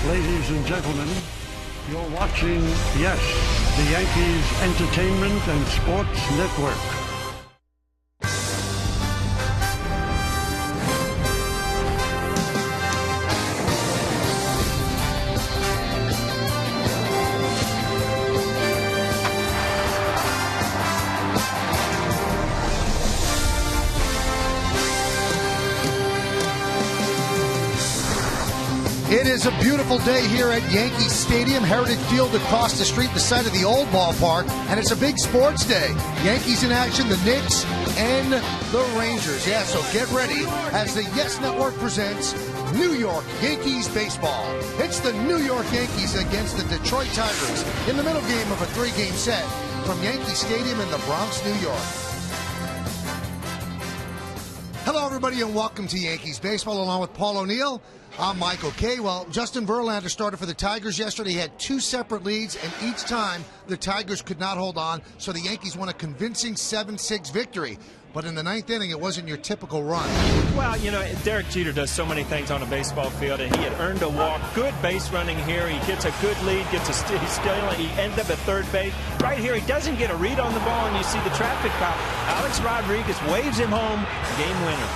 Ladies and gentlemen, you're watching, yes, the Yankees Entertainment and Sports Network. It is a beautiful day here at Yankee Stadium, Heritage Field across the street, the site of the old ballpark, and it's a big sports day. Yankees in action, the Knicks and the Rangers. Yeah, so get ready as the Yes Network presents New York Yankees baseball. It's the New York Yankees against the Detroit Tigers in the middle game of a three-game set from Yankee Stadium in the Bronx, New York. Hello, everybody, and welcome to Yankees baseball along with Paul O'Neill. I'm Michael Kay. Well, Justin Verlander started for the Tigers yesterday. He had two separate leads, and each time the Tigers could not hold on, so the Yankees won a convincing 7-6 victory. But in the ninth inning, it wasn't your typical run. Well, you know, Derek Jeter does so many things on a baseball field, and he had earned a walk. Good base running here. He gets a good lead, gets a steal. He ends up at third base. Right here, he doesn't get a read on the ball, and you see the traffic cop. Alex Rodriguez waves him home. Game winner.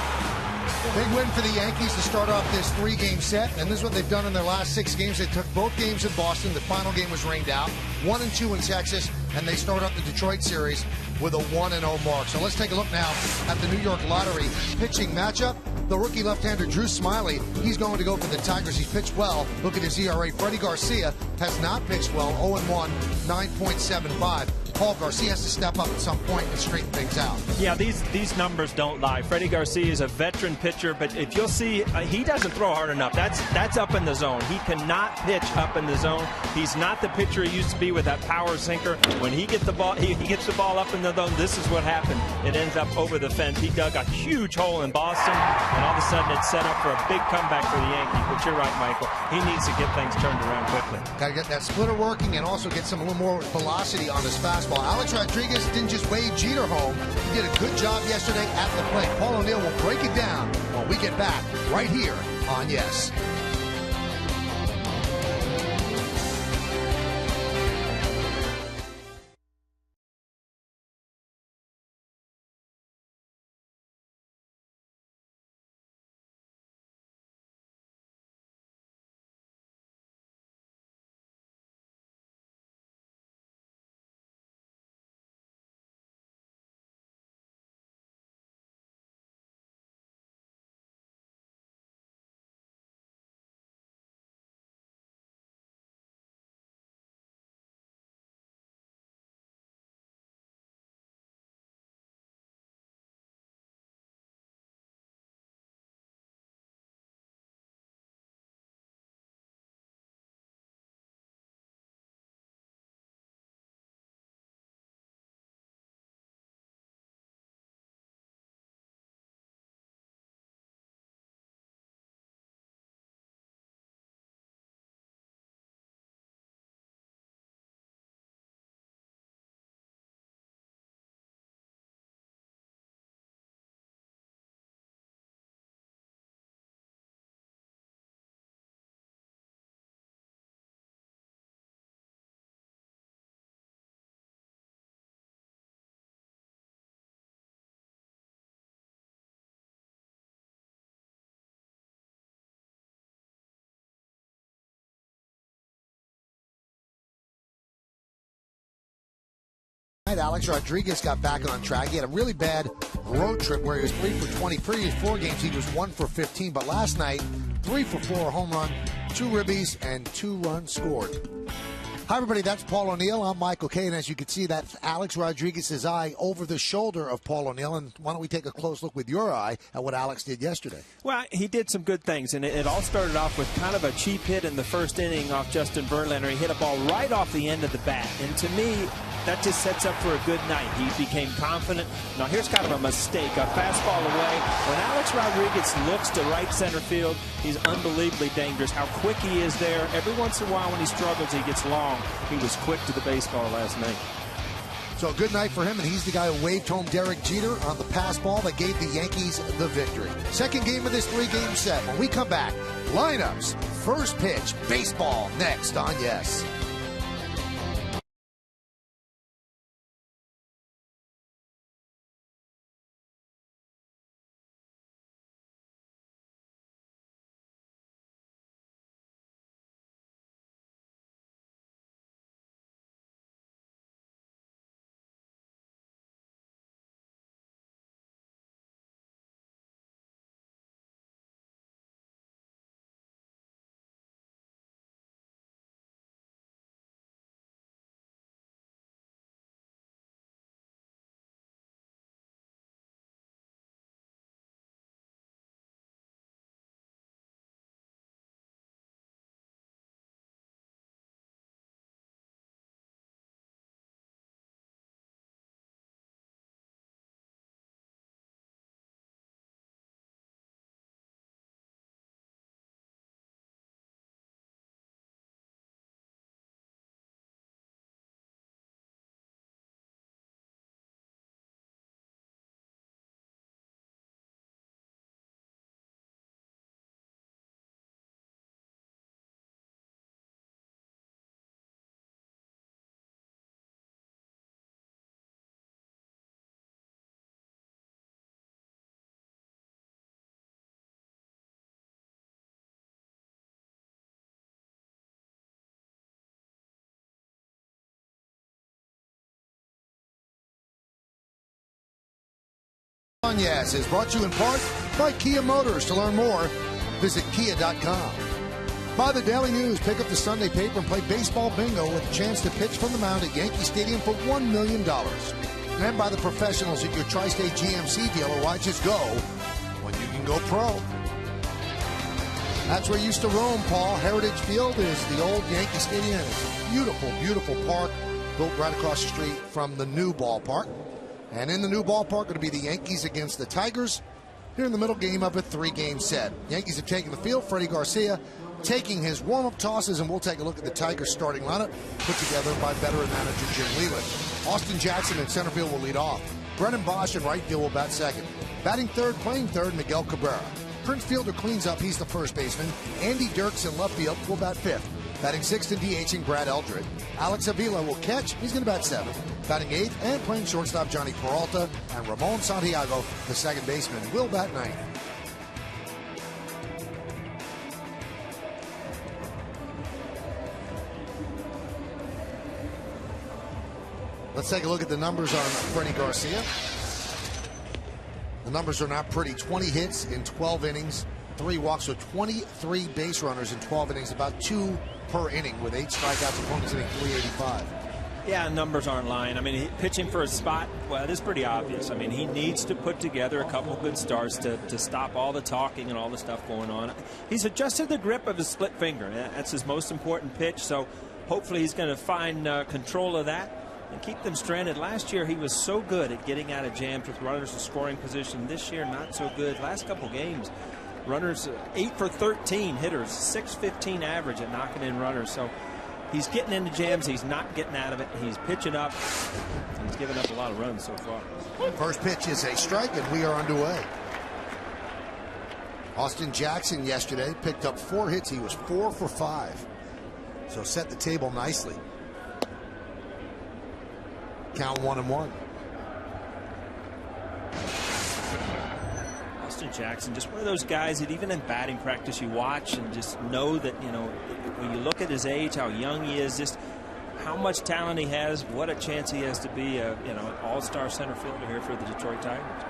Big win for the Yankees to start off this three-game set, and this is what they've done in their last 6 games. They took both games in Boston. The final game was rained out, 1-2 in Texas, and they start off the Detroit series with a 1-0 mark. So let's take a look now at the New York Lottery pitching matchup. The rookie left-hander Drew Smyly, he's going to go for the Tigers. He's pitched well. Look at his ERA. Freddie Garcia has not pitched well, 0-1, 9.75. Paul Garcia has to step up at some point and straighten things out. Yeah, these numbers don't lie. Freddie Garcia is a veteran pitcher, but if you'll see, he doesn't throw hard enough. That's up in the zone. He cannot pitch up in the zone. He's not the pitcher he used to be with that power sinker. When he gets the ball, he gets the ball up in the zone. This is what happened. It ends up over the fence. He dug a huge hole in Boston, and all of a sudden it's set up for a big comeback for the Yankees. But you're right, Michael. He needs to get things turned around quickly. Got to get that splitter working and also get a little more velocity on his fastball. Alex Rodriguez didn't just wave Jeter home. He did a good job yesterday at the plate. Paul O'Neill will break it down when we get back right here on Yes. Alex Rodriguez got back on track. He had a really bad road trip where he was 3 for 20. Previous 4 games, he was 1 for 15. But last night, 3 for 4, home run, 2 ribbies, and 2 runs scored. Hi, everybody. That's Paul O'Neill. I'm Michael Kay. And as you can see, that's Alex Rodriguez's eye over the shoulder of Paul O'Neill. And why don't we take a close look with your eye at what Alex did yesterday? Well, he did some good things. And it all started off with kind of a cheap hit in the first inning off Justin Verlander. He hit a ball right off the end of the bat. And to me, that just sets up for a good night. He became confident. Now, here's kind of a mistake. A fastball away. When Alex Rodriguez looks to right center field, he's unbelievably dangerous. How quick he is there. Every once in a while when he struggles, he gets long. He was quick to the baseball last night. So a good night for him, and he's the guy who waved home Derek Jeter on the pass ball that gave the Yankees the victory. Second game of this 3-game set. When we come back, lineups First Pitch Baseball next on Yes. On Yes is brought to you in part by Kia Motors. To learn more, visit kia.com. By the Daily News, pick up the Sunday paper and play baseball bingo with a chance to pitch from the mound at Yankee Stadium for $1 million. And by the professionals at your Tri-State GMC dealer. Why just go when you can go pro? That's where you used to roam, Paul. Heritage Field is the old Yankee Stadium. It's a beautiful, beautiful park built right across the street from the new ballpark. And in the new ballpark, going to be the Yankees against the Tigers. Here in the middle game of a 3-game set. Yankees have taken the field. Freddie Garcia taking his warm-up tosses, and we'll take a look at the Tigers starting lineup put together by veteran manager Jim Leland. Austin Jackson in center field will lead off. Brennan Bosch in right field will bat second. Batting third, playing third, Miguel Cabrera. Prince Fielder cleans up. He's the first baseman. Andy Dirks in left field will bat fifth. Batting sixth and DHing Brad Eldred. Alex Avila will catch. He's going to bat seventh. Batting eighth and playing shortstop Johnny Peralta. And Ramon Santiago, the second baseman, will bat ninth. Let's take a look at the numbers on Freddie Garcia. The numbers are not pretty. 20 hits in 12 innings, 3 walks, so 23 base runners in 12 innings, about 2 per inning with 8 strikeouts, opponents hitting .385. Yeah, numbers aren't lying. I mean, pitching for a spot, well, it is pretty obvious. I mean, he needs to put together a couple good starts to stop all the talking and all the stuff going on. He's adjusted the grip of his split finger. That's his most important pitch, so hopefully he's going to find control of that and keep them stranded. Last year, he was so good at getting out of jams with runners in scoring position. This year, not so good. Last couple games, runners 8 for 13 hitters, .615 average at knocking in runners. So he's getting into jams. He's not getting out of it. He's pitching up. He's given up a lot of runs so far. First pitch is a strike, and we are underway. Austin Jackson yesterday picked up 4 hits. He was 4 for 5. So set the table nicely. Count 1-1. Austin Jackson, just one of those guys that even in batting practice you watch and just know that, you know, when you look at his age, how young he is, just how much talent he has, what a chance he has to be a, you know, an all-star center fielder here for the Detroit Tigers.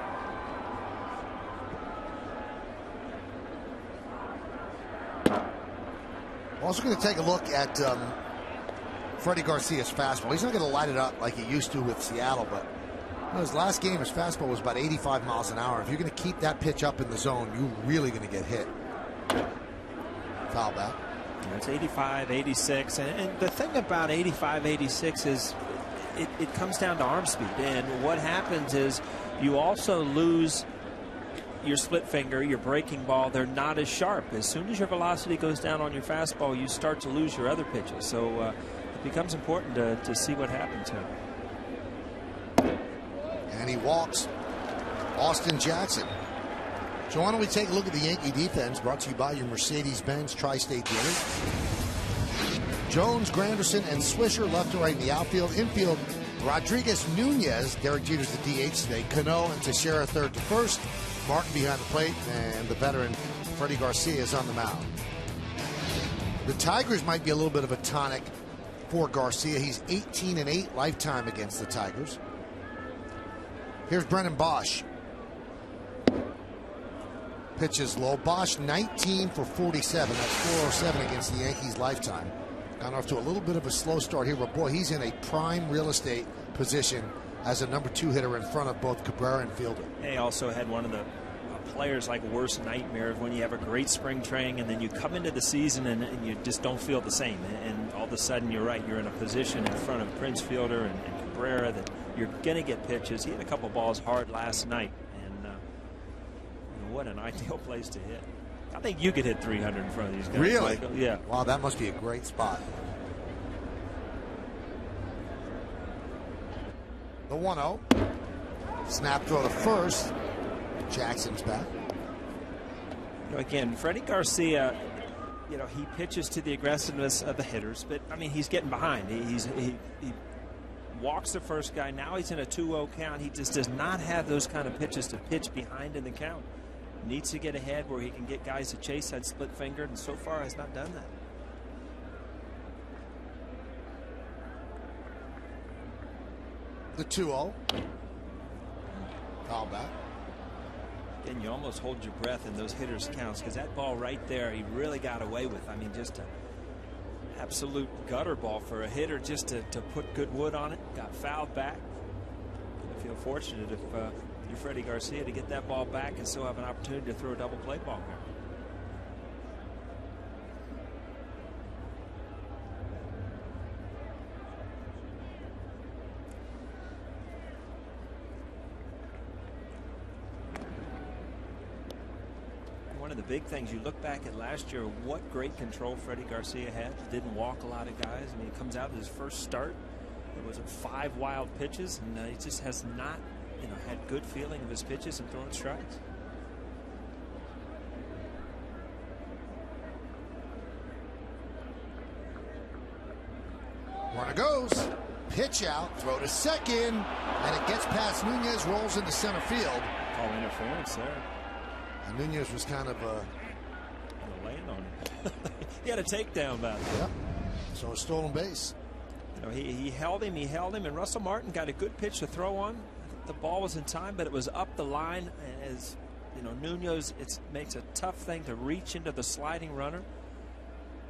We're also going to take a look at Freddie Garcia's fastball. He's not going to light it up like he used to with Seattle, but his last game, his fastball was about 85 miles an hour. If you're going to keep that pitch up in the zone, you're really going to get hit. Foul back. It's 85, 86. And the thing about 85, 86 is it comes down to arm speed. And what happens is you also lose your split finger, your breaking ball. They're not as sharp. As soon as your velocity goes down on your fastball, you start to lose your other pitches. So it becomes important to see what happens here. And he walks Austin Jackson. So why don't we take a look at the Yankee defense, brought to you by your Mercedes-Benz Tri-State dealers. Jones, Granderson, and Swisher left to right in the outfield. Infield, Rodriguez, Nunez, Derek Jeter's the DH today. Cano and Teixeira third to first. Martin behind the plate, and the veteran Freddie Garcia is on the mound. The Tigers might be a little bit of a tonic for Garcia. He's 18-8 lifetime against the Tigers. Here's Brennan Bosch. Pitches low. Bosch 19 for 47. That's 407 against the Yankees lifetime. Gone off to a little bit of a slow start here, but boy, he's in a prime real estate position as a number 2 hitter in front of both Cabrera and Fielder. He also had one of the players' worst nightmares when you have a great spring training and then you come into the season and you just don't feel the same. And all of a sudden, you're right, you're in a position in front of Prince Fielder and Cabrera that you're going to get pitches. He hit a couple balls hard last night, and what an ideal place to hit. I think you could hit 300 in front of these guys. Really? Michael. Yeah. Wow, that must be a great spot. The 1-0. Snap throw to first. Jackson's back. Again, Freddie Garcia, he pitches to the aggressiveness of the hitters, but I mean, he's getting behind. He walks the first guy. Now he's in a 2-0 count. He just does not have those kind of pitches to pitch behind in the count. Needs to get ahead where he can get guys to chase that split fingered, and so far has not done that. The 2-0. Foul back. And you almost hold your breath in those hitters' counts, because that ball right there, he really got away with. I mean, just an absolute gutter ball for a hitter just to put good wood on it. Got fouled back. I feel fortunate if you're Freddie Garcia to get that ball back and still have an opportunity to throw a double play ball here. One of the big things, you look back at last year, what great control Freddie Garcia had. Didn't walk a lot of guys. I mean, he comes out to his first start. It was 5 wild pitches, and he just has not, had good feeling of his pitches and throwing strikes. Runner goes. Pitch out. Throw to second. And it gets past Nunez. Rolls into center field. Call interference there. And Nunez was kind of laying on him. He had a takedown back there. Yep. So a stolen base. He held him, and Russell Martin got a good pitch to throw on. The ball was in time, but it was up the line. And as Nunez, it makes a tough thing to reach into the sliding runner.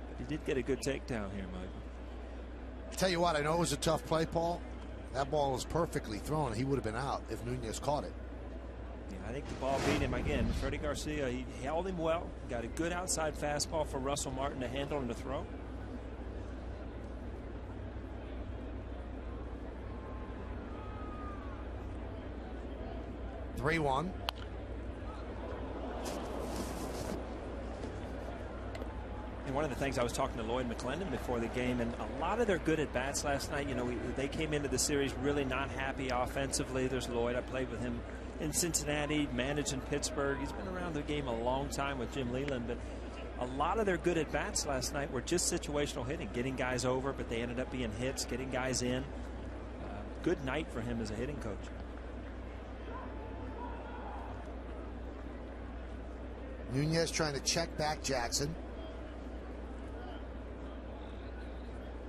But he did get a good takedown here, Mike. Tell you what, I know it was a tough play, Paul. That ball was perfectly thrown. He would have been out if Nunez caught it. Yeah, I think the ball beat him again. Freddie Garcia, he held him well. Got a good outside fastball for Russell Martin to handle and to throw. Three 3-1. And one of the things, I was talking to Lloyd McClendon before the game, and a lot of their good at bats last night. They came into the series really not happy offensively. There's Lloyd. I played with him in Cincinnati, managed in Pittsburgh. He's been around the game a long time with Jim Leland, but a lot of their good at bats last night were just situational hitting, getting guys over, but they ended up being hits, getting guys in. Good night for him as a hitting coach. Nunez trying to check back Jackson.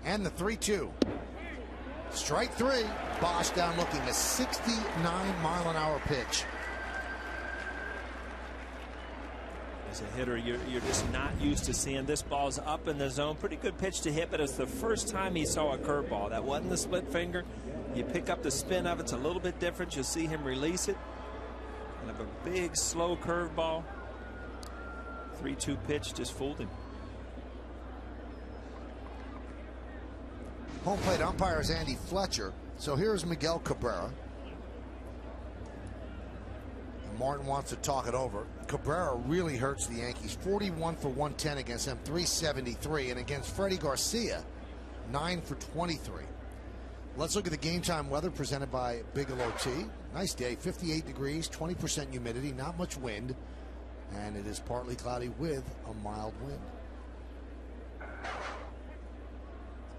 And the 3-2. Strike 3. Bosch down looking, a 69-mile-an-hour pitch. As a hitter, you're just not used to seeing this ball's up in the zone. Pretty good pitch to hit, but it's the first time he saw a curveball. That wasn't the split finger. You pick up the spin of it, it's a little bit different. You'll see him release it. And have a big, slow curveball. 3-2 pitch just fooled him. Home plate umpire is Andy Fletcher. So here's Miguel Cabrera. And Martin wants to talk it over. Cabrera really hurts the Yankees. 41 for 110 against them, 373. And against Freddie Garcia, 9 for 23. Let's look at the game time weather presented by Bigelow Tea. Nice day, 58 degrees, 20% humidity, not much wind. And it is partly cloudy with a mild wind.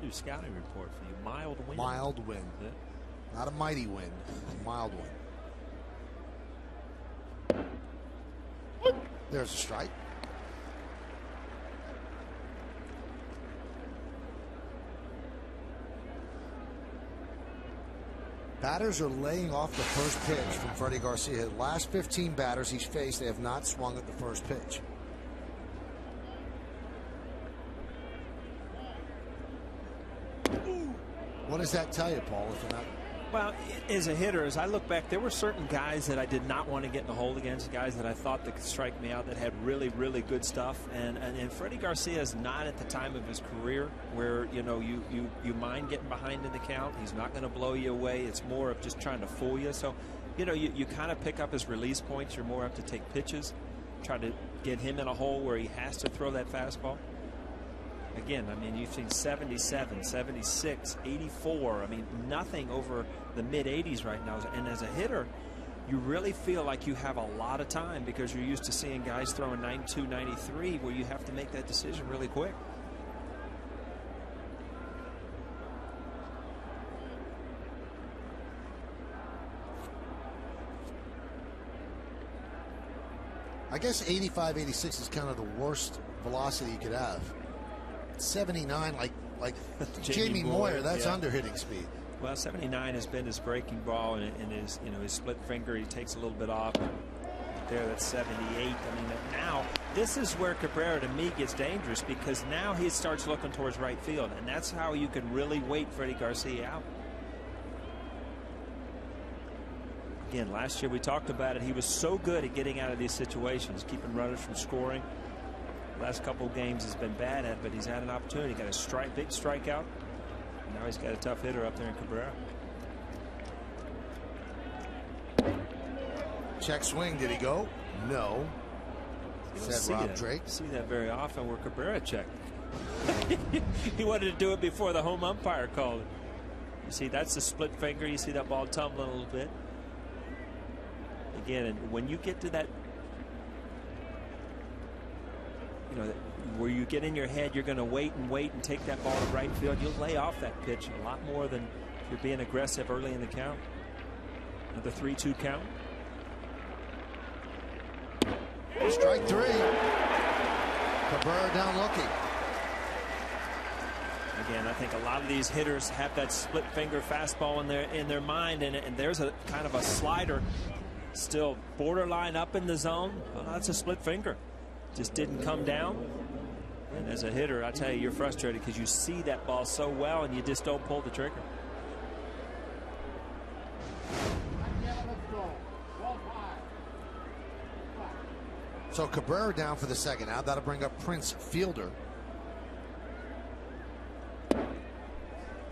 New scouting report for you. Mild wind. Mild wind. Yeah. Not a mighty wind, a mild wind. There's a strike. Batters are laying off the first pitch from Freddie Garcia. His last 15 batters he's faced, they have not swung at the first pitch. What does that tell you, Paul, if you're not? Well, as a hitter, as I look back, there were certain guys that I did not want to get in the hole against, guys that I thought that could strike me out, that had really, really good stuff. And Freddie Garcia is not at the time of his career where, you know, you mind getting behind in the count. He's not going to blow you away. It's more of just trying to fool you. So, you know, you kind of pick up his release points. You're more up to take pitches, try to get him in a hole where he has to throw that fastball. Again, I mean, you've seen 77, 76, 84. I mean, nothing over the mid-80s right now. And as a hitter, you really feel like you have a lot of time because you're used to seeing guys throwing 92, 93 where you have to make that decision really quick. I guess 85, 86 is kind of the worst velocity you could have. 79, like Jamie Moyer, that's under hitting speed. Well, 79 has been his breaking ball, and his, you know, his split finger, he takes a little bit off. There, that's 78. I mean, now this is where Cabrera to me gets dangerous, because now he starts looking towards right field, and that's how you can really wait Freddie Garcia out. Again, last year we talked about it. He was so good at getting out of these situations, keeping runners from scoring. Last couple games has been bad at, but he's had an opportunity. Got a big strikeout. Now he's got a tough hitter up there in Cabrera. Check swing. Did he go? No. Said Rob Drake. See that very often where Cabrera checked. He wanted to do it before the home umpire called it. You see, that's the split finger. You see that ball tumbling a little bit. Again, and when you get to that, you know, where you get in your head, you're going to wait and take that ball to right field. You'll lay off that pitch a lot more than if you're being aggressive early in the count. Another 3-2 count. Strike three. Cabrera down looking. Again, I think a lot of these hitters have that split finger fastball in their mind, and there's a kind of a slider still borderline up in the zone. Well, that's a split finger. Just didn't come down. And as a hitter, I tell you, you're frustrated because you see that ball so well and you just don't pull the trigger. So Cabrera down for the second out. That'll bring up Prince Fielder.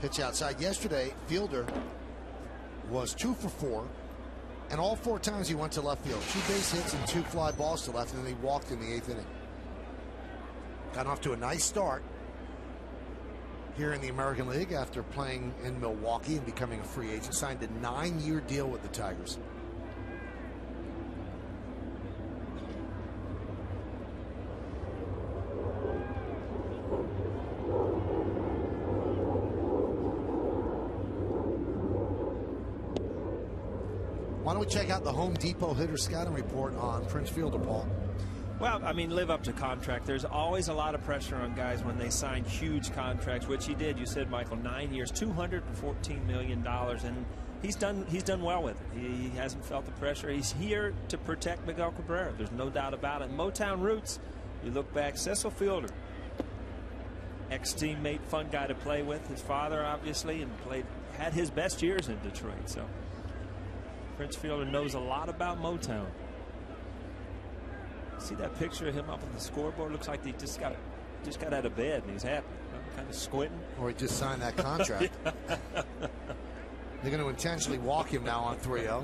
Pitch outside. Yesterday, Fielder was 2 for 4. And all 4 times he went to left field. 2 base hits and 2 fly balls to left, and then he walked in the 8th inning. Got off to a nice start here in the American League after playing in Milwaukee and becoming a free agent. Signed a 9-year deal with the Tigers. Why don't we check out the Home Depot hitter scouting report on Prince Fielder, Paul? Well, I mean, live up to contract. There's always a lot of pressure on guys when they sign huge contracts, which he did. You said, Michael, 9 years, $214 million, and he's done well with it. He hasn't felt the pressure. He's here to protect Miguel Cabrera. There's no doubt about it. Motown roots. You look back, Cecil Fielder, ex-teammate, fun guy to play with. His father, obviously, and had his best years in Detroit. So Prince Fielder knows a lot about Motown. See that picture of him up on the scoreboard? Looks like he just got out of bed and he's happy. Kind of squinting. Or he just signed that contract. They're going to intentionally walk him now on 3-0.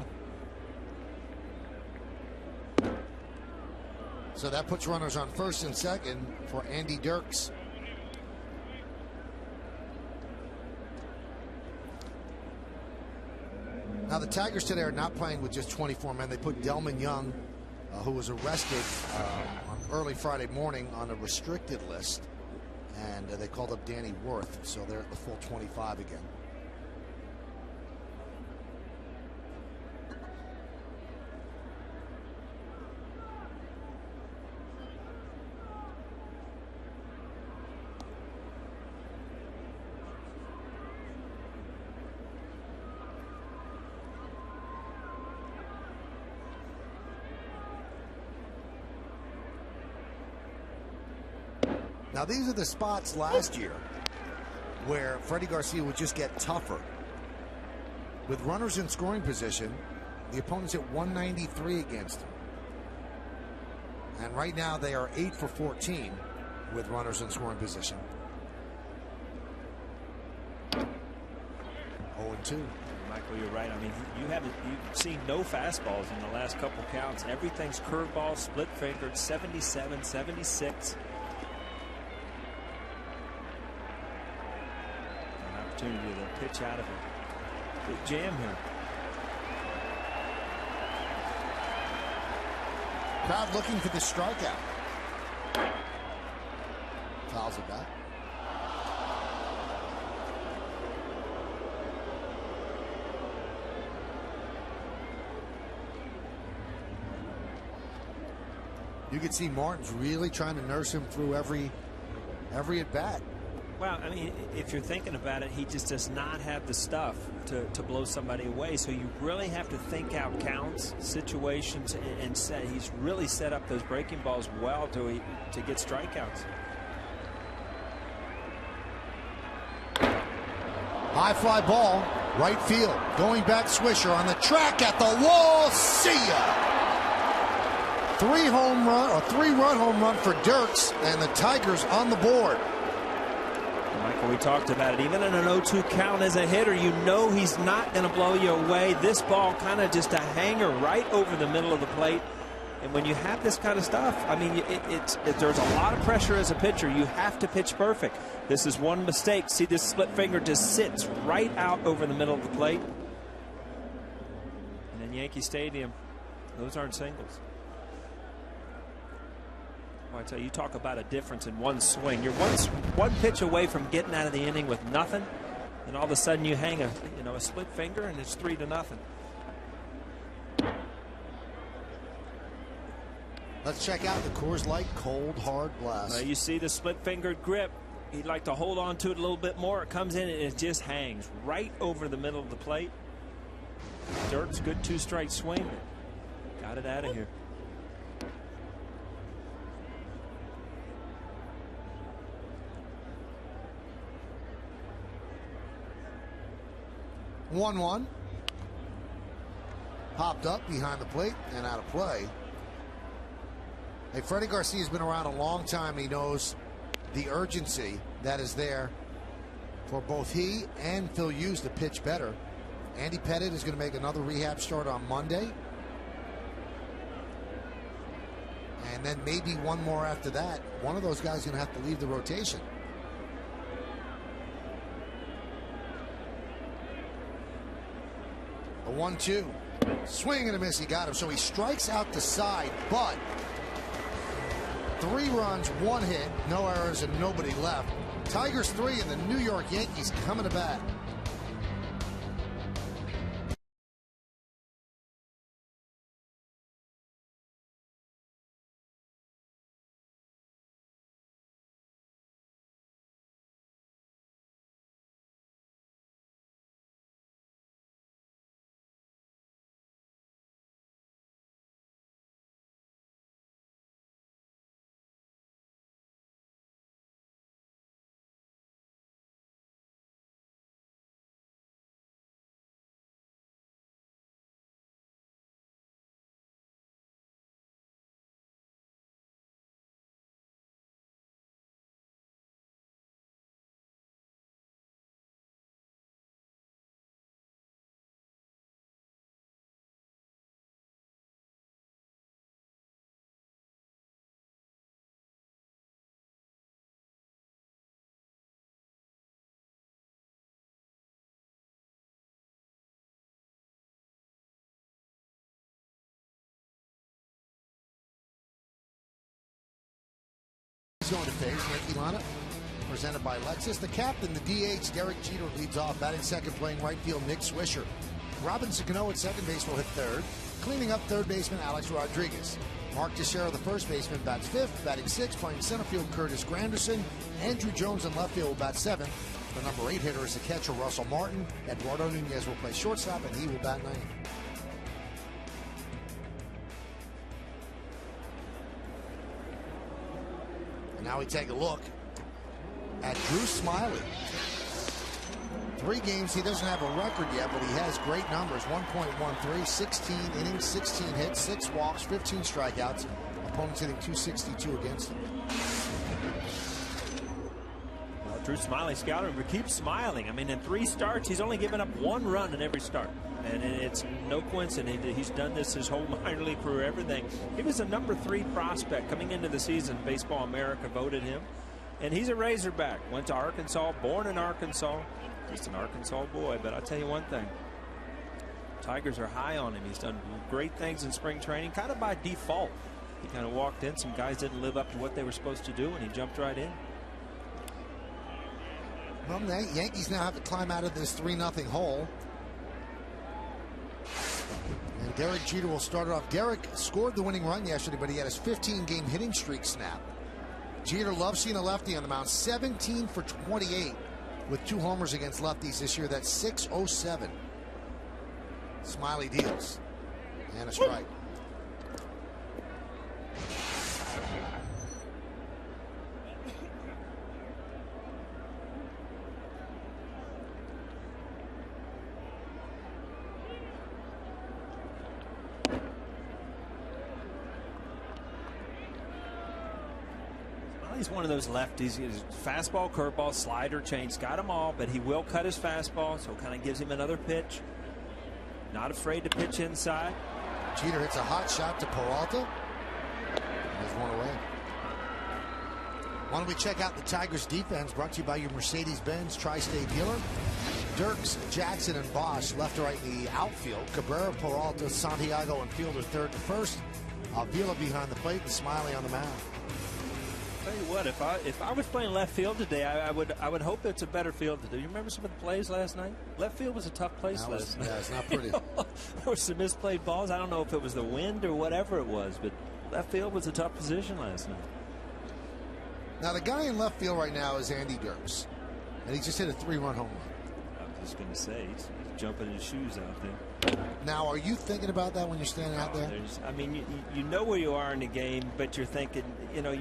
So that puts runners on first and second for Andy Dirks. Now the Tigers today are not playing with just 24 men. They put Delman Young who was arrested on early Friday morning on a restricted list, and they called up Danny Worth, so they're at the full 25 again. Now, these are the spots last year where Freddie Garcia would just get tougher. With runners in scoring position, the opponents hit 193 against him. And right now they are 8 for 14 with runners in scoring position. 0-2. Michael, you're right. I mean, you've seen no fastballs in the last couple counts. Everything's curveball, split fingered, 77, 76. Opportunity to pitch out of it. Big jam here. Crowd looking for the strikeout. Fouls it back. You can see Martin's really trying to nurse him through every at bat. Well, I mean, if you're thinking about it, he just does not have the stuff to blow somebody away. So you really have to think out counts, situations, and set. He's really set up those breaking balls well to get strikeouts. High fly ball, right field. Going back, Swisher on the track at the wall. See ya. 3-run home run for Dirks, and the Tigers on the board. Michael, we talked about it. Even in an 0-2 count as a hitter, you know he's not going to blow you away. This ball kind of just a hanger right over the middle of the plate. And when you have this kind of stuff, I mean, there's a lot of pressure as a pitcher. You have to pitch perfect. This is one mistake. See, this split finger just sits right out over the middle of the plate. And in Yankee Stadium, those aren't singles. I tell you, you talk about a difference in one swing. You're one pitch away from getting out of the inning with nothing, and all of a sudden you hang a split finger, and it's 3-0. Let's check out the Coors Light Cold Hard Blast. Now you see the split-fingered grip. He'd like to hold on to it a little bit more. It comes in and it just hangs right over the middle of the plate. Dirk's good 2-strike swing. Got it out of here. 1-1. Popped up behind the plate and out of play. Hey, Freddie Garcia's been around a long time. He knows the urgency that is there for both he and Phil Hughes to pitch better. Andy Pettit is going to make another rehab start on Monday. And then maybe one more after that. One of those guys is going to have to leave the rotation. A 1-2. Swing and a miss. He got him. So he strikes out the side, but 3 runs, 1 hit, no errors, and nobody left. Tigers 3 and the New York Yankees coming to bat. going to face. Yankee lineup presented by Lexus. The captain, the DH, Derek Jeter, leads off. Batting second, playing right field, Nick Swisher. Robinson Cano at second base will hit third. Cleaning up third baseman, Alex Rodriguez. Mark Teixeira, the first baseman, bats fifth. Batting sixth, playing center field, Curtis Granderson. Andrew Jones in left field will bat seventh. The number 8 hitter is the catcher, Russell Martin. Eduardo Nunez will play shortstop, and he will bat ninth. And now we take a look at Drew Smyly. 3 games, he doesn't have a record yet, but he has great numbers. 1.13, 16 innings, 16 hits, 6 walks, 15 strikeouts. Opponents hitting .262 against him. Well, Drew Smyly scouted, but keeps smiling. I mean, in 3 starts, he's only given up 1 run in every start. And it's no coincidence. He's done this his whole minor league career, everything. He was a number 3 prospect coming into the season. Baseball America voted him. And he's a Razorback. Went to Arkansas, born in Arkansas. Just an Arkansas boy. But I'll tell you one thing. Tigers are high on him. He's done great things in spring training, kind of by default. He kind of walked in. Some guys didn't live up to what they were supposed to do, and he jumped right in. Well, the Yankees now have to climb out of this 3-0 hole. And Derek Jeter will start it off. Derek scored the winning run yesterday, but he had his 15-game hitting streak snap. Jeter loves seeing a lefty on the mound. 17 for 28 with 2 homers against lefties this year. That's .607. Smyly deals. And a strike. He's one of those lefties. His fastball, curveball, slider, change, got them all, but he will cut his fastball, so it kind of gives him another pitch. Not afraid to pitch inside. Jeter hits a hot shot to Peralta. There's one away. Why don't we check out the Tigers defense, brought to you by your Mercedes-Benz Tri-State dealer. Dirks, Jackson, and Bosch left to right in the outfield. Cabrera, Peralta, Santiago, and Fielder third to first. Avila behind the plate and Smyly on the mound. Tell you what, if I was playing left field today, I would hope it's a better field to do. You remember some of the plays last night? Left field was a tough place last night. Yeah, it's not pretty. There were some misplayed balls. I don't know if it was the wind or whatever it was, but left field was a tough position last night. Now the guy in left field right now is Andy Dirks, and he just hit a 3-run home run. I was just going to say he's jumping his shoes out there. Now, are you thinking about that when you're standing out there? I mean, you know where you are in the game, but you're thinking, you know,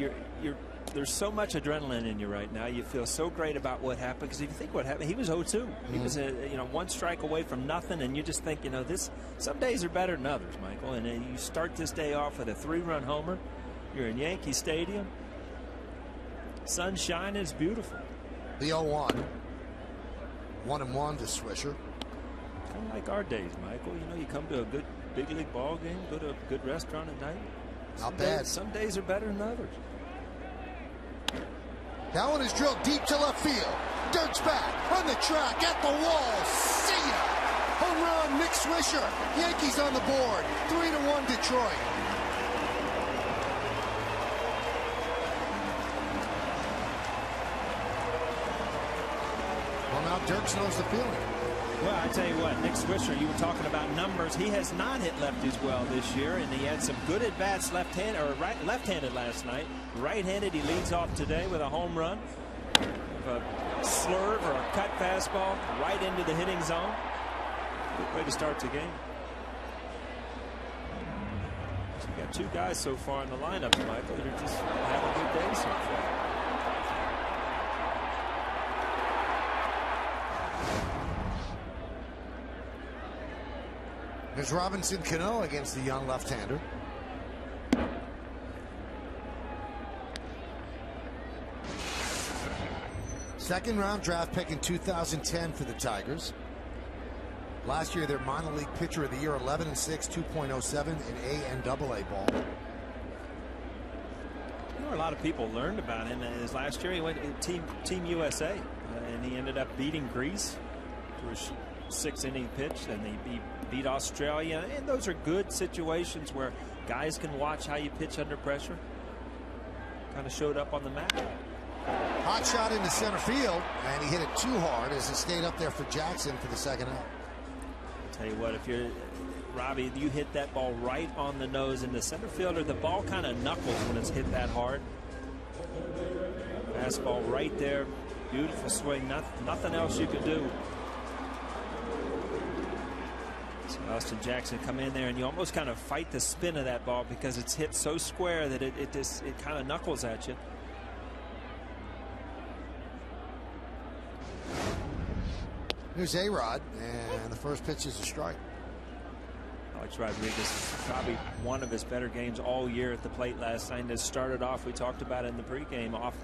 there's so much adrenaline in you right now. You feel so great about what happened, because if you think what happened, he was 0-2. He was 1 strike away from nothing, and you just think, you know, some days are better than others, Michael. And then you start this day off with a 3-run homer. You're in Yankee Stadium. Sun shining, it's beautiful. The 0-1. 1-1 to Swisher. Kind of like our days, Michael. You know, you come to a good big league ball game, go to a good restaurant at night. Not bad. Some days are better than others. That one is drilled deep to left field. Dirk's back on the track at the wall. See ya! Home run, Nick Swisher. Yankees on the board. 3-1 Detroit. Well, now Dirks knows the feeling. Well, I tell you what, Nick Swisher, you were talking about numbers. He has not hit lefties well this year, and he had some good at-bats left-handed last night. Right-handed, he leads off today with a home run. A slurve or a cut fastball right into the hitting zone. Good way to start the game. So you got 2 guys so far in the lineup, Michael, that are just having a good day so far. There's Robinson Cano against the young left-hander. Second-round draft pick in 2010 for the Tigers. Last year, their minor league pitcher of the year, 11-6, 2.07 in A&AA ball. You know, a lot of people learned about him. As last year, he went to Team USA, and he ended up beating Greece for a 6-inning pitch, and he beat Australia. And those are good situations where guys can watch how you pitch under pressure. kind of showed up on the map. Hot shot into center field, and he hit it too hard as it stayed up there for Jackson for the second out. I'll tell you what, if you're Robbie, you hit that ball right on the nose in the center fielder. The ball kind of knuckles when it's hit that hard. Fastball right there. Beautiful swing. Nothing else you could do. So Austin Jackson come in there, and you almost kind of fight the spin of that ball because it's hit so square that it kind of knuckles at you. Here's A-Rod, and the first pitch is a strike. Alex Rodriguez, probably one of his better games all year at the plate last night. It started off, we talked about it in the pregame, off,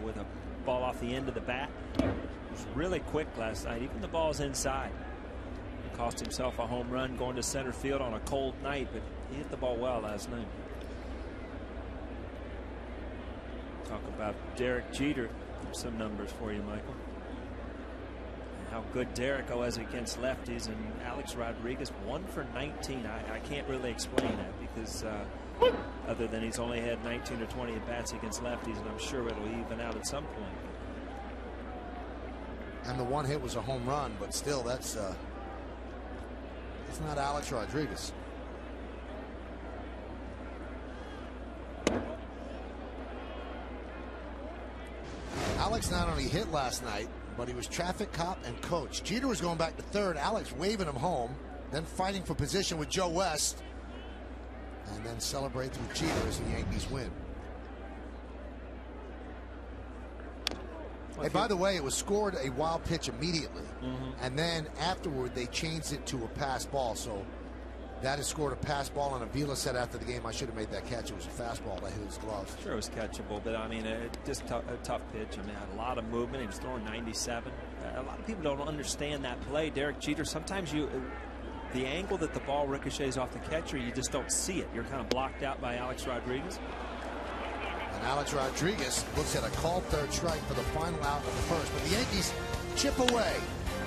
with a ball off the end of the bat. It was really quick last night. Even the ball's inside. He cost himself a home run going to center field on a cold night, but he hit the ball well last night. Talk about Derek Jeter. Some numbers for you, Michael. How good Derek was against lefties, and Alex Rodriguez 1 for 19. I can't really explain that because other than he's only had 19 or 20 at bats against lefties, and I'm sure it'll even out at some point. And the one hit was a home run, but still, that's not Alex Rodriguez. Alex not only hit last night, but he was traffic cop and coach. Jeter was going back to third. Alex waving him home, then fighting for position with Joe West, and then celebrates with Jeter as the Yankees win. Hey, by the way, it was scored a wild pitch immediately, and then afterward they changed it to a pass ball. So that has scored a pass ball, and Avila said after the game, I should have made that catch. It was a fastball that hit his glove. Sure, it was catchable, but I mean, just a tough pitch. I mean, had a lot of movement. He was throwing 97. A lot of people don't understand that play. Derek Jeter, sometimes the angle that the ball ricochets off the catcher, you just don't see it. You're kind of blocked out by Alex Rodriguez. And Alex Rodriguez looks at a called third strike for the final out of the first. But the Yankees chip away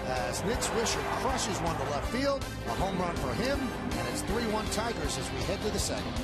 as Nick Swisher crushes one to left field. A home run for him, and it's 3-1 Tigers as we head to the second.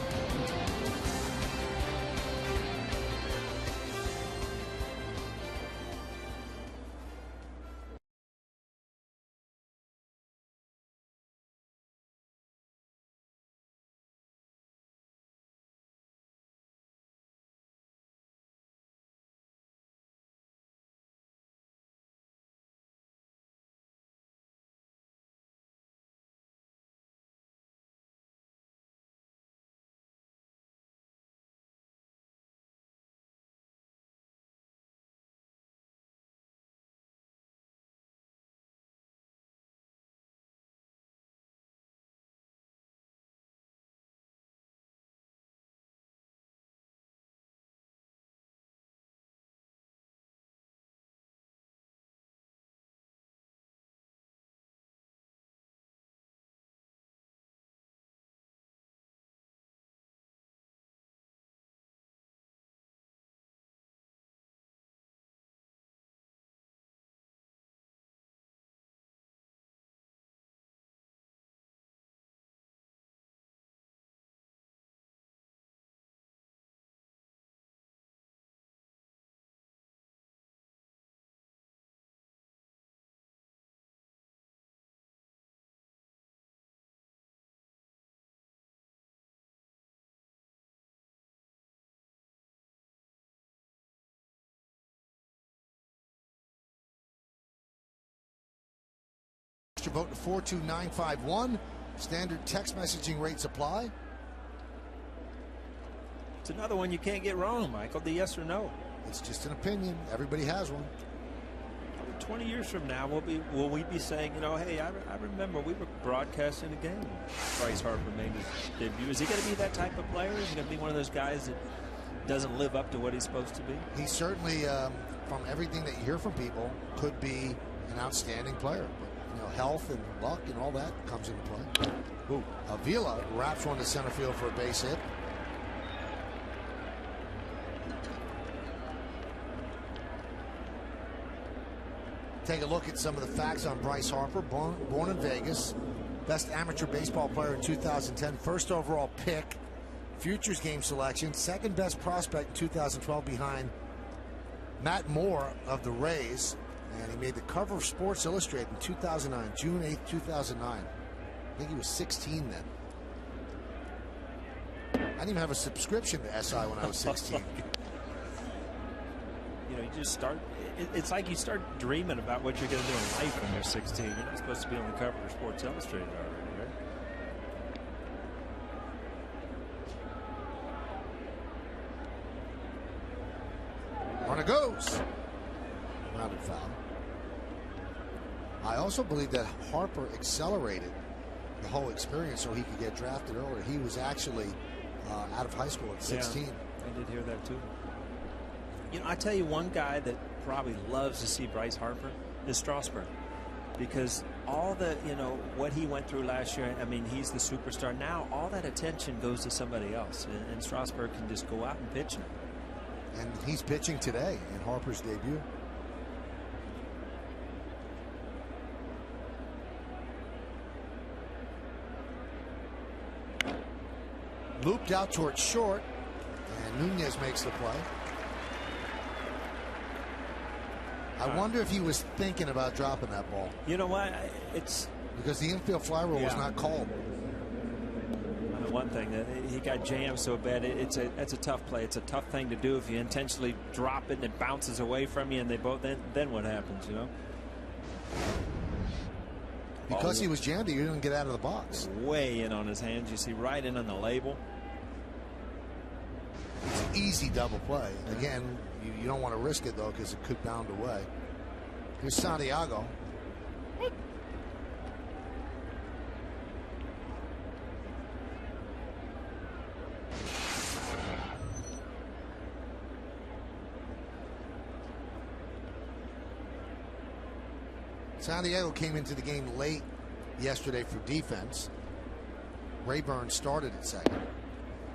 Vote to 42951. Standard text messaging rates apply. It's another one you can't get wrong, Michael. The yes or no. It's just an opinion. Everybody has one. 20 years from now, will we be saying, hey, I remember we were broadcasting a game. Bryce Harper made his debut. Is he going to be that type of player? Is he going to be one of those guys that doesn't live up to what he's supposed to be? He certainly, from everything that you hear from people, could be an outstanding player. But, health and luck and all that comes into play. Ooh, Avila wraps one to center field for a base hit. Take a look at some of the facts on Bryce Harper. Born in Vegas, best amateur baseball player in 2010, first overall pick, futures game selection. Second best prospect in 2012 behind Matt Moore of the Rays. And he made the cover of Sports Illustrated in 2009, June 8th, 2009. I think he was 16 then. I didn't even have a subscription to SI when I was 16. You know, you just start, it's like you start dreaming about what you're going to do in life when you're 16. You're not supposed to be on the cover of Sports Illustrated already, right? Runner goes. Rounded foul. I also believe that Harper accelerated the whole experience so he could get drafted earlier. He was actually out of high school at 16. Yeah, I did hear that too. You know, I tell you, one guy that probably loves to see Bryce Harper is Strasburg, because all the, you know, what he went through last year. I mean, he's the superstar now. All that attention goes to somebody else, and Strasburg can just go out and pitch now. And he's pitching today in Harper's debut. Looped out towards short, and Nunez makes the play. I wonder if he was thinking about dropping that ball. You know what? It's because the infield fly rule was not called. One thing that he got jammed so bad, it's a tough play. It's a tough thing to do if you intentionally drop it and it bounces away from you, and they both then what happens, you know? Because he was jammed, he didn't get out of the box. Way in on his hands. You see right in on the label. It's an easy double play. Again, you don't want to risk it though, because it could bound away. Here's Santiago. Santiago came into the game late yesterday for defense. Rayburn started at second.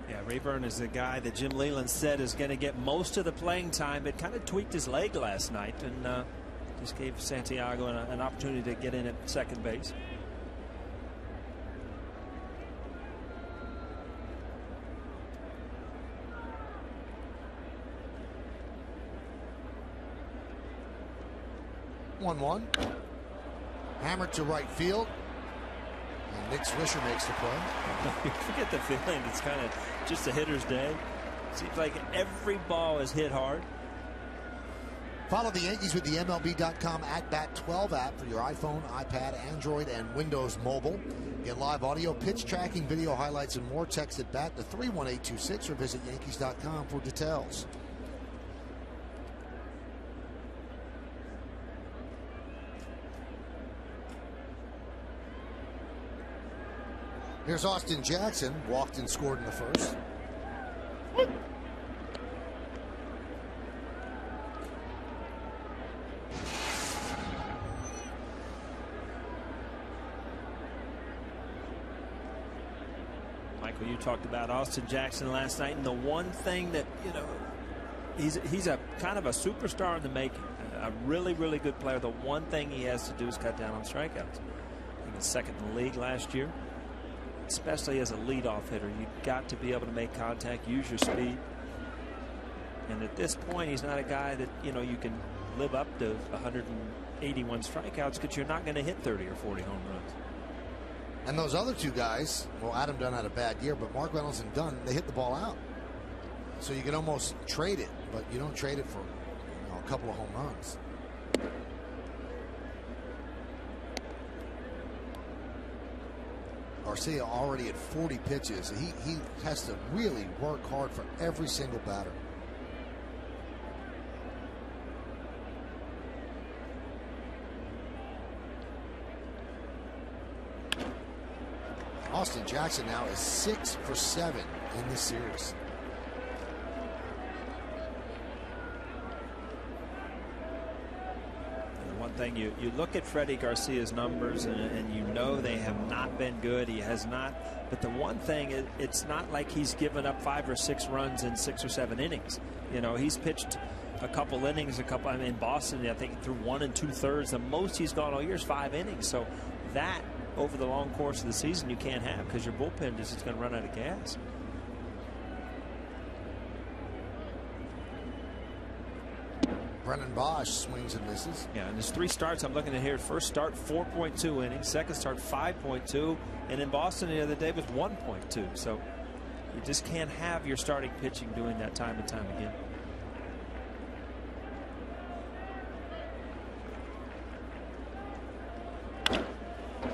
Yeah, Rayburn is the guy that Jim Leland said is going to get most of the playing time. It kind of tweaked his leg last night, and just gave Santiago an opportunity to get in at second base. One. Hammered to right field. And Nick Swisher makes the play. You forget the feeling. It's kind of just a hitter's day. Seems like every ball is hit hard. Follow the Yankees with the MLB.com @BAT12 app for your iPhone, iPad, Android, and Windows Mobile. Get live audio, pitch tracking, video highlights, and more. Text at BAT to 31826 or visit Yankees.com for details. Here's Austin Jackson, walked and scored in the first. Michael, you talked about Austin Jackson last night, and the one thing that, you know, he's a kind of a superstar in the making, a really, really good player. The one thing he has to do is cut down on strikeouts. He was second in the league last year. Especially as a leadoff hitter, you've got to be able to make contact, use your speed. And at this point, he's not a guy that, you know, you can live up to 181 strikeouts, because you're not going to hit 30 or 40 home runs. And those other two guys, well, Adam Dunn had a bad year, but Mark Reynolds and Dunn, they hit the ball out. So you can almost trade it, but you don't trade it for, you know, a couple of home runs. Garcia already at 40 pitches. He has to really work hard for every single batter. Austin Jackson now is 6 for 7 in this series. Thing you look at Freddie Garcia's numbers, and you know they have not been good. He has not. But the one thing, it's not like he's given up 5 or 6 runs in 6 or 7 innings. You know, he's pitched a couple innings, I mean, in Boston, I think through 1 2/3. The most he's gone all year is 5 innings. So that over the long course of the season you can't have, because your bullpen is just going to run out of gas. Brennan Bosch swings and misses. Yeah, and there's 3 starts I'm looking at here. First start, 4.2 innings. Second start, 5.2. And in Boston the other day was 1.2. So you just can't have your starting pitching doing that time and time again.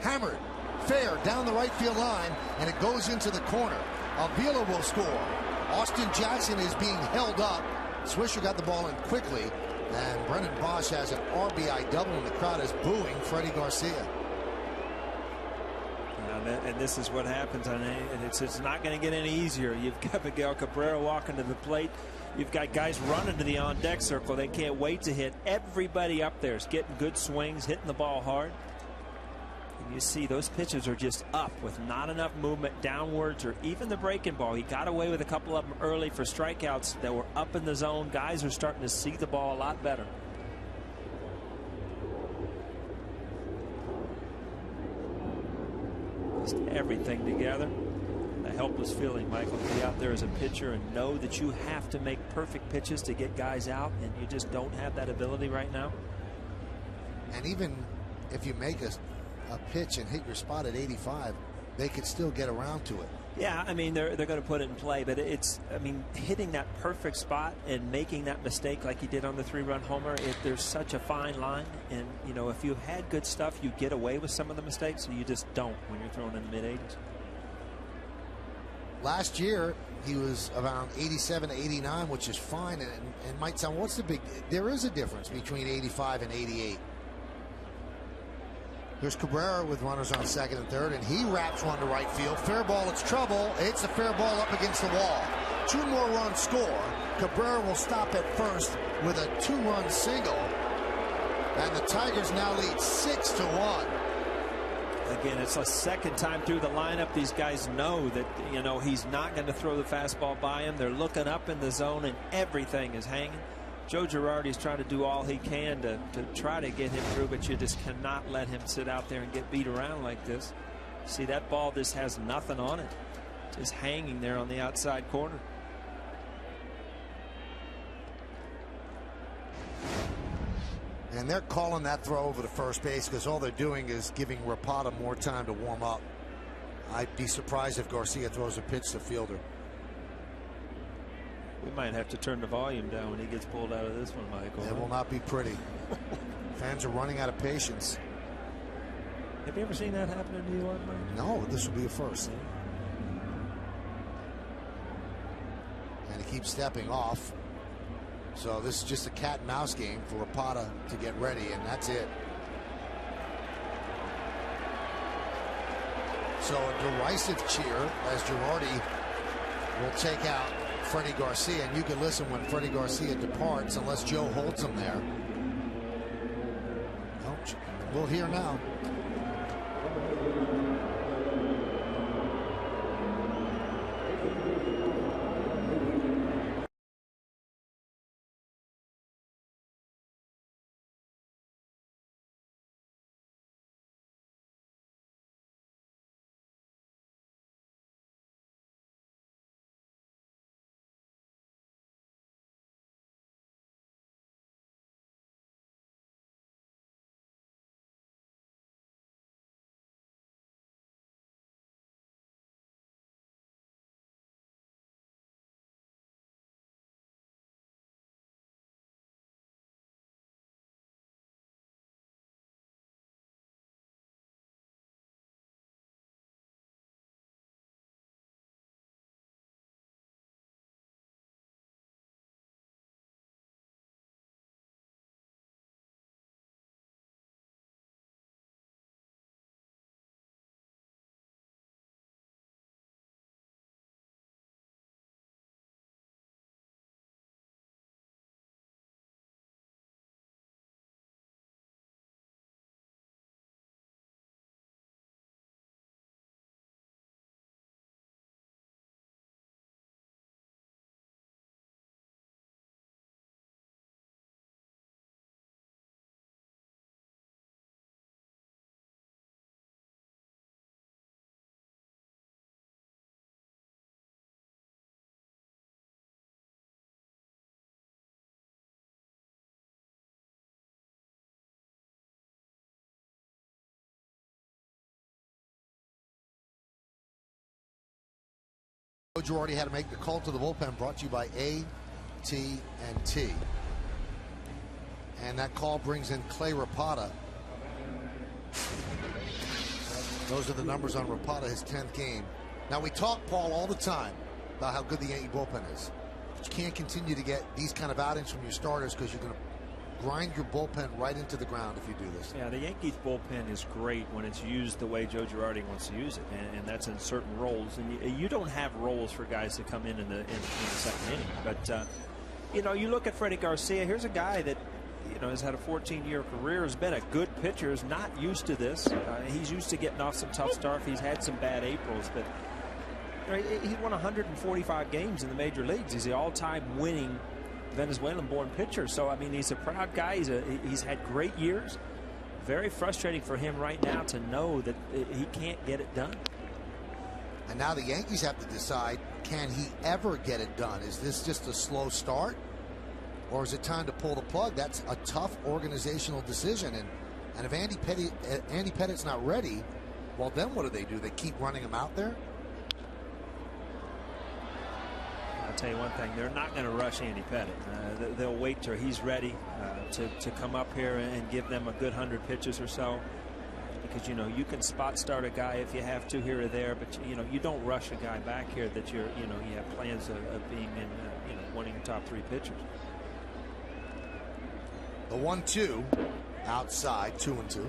Hammered, fair, down the right field line, and it goes into the corner. Avila will score. Austin Jackson is being held up. Swisher got the ball in quickly, and Brennan Bosch has an RBI double, and the crowd is booing Freddie Garcia. And this is what happens, and it's not going to get any easier. You've got Miguel Cabrera walking to the plate. You've got guys running to the on-deck circle. They can't wait to hit. Everybody up there is getting good swings, hitting the ball hard. And you see those pitches are just up with not enough movement downwards or even the breaking ball. He got away with a couple of them early for strikeouts that were up in the zone. Guys are starting to see the ball a lot better. Just everything together. A helpless feeling, Michael, to be out there as a pitcher and know that you have to make perfect pitches to get guys out, and you just don't have that ability right now. And even if you make a pitch and hit your spot at 85, they could still get around to it. Yeah, I mean, they're going to put it in play, but I mean, hitting that perfect spot and making that mistake like he did on the 3-run homer, there's such a fine line. And, you know, if you had good stuff, you get away with some of the mistakes, so you just don't when you're throwing in the mid-80s. Last year, he was around 87 to 89, which is fine. And might sound, what's the big, there is a difference between 85 and 88. Here's Cabrera with runners on second and third, and he wraps one to right field. Fair ball, it's trouble. It's a fair ball up against the wall. 2 more runs score. Cabrera will stop at first with a 2-run single, and the Tigers now lead 6-1. Again, it's the second time through the lineup. These guys know that, you know, he's not going to throw the fastball by him. They're looking up in the zone, and everything is hanging. Joe Girardi's trying to do all he can to try to get him through, but you just cannot let him sit out there and get beat around like this. See, that ball just has nothing on it. Just hanging there on the outside corner. And they're calling that throw over to first base because all they're doing is giving Rapata more time to warm up. I'd be surprised if Garcia throws a pitch to fielder. We might have to turn the volume down when he gets pulled out of this one, Michael. It will not be pretty. Fans are running out of patience. Have you ever seen that happen in New York, Mike? No, this will be a first. And he keeps stepping off. So this is just a cat and mouse game for Rapata to get ready, and that's it. So a derisive cheer as Girardi will take out Freddie Garcia, and you can listen when Freddie Garcia departs unless Joe holds him there. We'll hear now. Girardi had to make the call to the bullpen, brought to you by AT&T. And that call brings in Clay Rapata. Those are the numbers on Rapata, his 10th game. Now, we talk, Paul, all the time about how good the Yankee bullpen is. But you can't continue to get these kind of outings from your starters because you're going to grind your bullpen right into the ground if you do this. Yeah, the Yankees bullpen is great when it's used the way Joe Girardi wants to use it, and that's in certain roles. And you don't have roles for guys to come in the second inning. But you know, you look at Freddie Garcia. Here's a guy that, you know, has had a 14-year career, has been a good pitcher, is not used to this. He's used to getting off some tough starts. He's had some bad Aprils, but you know, he's won 145 games in the major leagues. He's the all-time winning Venezuelan-born pitcher. So I mean, he's a proud guy. He's had great years. Very frustrating for him right now to know that he can't get it done. And now the Yankees have to decide, can he ever get it done? Is this just a slow start, or is it time to pull the plug? That's a tough organizational decision. And if Andy Pettit's not ready, well, then what do? They keep running him out there? I'll tell you one thing, they're not going to rush Andy Pettitte. They'll wait till he's ready to come up here and give them a good 100 pitches or so. Because, you know, you can spot start a guy if you have to here or there, but, you know, you don't rush a guy back here that you have plans of being in, winning top 3 pitchers. The 1-2 outside, 2-2.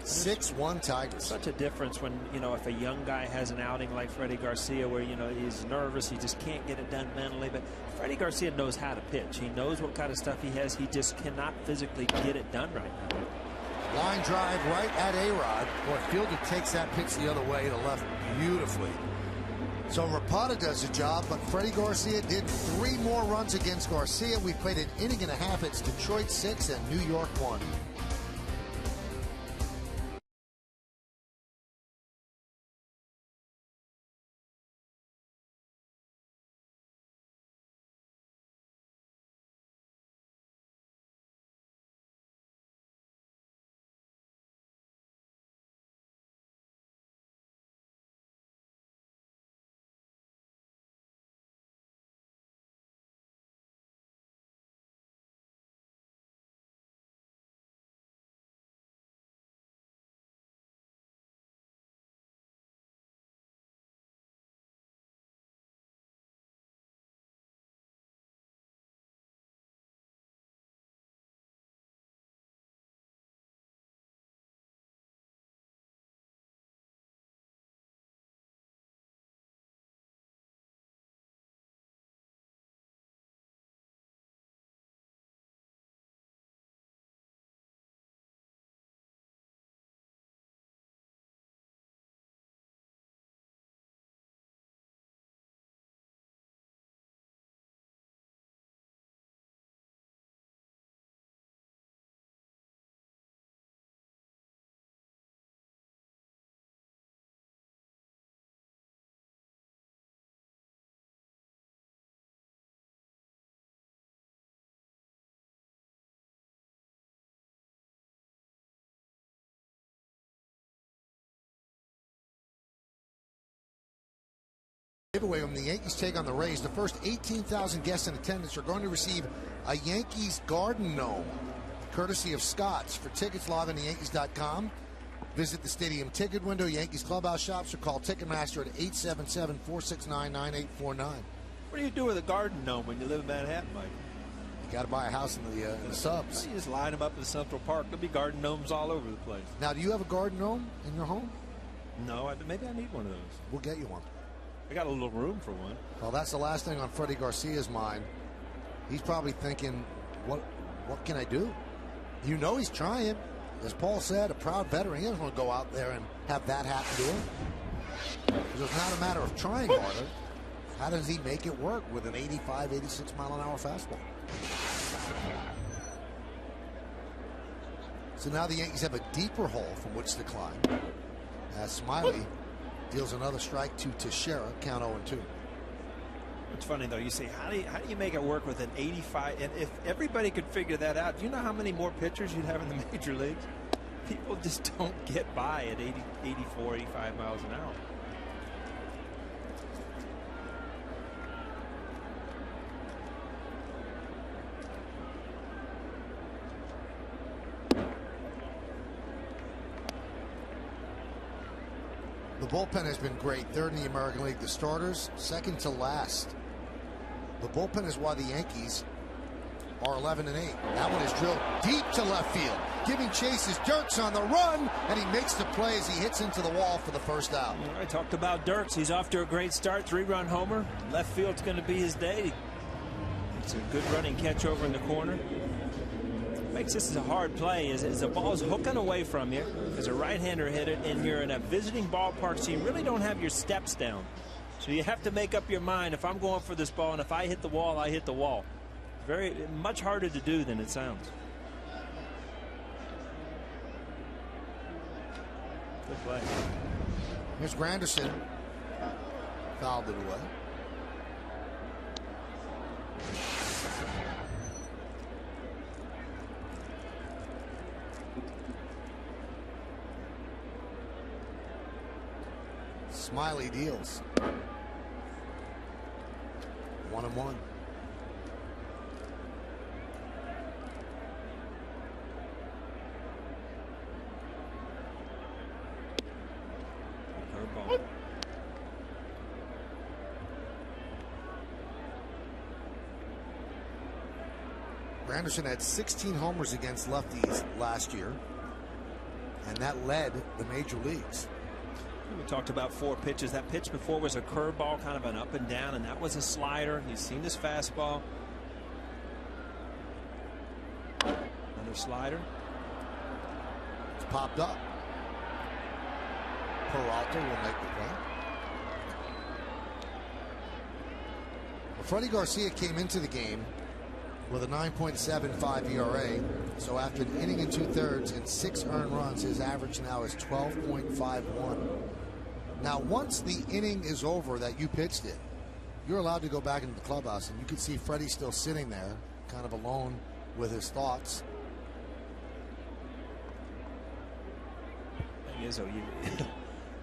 6-1 Tigers. Such a difference when, you know, if a young guy has an outing like Freddie Garcia where, you know, he's nervous, he just can't get it done mentally. But Freddie Garcia knows how to pitch. He knows what kind of stuff he has. He just cannot physically get it done right now. Line drive right at A-Rod. Boy, Fielder takes that pitch the other way to left beautifully. So Rapata does the job, but Freddie Garcia did 3 more runs against Garcia. We played an inning and a half. It's Detroit 6 and New York 1. Giveaway when the Yankees take on the Rays. The first 18,000 guests in attendance are going to receive a Yankees garden gnome, courtesy of Scott's. For tickets, log on to Yankees.com. Visit the stadium ticket window, Yankees clubhouse shops, or call Ticketmaster at 877-469-9849. What do you do with a garden gnome when you live in Manhattan, Mike? You got to buy a house in the subs. You just line them up in Central Park. There'll be garden gnomes all over the place. Now, do you have a garden gnome in your home? No, maybe I need one of those. We'll get you one. I got a little room for one. Well, that's the last thing on Freddie Garcia's mind. He's probably thinking, what can I do? You know he's trying. As Paul said, a proud veteran. He doesn't want to go out there and have that happen to him. It's not a matter of trying harder. How does he make it work with an 85, 86 mile an hour fastball? So now the Yankees have a deeper hole from which to climb. As Smiley deals another strike to Teixeira, count 0-2. It's funny though. You say, how do you make it work with an 85? And if everybody could figure that out, do you know how many more pitchers you'd have in the major leagues? People just don't get by at 80, 84, 85 miles an hour. The bullpen has been great. Third in the American League. The starters, second to last. The bullpen is why the Yankees are 11-8. That one is drilled deep to left field. Giving chase is Dirks on the run, and he makes the play as he hits into the wall for the first out. I talked about Dirks. He's off to a great start. 3-run homer. Left field's going to be his day. It's a good running catch over in the corner. Makes this a hard play as the ball's hooking away from you as a right-hander hit it, and you're in a visiting ballpark, so you really don't have your steps down. So you have to make up your mind, if I'm going for this ball and if I hit the wall, I hit the wall. Very much harder to do than it sounds. Good play. Here's Granderson. Fouled it away. Smiley deals. 1-1. Curveball. Granderson had 16 homers against lefties last year, and that led the major leagues. We talked about 4 pitches. That pitch before was a curveball, kind of an up and down, and that was a slider. He's seen his fastball. Another slider. It's popped up. Peralta will make the play. Well, Freddie Garcia came into the game with a 9.75 ERA. So after an inning and 2/3 and 6 earned runs, his average now is 12.51. Now, once the inning is over that you pitched it, you're allowed to go back into the clubhouse, and you can see Freddie still sitting there, kind of alone with his thoughts. Thing is,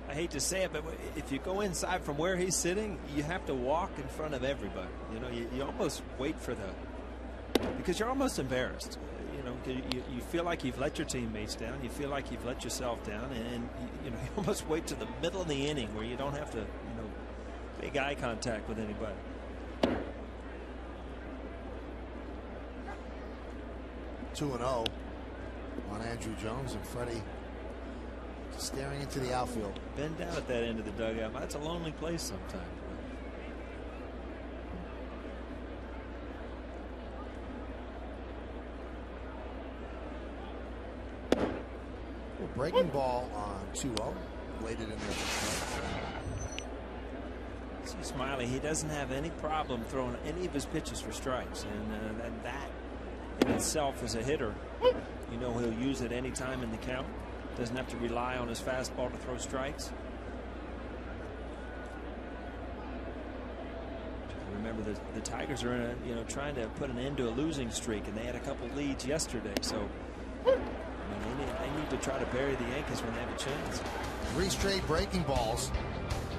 I hate to say it, but if you go inside from where he's sitting, you have to walk in front of everybody. You know, you almost wait for because you're almost embarrassed. You know, you feel like you've let your teammates down. You feel like you've let yourself down, and you almost wait to the middle of the inning where you don't have to, make eye contact with anybody. Two and 0 on Andrew Jones, and Freddie staring into the outfield. Bend down at that end of the dugout. That's a lonely place sometimes. Breaking ball on 2-0. Waited in there. See Smiley, he doesn't have any problem throwing any of his pitches for strikes, and that in itself as a hitter, he'll use it any time in the count. Doesn't have to rely on his fastball to throw strikes. Remember, the Tigers are in trying to put an end to a losing streak, and they had a couple leads yesterday, so they need to try to bury the Yankees when they have a chance. 3 straight breaking balls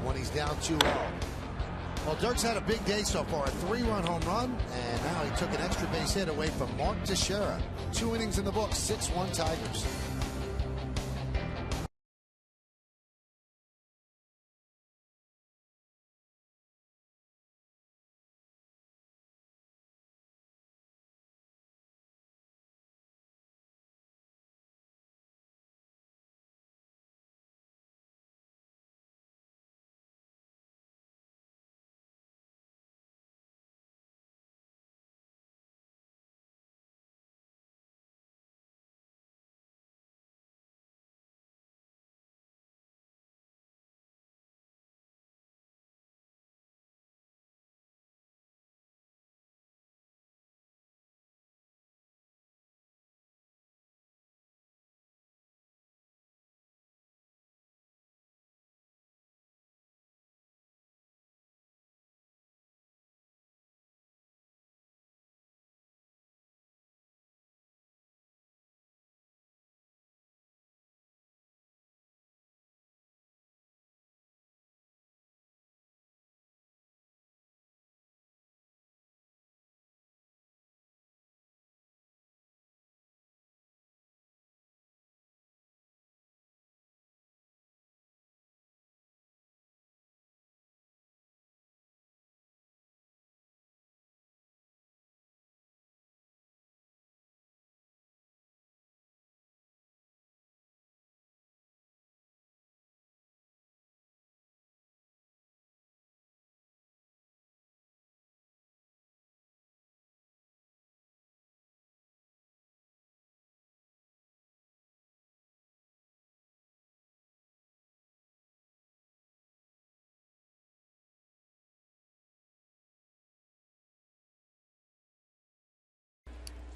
when he's down 2-0. Well, Dirks had a big day so far. A 3-run home run, and now he took an extra base hit away from Mark Teixeira. 2 innings in the books, 6-1 Tigers.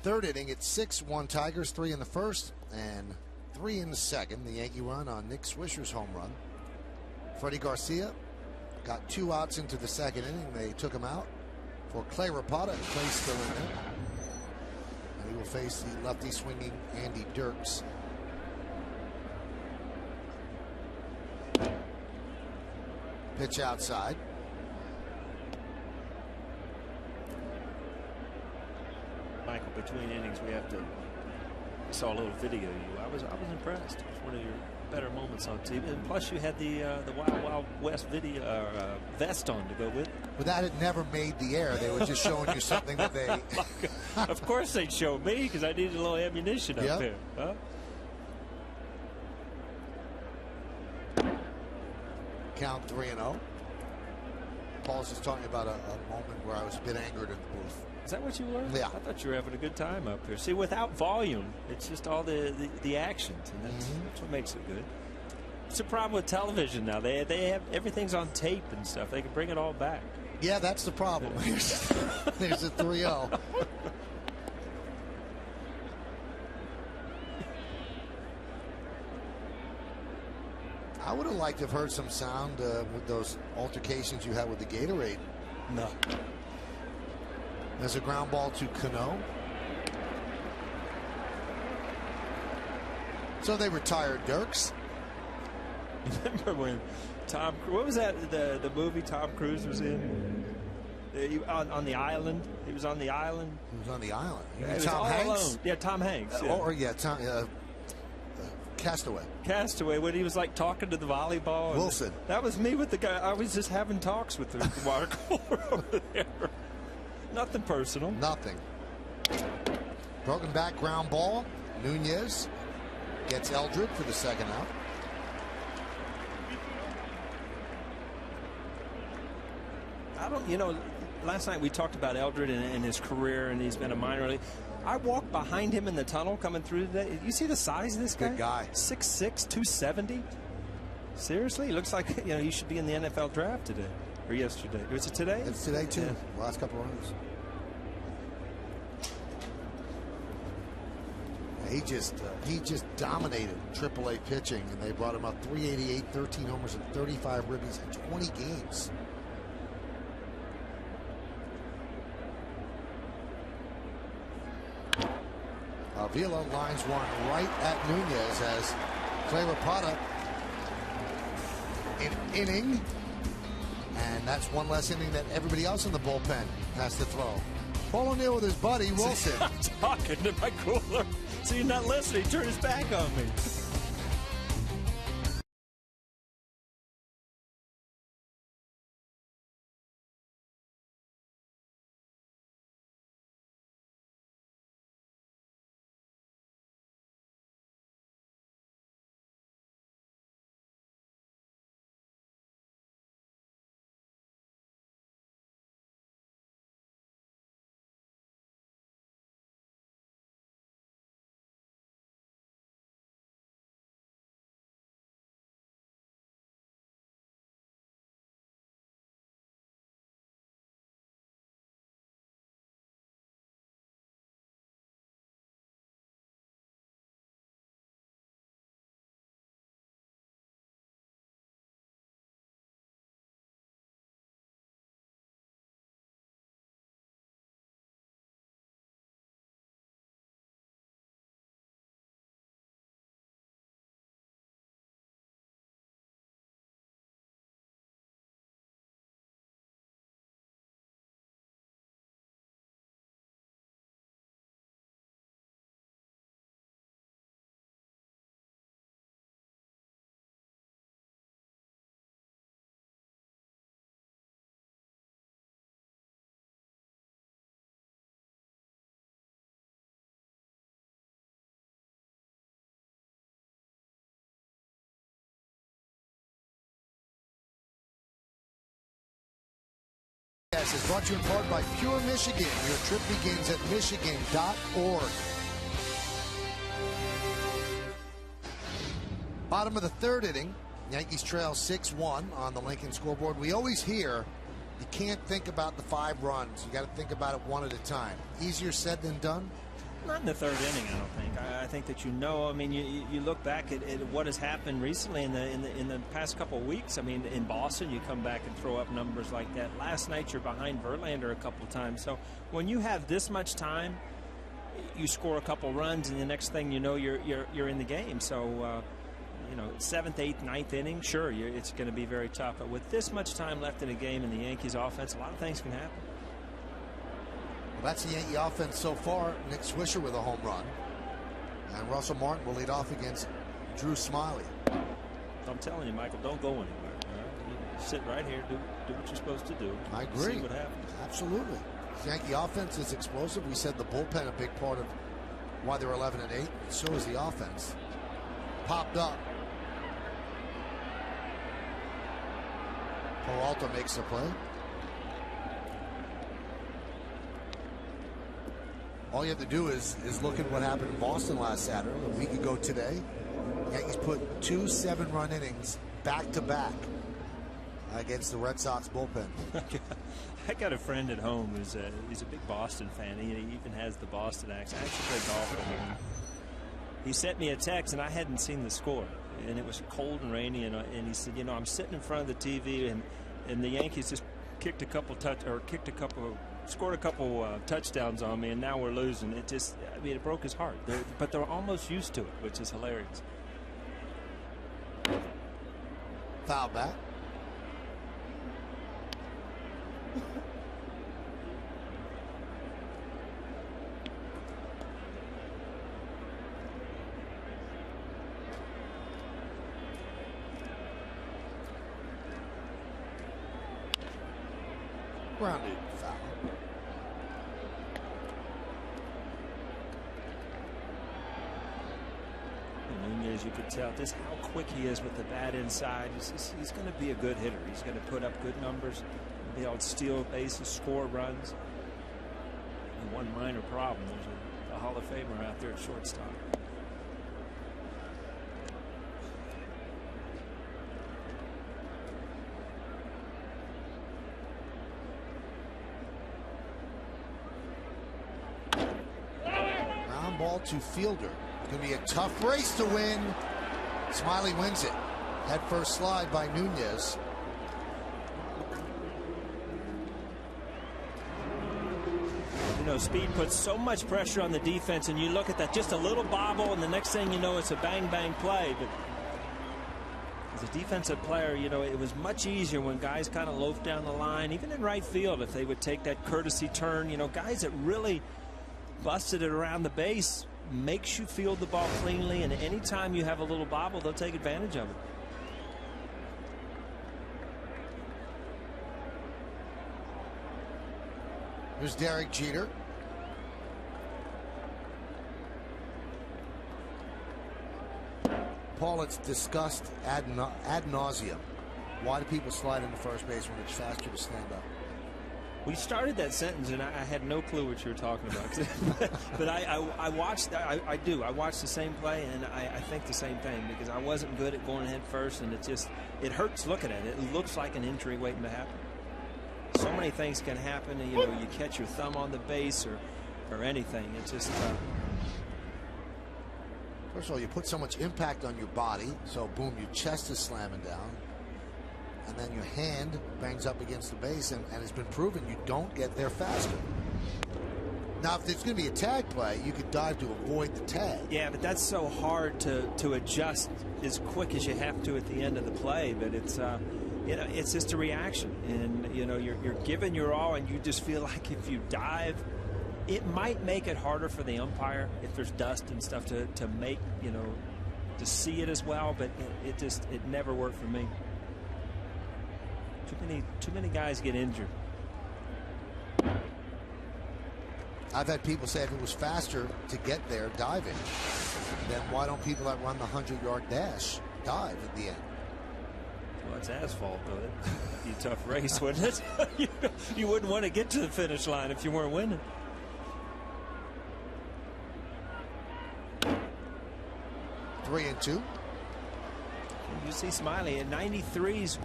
third inning. It's 6-1 Tigers, 3 in the first and 3 in the second. The Yankee run on Nick Swisher's home run. Freddie Garcia got 2 outs into the second inning. They took him out for Clay Rapata. Clay's still in there. And he will face the lefty swinging Andy Dirks. Pitch outside. Michael, between innings, we have to. I saw a little video of you. I was impressed. It was one of your better moments on TV. And plus, you had the Wild Wild West video vest on to go with it. But that had never made the air. They were just showing you something that they. Of course, they'd show me because I needed a little ammunition up there. Huh? Count 3-0. Paul's just talking about a moment where I was a bit angered in the booth. Is that what you were? Yeah. I thought you were having a good time up here. See, without volume, it's just all the actions, and that's what makes it good. It's a problem with television now. They have everything's on tape and stuff. They can bring it all back. Yeah, that's the problem. There's a 3-0. I would have liked to have heard some sound with those altercations you had with the Gatorade. No. There's a ground ball to Cano. So they retired Dirks. Remember when what was that, the movie Tom Cruise was in? On the island. He was on the island. He was on the island. Tom Hanks? Alone. Yeah, Tom Hanks. Yeah. Tom, Castaway. Castaway, when he was like talking to the volleyball. Wilson. That was me with the guy. I was just having talks with the water cooler over there. Nothing personal. Nothing. Broken back ground ball. Nunez gets Eldred for the second out. Last night we talked about Eldred and his career, and he's been a minor league. I walked behind him in the tunnel coming through today. You see the size of this guy? Good guy. 6'6", 270. Seriously, he looks like he should be in the NFL draft today or yesterday. Was it today? It's today too. Yeah. Last couple of runs. He just dominated AAA pitching, and they brought him up 388, 13 homers, and 35 ribbies in 20 games. Avila lines one right at Nunez as Clay Rapata in inning. And that's one less inning that everybody else in the bullpen has to throw. Paul O'Neill with his buddy Wilson. I'm talking to my cooler. So you're not listening. Turn his back on me. Is brought to you in part by Pure Michigan. Your trip begins at michigan.org. Bottom of the third inning. Yankees trail 6-1 on the Lincoln scoreboard. We always hear you can't think about the 5 runs. You got to think about it one at a time. Easier said than done. Not in the third inning, I don't think. I think that I mean, you look back at what has happened recently in the past couple of weeks. I mean, in Boston, you come back and throw up numbers like that. Last night, you're behind Verlander a couple of times. So when you have this much time, you score a couple runs, and the next thing you know, you're in the game. So. 7th, 8th, 9th inning, sure, it's going to be very tough. But with this much time left in the game in the Yankees offense, a lot of things can happen. Well, that's the Yankee offense so far. Nick Swisher with a home run. And Russell Martin will lead off against Drew Smiley. I'm telling you, Michael, don't go anywhere. You sit right here, do what you're supposed to do. I agree. See what happens. Absolutely. The Yankee offense is explosive. We said the bullpen a big part of why they're 11-8. So is the offense. Popped up. Peralta makes the play. All you have to do is look at what happened in Boston last Saturday, a week ago today. Yankees put 2 7-run innings back-to-back against the Red Sox bullpen. I got a friend at home he's a big Boston fan. He even has the Boston accent. I actually play golf with him. He sent me a text, and I hadn't seen the score. And it was cold and rainy, and he said, I'm sitting in front of the TV, and the Yankees just scored a couple touchdowns on me, and now we're losing. It broke his heart. But they're almost used to it, which is hilarious. Foul back. Grounded foul. Nunez, you could tell just how quick he is with the bat inside. He's going to be a good hitter. He's going to put up good numbers, be able to steal bases, score runs. And one minor problem: there's a Hall of Famer out there at shortstop. Ball to fielder. It's going to be a tough race to win. Smiley wins it. Head first slide by Nunez. Speed puts so much pressure on the defense, and you look at that, just a little bobble, and the next thing you know, it's a bang play. But as a defensive player, it was much easier when guys kind of loafed down the line, even in right field, if they would take that courtesy turn. Guys that really busted it around the base makes you field the ball cleanly, and anytime you have a little bobble, they'll take advantage of it. Here's Derek Jeter. Paul, it's discussed ad nauseum. Why do people slide into first base when it's faster to stand up? We started that sentence, and I had no clue what you were talking about. But I watched. I do. I watched the same play, and I think the same thing, because I wasn't good at going head first, and it hurts looking at it. It looks like an injury waiting to happen. So many things can happen. You catch your thumb on the base or anything. It's just. First of all, you put so much impact on your body, so boom, your chest is slamming down. And then your hand bangs up against the base, and it's been proven you don't get there faster. Now, if there's going to be a tag play, you could dive to avoid the tag. Yeah, but that's so hard to adjust as quick as you have to at the end of the play. But it's it's just a reaction, and you're giving your all, and you just feel like if you dive, it might make it harder for the umpire if there's dust and stuff to make to see it as well. But it never worked for me. Too many guys get injured. I've had people say if it was faster to get there diving, then why don't people that run the 100-yard dash dive at the end? Well, it's asphalt, though. It'd be a tough race, wouldn't it? You wouldn't want to get to the finish line if you weren't winning. 3-2. You see Smiley at 93's.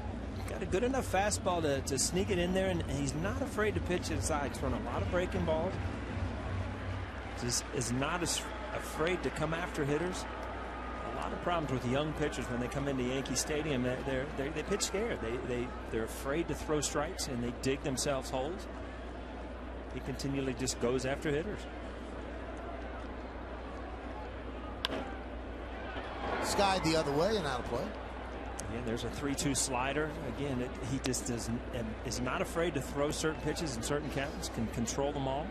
Got a good enough fastball to sneak it in there, and he's not afraid to pitch inside. He's throwing a lot of breaking balls. just is not as afraid to come after hitters. A lot of problems with young pitchers when they come into Yankee Stadium. They pitch scared. They're afraid to throw strikes, and they dig themselves holes. He continually just goes after hitters. Skied the other way and out of play. Again, there's a 3-2 slider. Again, he just is not afraid to throw certain pitches in certain counts, can control them all.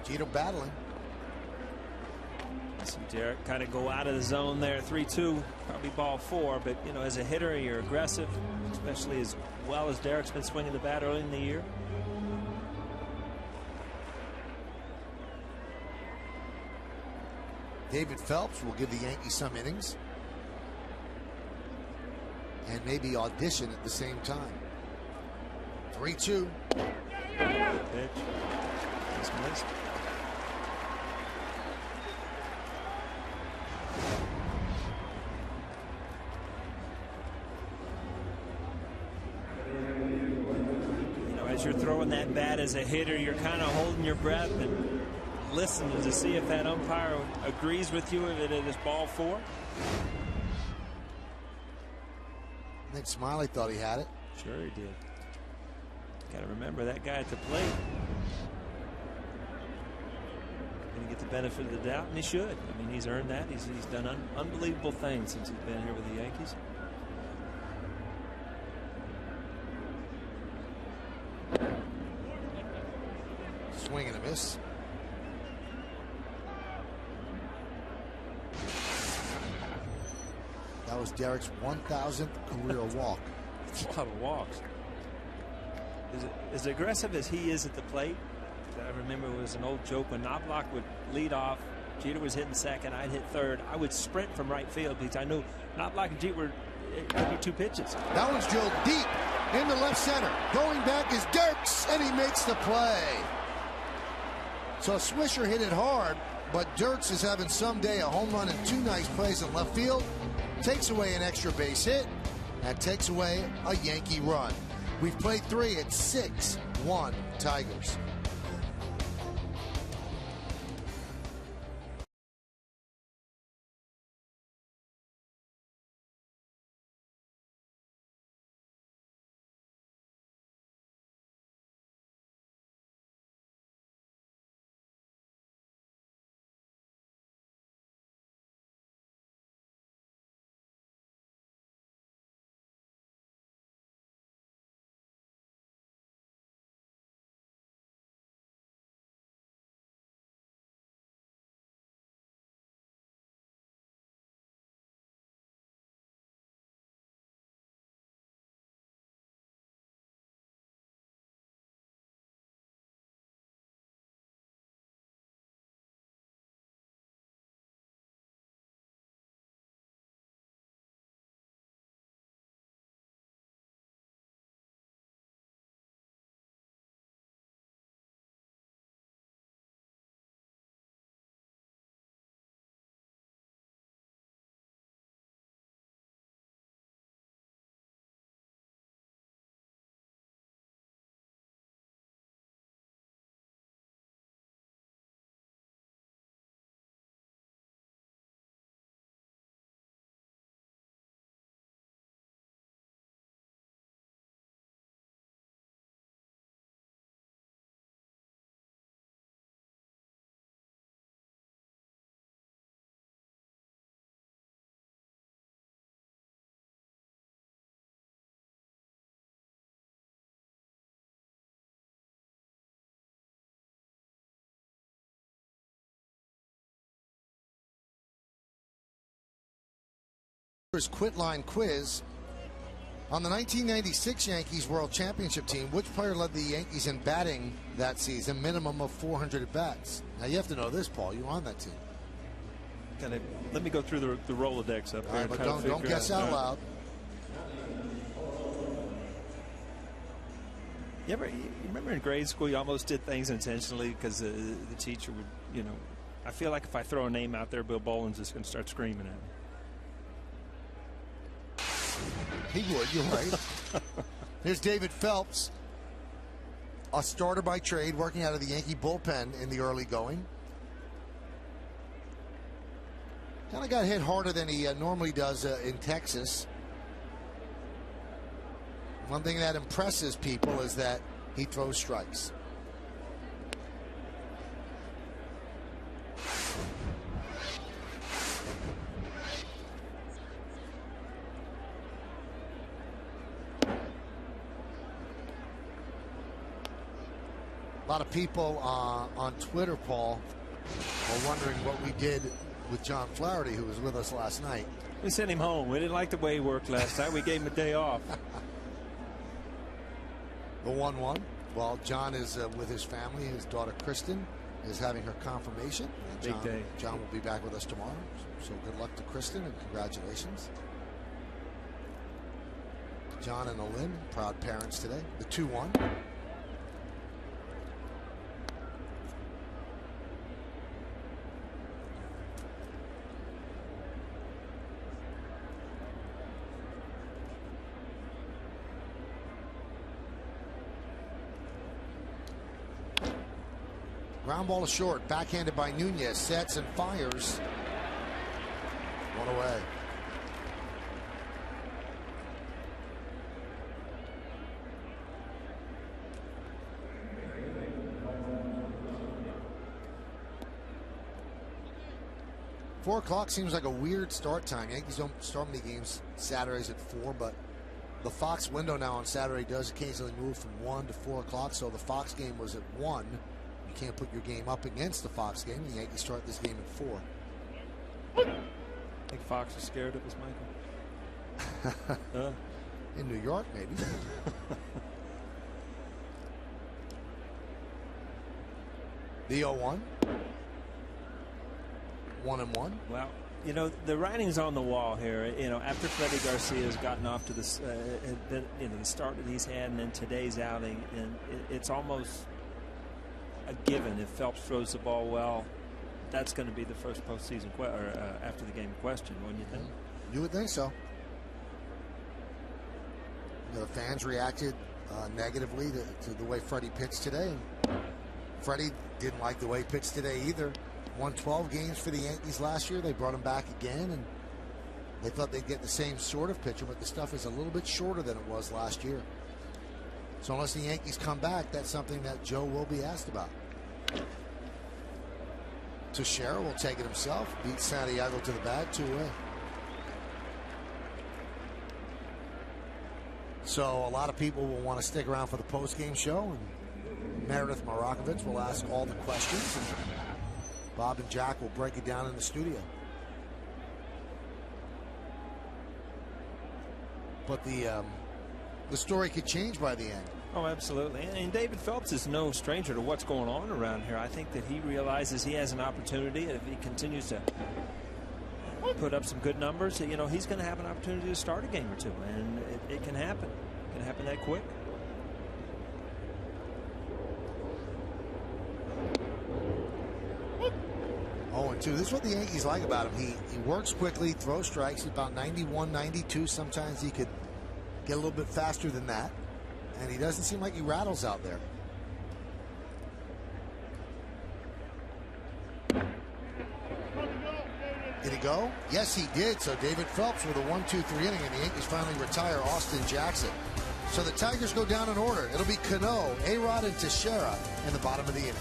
Jeter battling. See Derek kind of go out of the zone there. 3-2, probably ball 4, but you know, as a hitter, you're aggressive, especially as well as Derek's been swinging the bat early in the year. David Phelps will give the Yankees some innings and maybe audition at the same time. 3-2. Pitch. Just missed. As you're throwing that bat as a hitter, you're kind of holding your breath and listening to see if that umpire agrees with you, if it is ball 4. I think Smiley thought he had it. Sure he did. Got to remember that guy at the plate. Going to get the benefit of the doubt, and he should. I mean, he's earned that. He's done unbelievable things since he's been here with the Yankees. Swing and a miss. That was Derek's 1,000th career walk. It's a lot of walks. As aggressive as he is at the plate, I remember it was an old joke when Knobloch would lead off. Jeter was hitting second, I'd hit third. I would sprint from right field because I knew Knobloch and Jeter were 2 pitches. That one's drilled deep into left center. Going back is Dirks, and he makes the play. So Swisher hit it hard, but Dirks is having someday a home run and 2 nice plays in left field. Takes away an extra base hit. That takes away a Yankee run. We've played 3 at 6-1 Tigers. Quit line quiz. On the 1996 Yankees World Championship team, which player led the Yankees in batting that season, minimum of 400 at bats? Now you have to know this, Paul. You were on that team. Let me go through the Rolodex up there. Right, but don't guess out loud. You remember in grade school you almost did things intentionally because the teacher would, you know, I feel like if I throw a name out there, Bill Boland's just going to start screaming at me. He would, you're right. Here's David Phelps, a starter by trade, working out of the Yankee bullpen in the early going. Kind of got hit harder than he normally does in Texas. One thing that impresses people is that he throws strikes. A lot of people on Twitter, Paul, are wondering what we did with John Flaherty, who was with us last night. We sent him home. We didn't like the way he worked last night. We gave him a day off. The 1-1. Well, John is with his family. His daughter Kristen is having her confirmation. Big day. John will be back with us tomorrow. So good luck to Kristen and congratulations. John and Alin, proud parents today. The 2-1. Ground ball is short, backhanded by Nunez, sets and fires. One away. Four o'clock seems like a weird start time. Yankees don't start many games Saturdays at 4, but the Fox window now on Saturday does occasionally move from 1 to 4 o'clock. So the Fox game was at 1. You can't put your game up against the Fox game. The Yankees start this game at 4. I think Fox is scared of us, Michael. In New York, maybe. The 0-1. 1-1. Well, you know, the writing's on the wall here. You know, after Freddie Garcia has gotten off to this, you know, the start that he's had, and then today's outing, and it's almost a given if Phelps throws the ball well, that's going to be the first postseason after the game question, wouldn't you think? You would think so. You know, the fans reacted negatively to the way Freddie pitched today. Freddie didn't like the way he pitched today either. Won 12 games for the Yankees last year. They brought him back again, and they thought they'd get the same sort of pitcher, but the stuff is a little bit shorter than it was last year. So unless the Yankees come back, that's something that Joe will be asked about. Teixeira will take it himself. Beat Santiago to the bag, 2 away. So a lot of people will want to stick around for the post-game show, and Meredith Marakovich will ask all the questions, and Bob and Jack will break it down in the studio. But the story could change by the end. Oh, absolutely. And David Phelps is no stranger to what's going on around here. I think that he realizes he has an opportunity. If he continues to put up some good numbers, you know, he's going to have an opportunity to start a game or two. And it can happen. It can happen that quick. Oh, and 2. This is what the Yankees like about him. He works quickly, throws strikes. He's about 91, 92. Sometimes he could get a little bit faster than that. And he doesn't seem like he rattles out there. Did he go? Yes, he did. So David Phelps with a 1-2-3 inning, and the Yankees finally retire Austin Jackson. So the Tigers go down in order. It'll be Cano, A-Rod, and Teixeira in the bottom of the inning.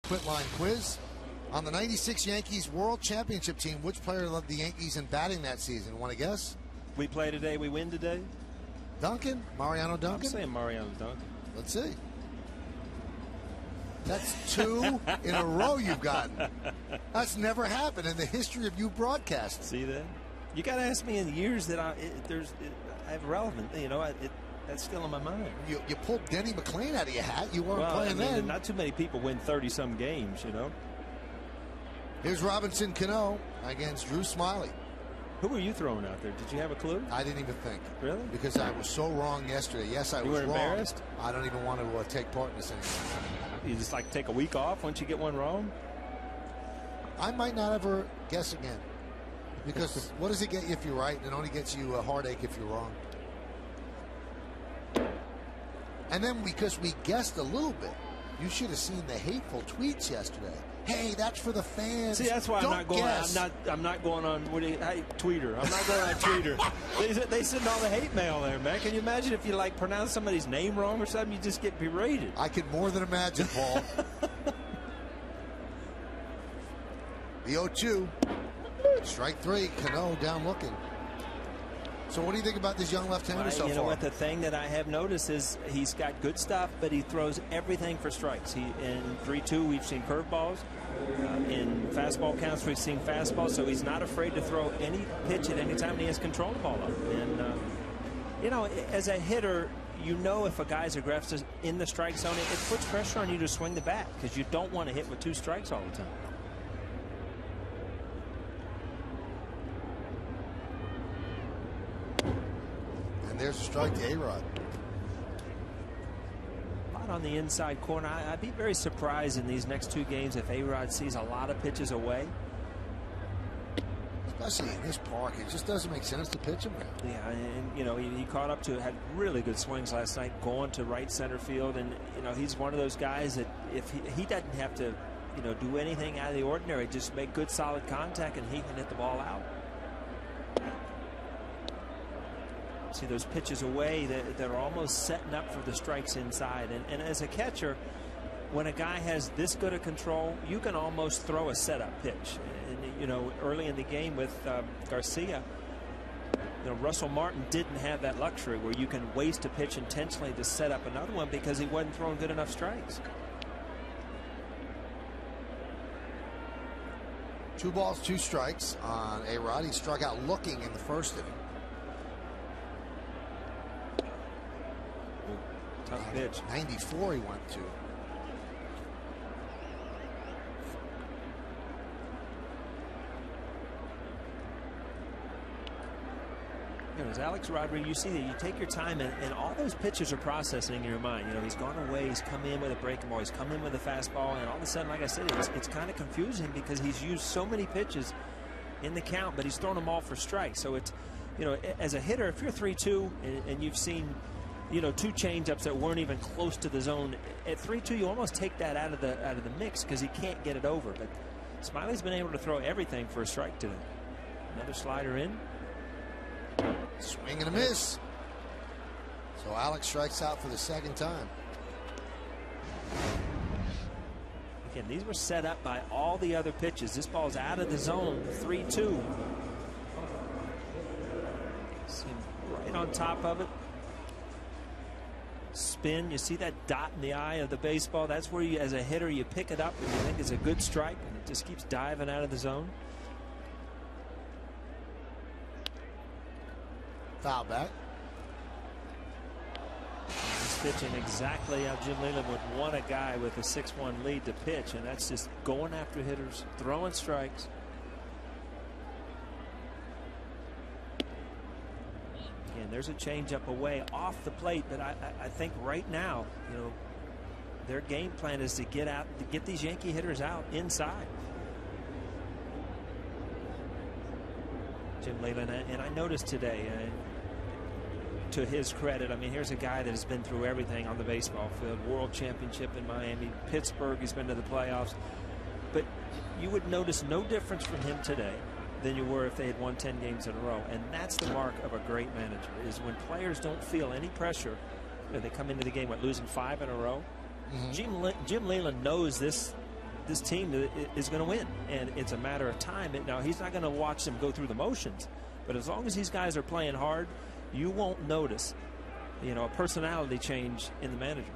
quit line quiz. On the 96 Yankees World Championship team, which player led the Yankees in batting that season? Want to guess? We play today, we win today? Duncan? Mariano Duncan? I'm saying Mariano Duncan. Let's see. That's 2 in a row you've gotten. That's never happened in the history of you broadcasting. See that? You got to ask me in years that I have relevant. You know, that's still in my mind. You pulled Denny McLean out of your hat. You weren't playing then. Not too many people win 30-some games, you know. Here's Robinson Cano against Drew Smyly. Who were you throwing out there? Did you have a clue? I didn't even think. Really? Because I was so wrong yesterday. Yes, I was wrong. You were embarrassed? I don't even want to take part in this anymore. You just like take a week off once you get one wrong? I might not ever guess again. Because what does it get you if you're right? It only gets you a heartache if you're wrong. And then because we guessed a little bit, you should have seen the hateful tweets yesterday. Hey, that's for the fans. See, that's why Don't I'm not going. guess. I'm not going on. Hey, Tweeter. I'm not going on Tweeter. They send all the hate mail there, man. Can you imagine if you like pronounce somebody's name wrong or something? You just get berated. I can more than imagine, Paul. The 0-2. Strike 3. Cano down looking. So what do you think about this young left-hander so far? You know what, the thing that I have noticed is he's got good stuff, but he throws everything for strikes. In 3-2, we've seen curveballs. In fastball counts, we've seen fastballs. So he's not afraid to throw any pitch at any time, and he has control of the ball up. And, you know, as a hitter, you know if a guy's aggressive in the strike zone, it puts pressure on you to swing the bat because you don't want to hit with 2 strikes all the time. There's a strike to A-Rod. On the inside corner, I'd be very surprised in these next 2 games if A-Rod sees a lot of pitches away. Especially in this park, it just doesn't make sense to pitch him now. Yeah, and you know he caught up to, had really good swings last night, going to right center field, and you know he's one of those guys that if he doesn't have to, you know, do anything out of the ordinary, just make good solid contact, and he can hit the ball out. See those pitches away that are almost setting up for the strikes inside. And as a catcher, when a guy has this good a control, you can almost throw a setup pitch. And, you know, early in the game with Garcia, you know, Russell Martin didn't have that luxury where you can waste a pitch intentionally to set up another one because he wasn't throwing good enough strikes. 2 balls, 2 strikes on A-Rod. He struck out looking in the first inning. Tough pitch. 94 he went to. You know, as Alex Rodriguez, you see that you take your time and all those pitches are processing in your mind. You know, he's gone away, he's come in with a breaking ball, he's come in with a fastball, and all of a sudden, like I said, it's kind of confusing because he's used so many pitches in the count, but he's thrown them all for strikes. So it's, you know, as a hitter, if you're 3-2 and you've seen, you know, 2 changeups that weren't even close to the zone, at 3-2 you almost take that out of the mix because he can't get it over. But Smiley's been able to throw everything for a strike today. Another slider in. Swing and a miss. So Alex strikes out for the 2nd time. Again, these were set up by all the other pitches. This ball's out of the zone. 3-2. See him right on top of it. Spin. You see that dot in the eye of the baseball? That's where you, as a hitter, you pick it up and you think it's a good strike, and it just keeps diving out of the zone. Foul back. He's pitching exactly how Jim Leyland would want a guy with a 6-1 lead to pitch, and that's just going after hitters, throwing strikes. Again, there's a changeup away off the plate, but I think right now, you know, their game plan is to get out, to get these Yankee hitters out inside. Jim Leyland, and I noticed today, to his credit, I mean, here's a guy that has been through everything on the baseball field. World Championship in Miami, Pittsburgh, he's been to the playoffs. But you would notice no difference from him today than you were if they had won 10 games in a row. And that's the mark of a great manager, is when players don't feel any pressure. You know, they come into the game with losing 5 in a row. Jim Leyland knows this this team is going to win, and it's a matter of time. Now, he's not going to watch them go through the motions, but as long as these guys are playing hard, you won't notice, a personality change in the manager.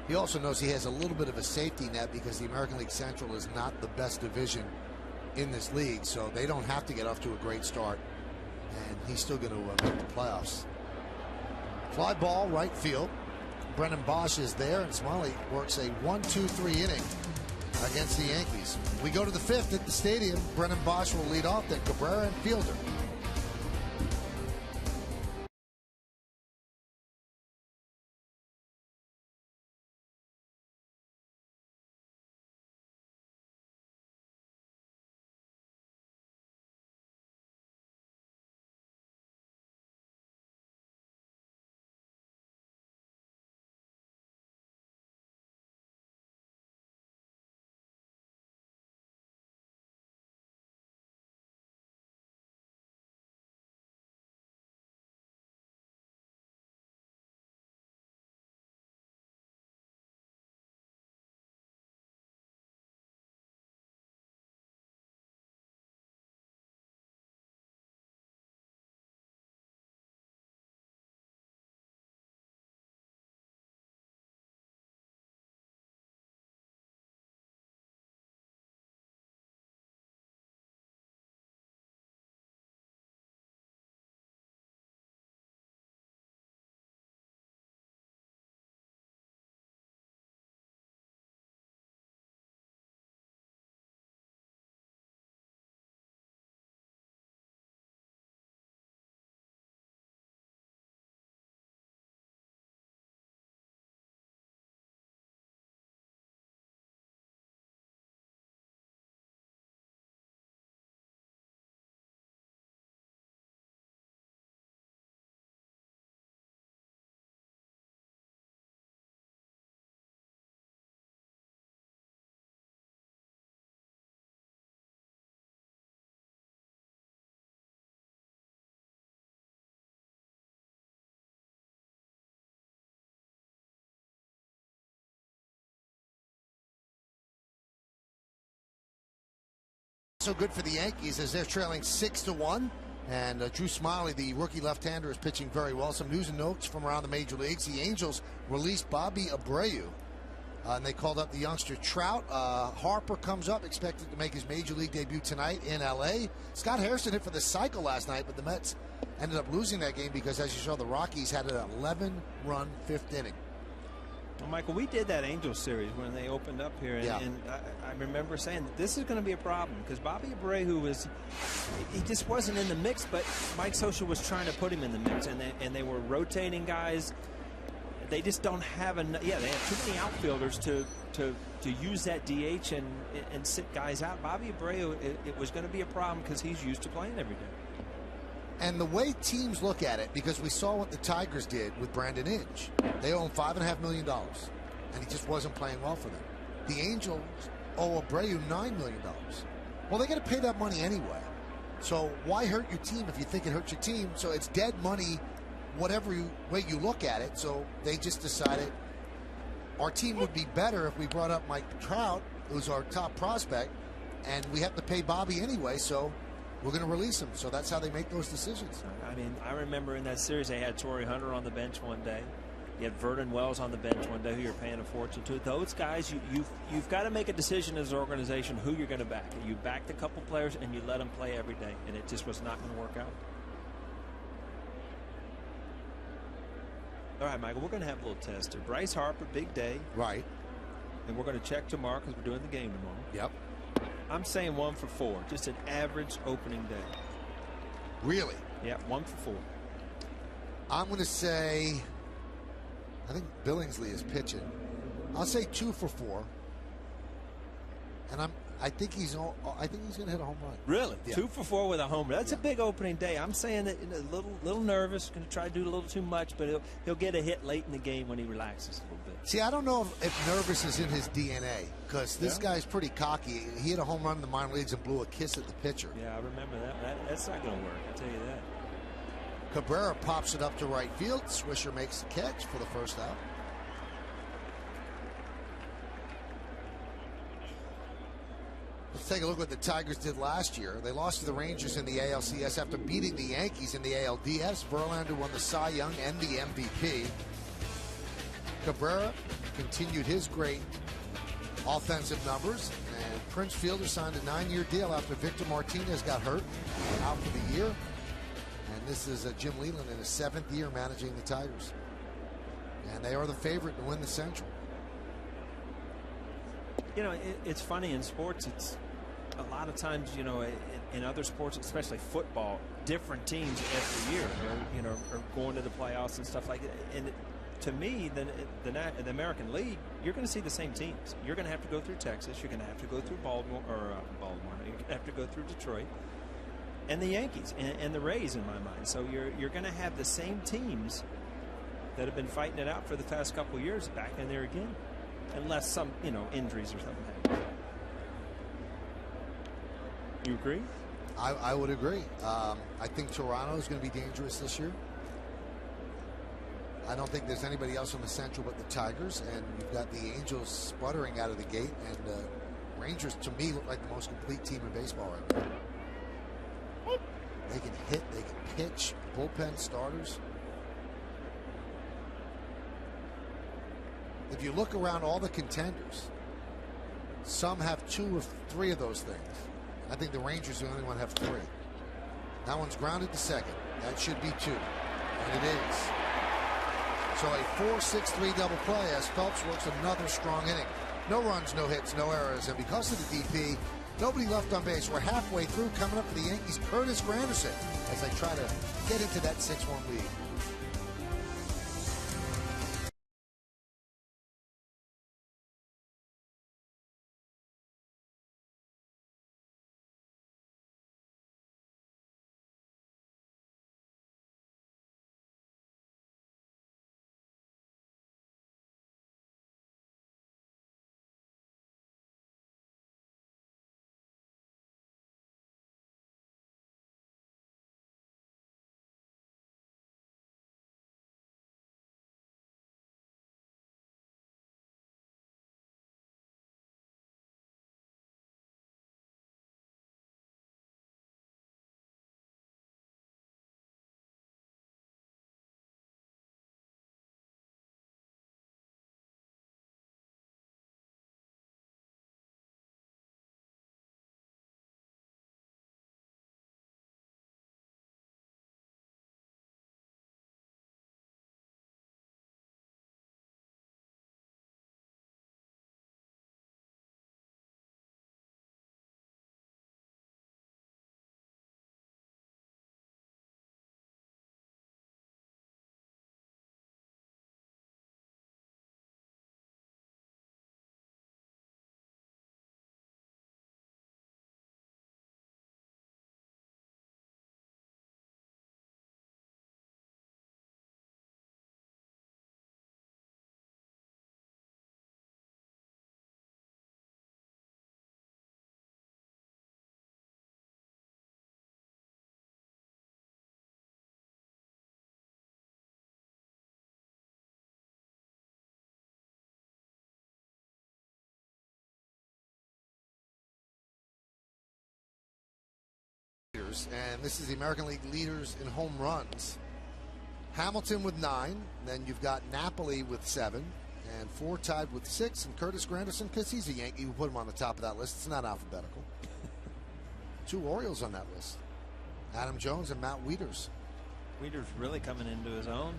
He also knows he has a little bit of a safety net because the American League Central is not the best division in this league, so they don't have to get off to a great start, and he's still going to make the playoffs. Fly ball, right field. Brennan Bosch is there, and Smiley works a 1-2-3 inning against the Yankees. We go to the 5th at the stadium. Brennan Bosch will lead off, then Cabrera and Fielder. So good for the Yankees as they're trailing 6-1. And Drew Smiley, the rookie left-hander, is pitching very well. Some news and notes from around the major leagues. The Angels released Bobby Abreu, and they called up the youngster Trout. Harper comes up, expected to make his major league debut tonight in L.A. Scott Harrison hit for the cycle last night, but the Mets ended up losing that game because, as you saw, the Rockies had an 11-run 5th inning. Well, Michael, we did that Angels series when they opened up here, and, yeah. and I remember saying that this is going to be a problem because Bobby Abreu he just wasn't in the mix, but Mike Scioscia was trying to put him in the mix, and they were rotating guys. They just don't have enough. Yeah, they have too many outfielders to use that DH and sit guys out. Bobby Abreu, it was going to be a problem because he's used to playing every day. And the way teams look at it, because we saw what the Tigers did with Brandon Inge. They owe him $5.5 million, and he just wasn't playing well for them. The Angels owe Abreu $9 million. Well, they got to pay that money anyway. So why hurt your team if you think it hurts your team? So it's dead money, whatever way you look at it. So they just decided our team would be better if we brought up Mike Trout, who's our top prospect, and we have to pay Bobby anyway, so we're going to release him. So that's how they make those decisions. I mean, I remember in that series they had Torrey Hunter on the bench one day. You had Vernon Wells on the bench one day, who you're paying a fortune to. Those guys, you've got to make a decision as an organization who you're going to back. You backed a couple players and you let them play every day, and it just was not going to work out. All right, Michael, we're going to have a little tester. Bryce Harper, big day. Right. And we're going to check tomorrow because we're doing the game tomorrow. Yep. I'm saying 1 for 4, just an average opening day. Really? Yeah, 1 for 4. I'm going to say, I think Billingsley is pitching. I'll say 2 for 4, and I think he's going to hit a home run. Really? Yeah. 2 for 4 with a home run. That's a big opening day. I'm saying that a little nervous, going to try to do a little too much, but he'll get a hit late in the game when he relaxes a little bit. See, I don't know if nervous is in his DNA, because this guy's pretty cocky. He hit a home run in the minor leagues and blew a kiss at the pitcher. Yeah, I remember that. That's not going to work, I'll tell you that. Cabrera pops it up to right field. Swisher makes the catch for the first out. take a look at what the Tigers did last year. They lost to the Rangers in the ALCS after beating the Yankees in the ALDS. Verlander won the Cy Young and the MVP. Cabrera continued his great offensive numbers. And Prince Fielder signed a 9-year deal after Victor Martinez got hurt, out for the year. And this is Jim Leyland in his 7th year managing the Tigers. And they are the favorite to win the Central. You know, it's funny in sports. It's a lot of times, you know, in other sports, especially football, different teams every year, are going to the playoffs and stuff like that. And to me, the American League, you're going to see the same teams. You're going to have to go through Texas. You're going to have to go through Baltimore. You're going to have to go through Detroit, and the Yankees and the Rays, in my mind. So you're going to have the same teams that have been fighting it out for the past couple of years back in there again. Unless some, injuries or something happen. You agree? I would agree. I think Toronto is going to be dangerous this year. I don't think there's anybody else on the Central but the Tigers, and you've got the Angels sputtering out of the gate, and Rangers, to me, look like the most complete team in baseball right now. They can hit, they can pitch, bullpen starters. If you look around all the contenders, some have 2 or 3 of those things. I think the Rangers are the only one have 3. That one's grounded to second. That should be 2. And it is. So a 4-6-3 double play as Phelps works another strong inning. No runs, no hits, no errors. And because of the DP, nobody left on base. We're halfway through. Coming up for the Yankees, Curtis Granderson, as they try to get into that 6-1 lead. And this is the American League leaders in home runs. Hamilton with 9. Then you've got Napoli with 7. And 4 tied with 6. And Curtis Granderson, because he's a Yankee, we put him on the top of that list. It's not alphabetical. 2 Orioles on that list. Adam Jones and Matt Wieters. Wieters really coming into his own.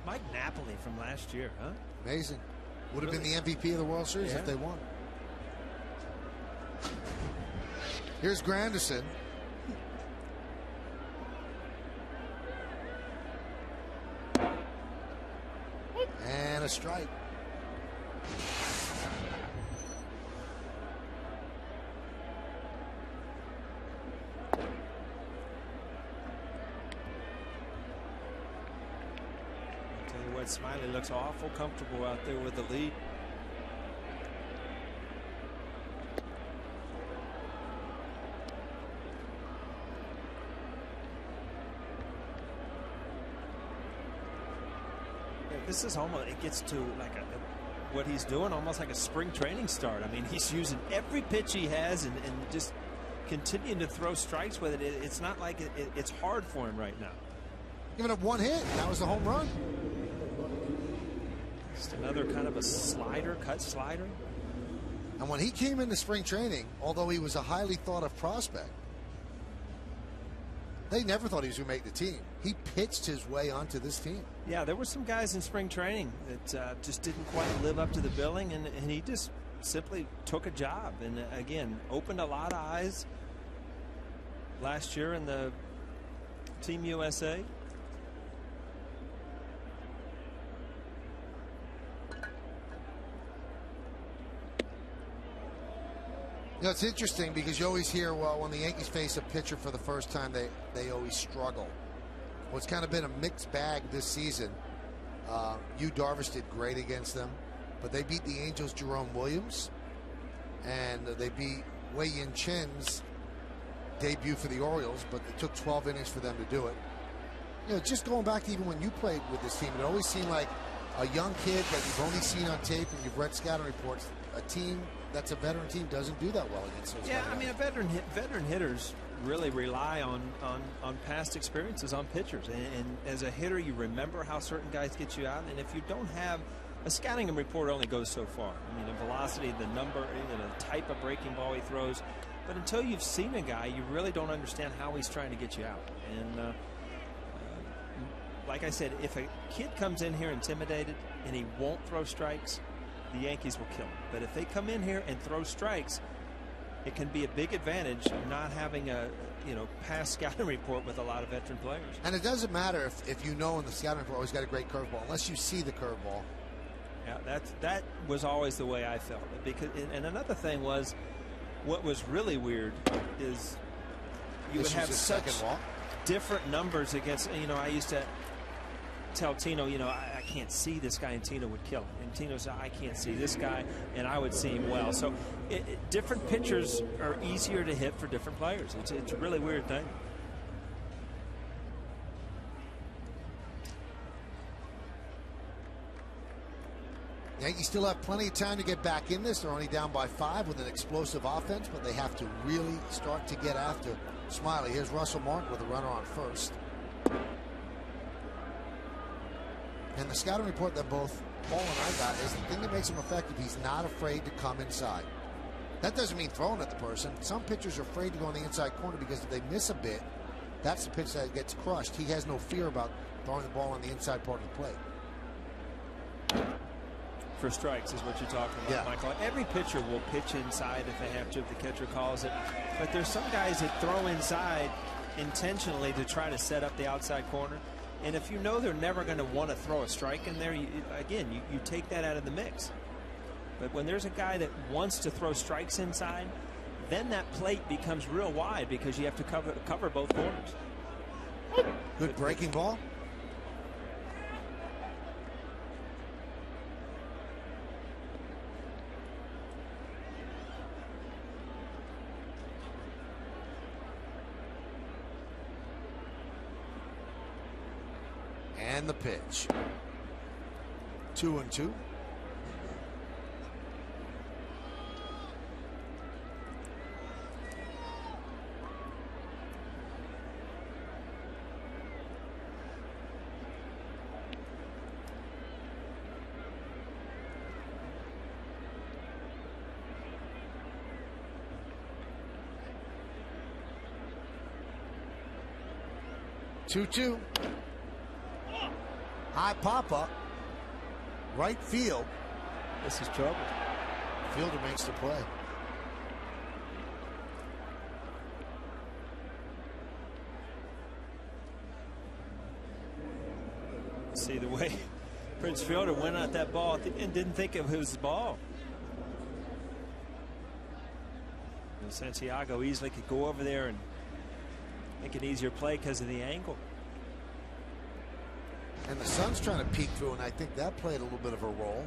Mike Napoli from last year, huh? Amazing. Would have been the MVP of the World Series if they won. Here's Granderson. And a strike. I'll tell you what, Smiley looks awful comfortable out there with the lead. This is almost, it gets to like what he's doing almost like a spring training start. I mean, he's using every pitch he has and just continuing to throw strikes with it. It's not like it's hard for him right now. Giving up one hit. That was the home run. Just another kind of a slider, cut slider. And when he came into spring training, although he was a highly thought of prospect, they never thought he was going to make the team. He pitched his way onto this team. Yeah, there were some guys in spring training that just didn't quite live up to the billing, and he just simply took a job. And again, opened a lot of eyes last year in the Team USA. You know, it's interesting because you always hear, well, when the Yankees face a pitcher for the first time, they always struggle. Well, it's kind of been a mixed bag this season. Yu Darvish did great against them, but they beat the Angels' Jerome Williams, and they beat Wei Yin Chen's debut for the Orioles, but it took 12 innings for them to do it. You know, just going back to even when you played with this team, it always seemed like a young kid that you've only seen on tape and you've read scouting reports. A team that's a veteran team doesn't do that well against those guys. I mean, veteran hitters really rely on past experiences on pitchers, and as a hitter, you remember how certain guys get you out, and if you don't have a scouting report, only goes so far. I mean, the velocity, the number, the type of breaking ball he throws, but until you've seen a guy, you really don't understand how he's trying to get you out. And like I said, if a kid comes in here intimidated and he won't throw strikes, the Yankees will kill him. But if they come in here and throw strikes, it can be a big advantage not having a past scouting report with a lot of veteran players. And it doesn't matter if you know in the scouting report, he's got a great curveball, unless you see the curveball. Yeah, that was always the way I felt. Because, and another thing was, what was really weird is you would have such different numbers against. I used to tell Tino, I can't see this guy, and Tino would kill him. And Tino said, I can't see this guy, and I would see him well. So different pitchers are easier to hit for different players. It's a really weird thing. Yankees still have plenty of time to get back in this. They're only down by 5 with an explosive offense, but they have to really start to get after Smiley. Here's Russell Martin with a runner on first. And the scouting report that both Paul and I got is the thing that makes him effective, he's not afraid to come inside. That doesn't mean throwing at the person. Some pitchers are afraid to go on the inside corner because if they miss a bit, that's the pitch that gets crushed. He has no fear about throwing the ball on the inside part of the plate. For strikes is what you're talking about, Michael. Every pitcher will pitch inside if they have to, if the catcher calls it. But there's some guys that throw inside intentionally to try to set up the outside corner. And if you know they're never going to want to throw a strike in there, you take that out of the mix. But when there's a guy that wants to throw strikes inside, then that plate becomes real wide because you have to cover both corners. Good breaking ball. And the pitch. 2-2. Two. High pop-up, right field. This is trouble. Fielder makes the play. See the way Prince Fielder went at that ball and didn't think it was the ball. And Santiago easily could go over there and make an easier play because of the angle. And the sun's trying to peek through, and I think that played a little bit of a role.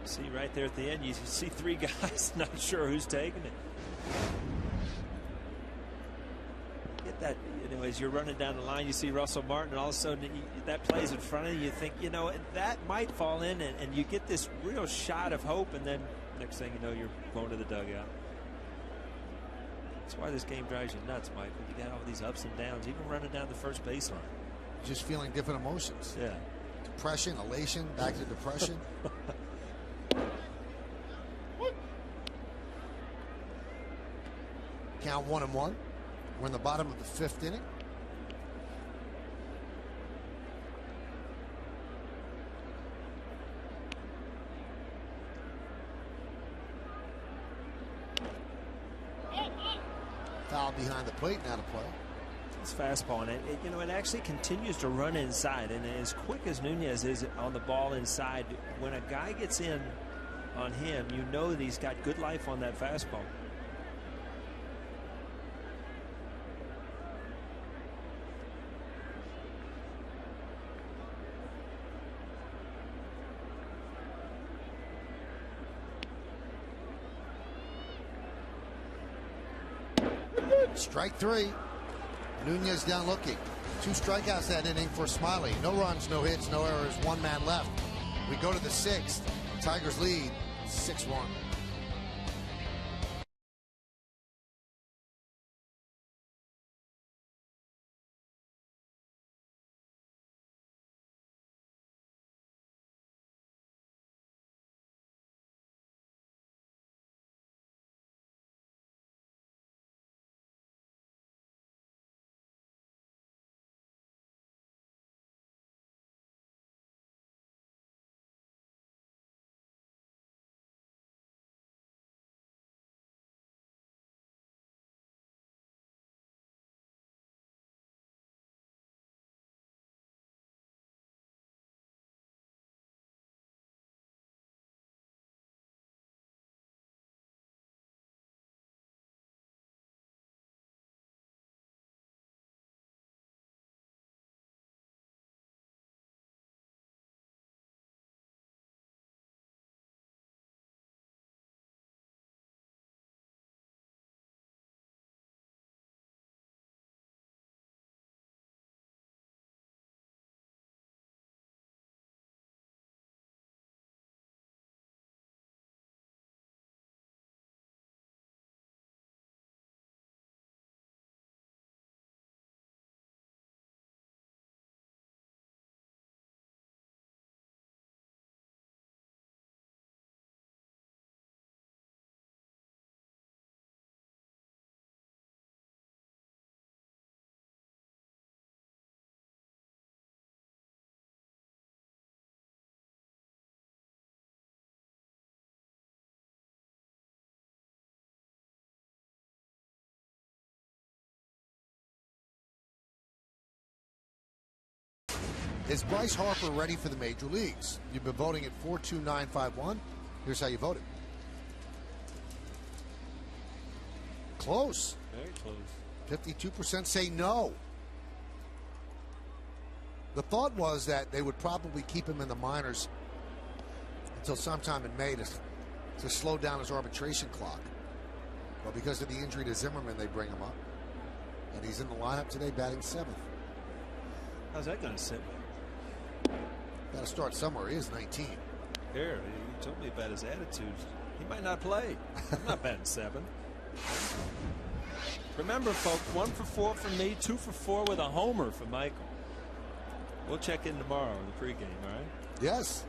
See right there at the end, you see 3 guys not sure who's taking it. that, as you're running down the line, you see Russell Martin, and all of a sudden that plays in front of you. You think, that might fall in, and you get this real shot of hope, and then next thing you know, you're going to the dugout. That's why this game drives you nuts, Mike. When you got all these ups and downs, even running down the first baseline. Just feeling different emotions. Yeah. Depression, elation, back to depression. Count 1-1. We're in the bottom of the 5th inning. Foul behind the plate, now to play. It's fastball, and it actually continues to run inside. And as quick as Nunez is on the ball inside, when a guy gets in on him, you know that he's got good life on that fastball. Strike 3. Nunez down looking. 2 strikeouts that inning for Smiley. No runs, no hits, no errors. 1 man left. We go to the 6th. Tigers lead 6-1. Is Bryce Harper ready for the major leagues? You've been voting at 42951. Here's how you voted. Close. Very close. 52% say no. The thought was that they would probably keep him in the minors until sometime in May to slow down his arbitration clock. But because of the injury to Zimmerman, they bring him up. And he's in the lineup today, batting 7th. How's that going to sit? Got to start somewhere. He is 19. Here, you told me about his attitude. He might not play. I'm not batting 7. Remember, folks, 1 for 4 from me, 2 for 4 with a homer for Michael. We'll check in tomorrow in the pregame, all right? Yes.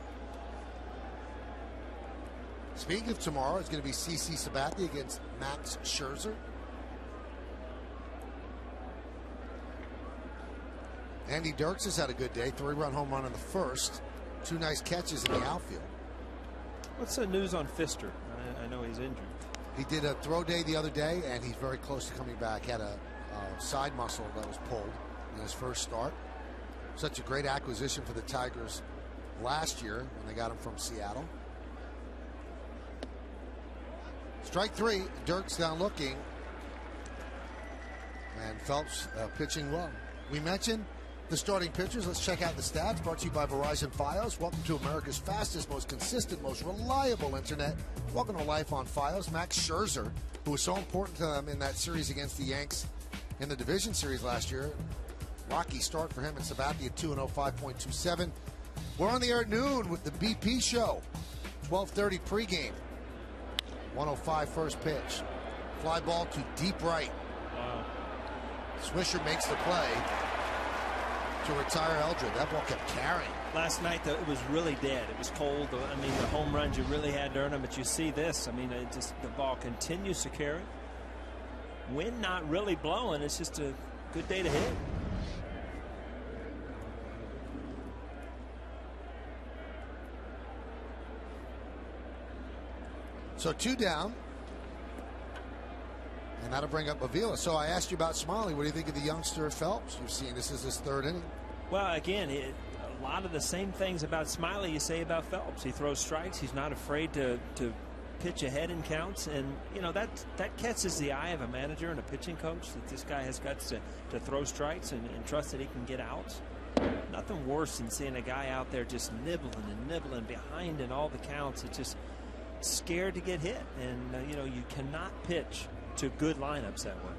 Speaking of tomorrow, it's going to be CC Sabathia against Max Scherzer. Andy Dirks has had a good day. 3-run home run in the first. 2 nice catches in the outfield. What's the news on Fister? I know he's injured. He did a throw day the other day, and he's very close to coming back. Had a side muscle that was pulled in his first start. Such a great acquisition for the Tigers last year when they got him from Seattle. Strike 3. Dirks down looking. And Phelps pitching well. We mentioned the starting pitchers. Let's check out the stats. Brought to you by Verizon Fios. Welcome to America's fastest, most consistent, most reliable internet. Welcome to life on Fios. Max Scherzer, who was so important to them in that series against the Yanks in the division series last year. Rocky start for him and Sabathia, 2-0, 5.27. We're on the air at noon with the BP show. 12:30 pregame. 105 first pitch. Fly ball to deep right. Wow. Swisher makes the play to retire Eldred. That ball kept carrying. Last night, though, it was really dead. It was cold. I mean, the home runs, you really had to earn them. But you see this. I mean, the ball continues to carry. Wind not really blowing. It's just a good day to hit. So 2 down. And that'll bring up Avila. So I asked you about Smiley. What do you think of the youngster Phelps? You've seen this is his 3rd inning. Well, again, a lot of the same things about Smiley you say about Phelps. He throws strikes. He's not afraid to pitch ahead in counts. And, you know, that catches the eye of a manager and a pitching coach, that this guy has guts to throw strikes and trust that he can get outs. Nothing worse than seeing a guy out there just nibbling behind in all the counts. It's just scared to get hit. And, you know, you cannot pitch to good lineups that way.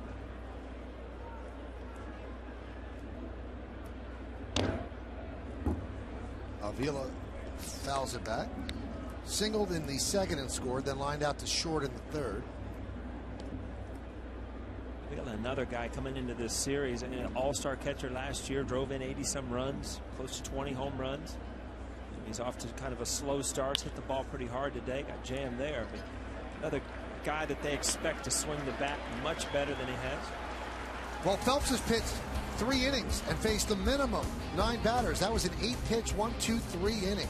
Avila fouls it back. Singled in the 2nd and scored, then lined out to short in the 3rd. We got another guy coming into this series, an all-star catcher last year, drove in 80-some runs, close to 20 home runs. He's off to kind of a slow start, hit the ball pretty hard today, got jammed there. But another guy that they expect to swing the bat much better than he has. Well, Phelps has pitched 3 innings and faced a minimum 9 batters. That was an 8-pitch, 1-2-3 inning.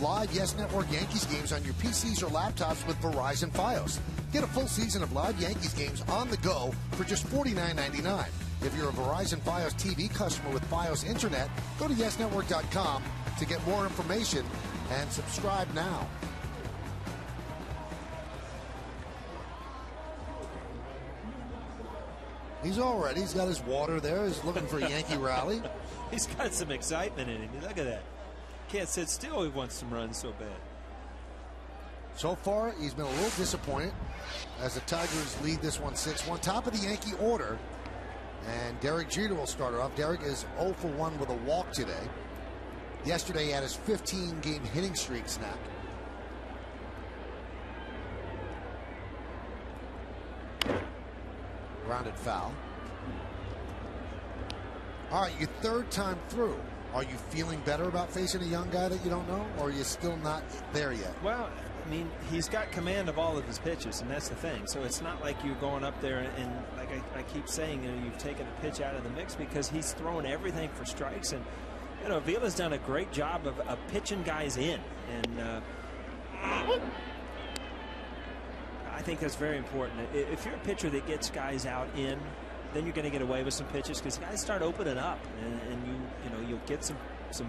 Live Yes Network Yankees games on your PCs or laptops with Verizon Fios. Get a full season of live Yankees games on the go for just $49.99. If you're a Verizon Fios TV customer with Fios Internet, go to yesnetwork.com to get more information and subscribe now. He's all ready. He's got his water there. He's looking for a Yankee rally. He's got some excitement in him. Look at that. Can't sit still. He wants some runs so bad. So far, he's been a little disappointed as the Tigers lead this one 6-1. Top of the Yankee order. And Derek Jeter will start her off. Derek is 0 for 1 with a walk today. Yesterday, he had his 15-game hitting streak snapped. Grounded foul. All right, your 3rd time through. Are you feeling better about facing a young guy that you don't know, or are you still not there yet? Well, I mean, he's got command of all of his pitches, and that's the thing. So it's not like you're going up there and like I keep saying, you've taken a pitch out of the mix, because he's throwing everything for strikes. And Vila's done a great job of pitching guys in, and I think that's very important. If you're a pitcher that gets guys out in, then you're going to get away with some pitches, because guys start opening up, and you'll get some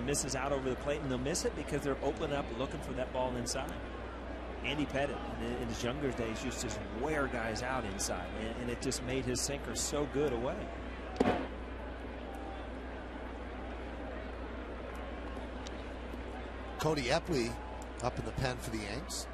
misses out over the plate, and they'll miss it because they're opening up looking for that ball inside. Andy Pettit in his younger days used to just wear guys out inside, and it just made his sinker so good away. Cody Epley up in the pen for the Yanks.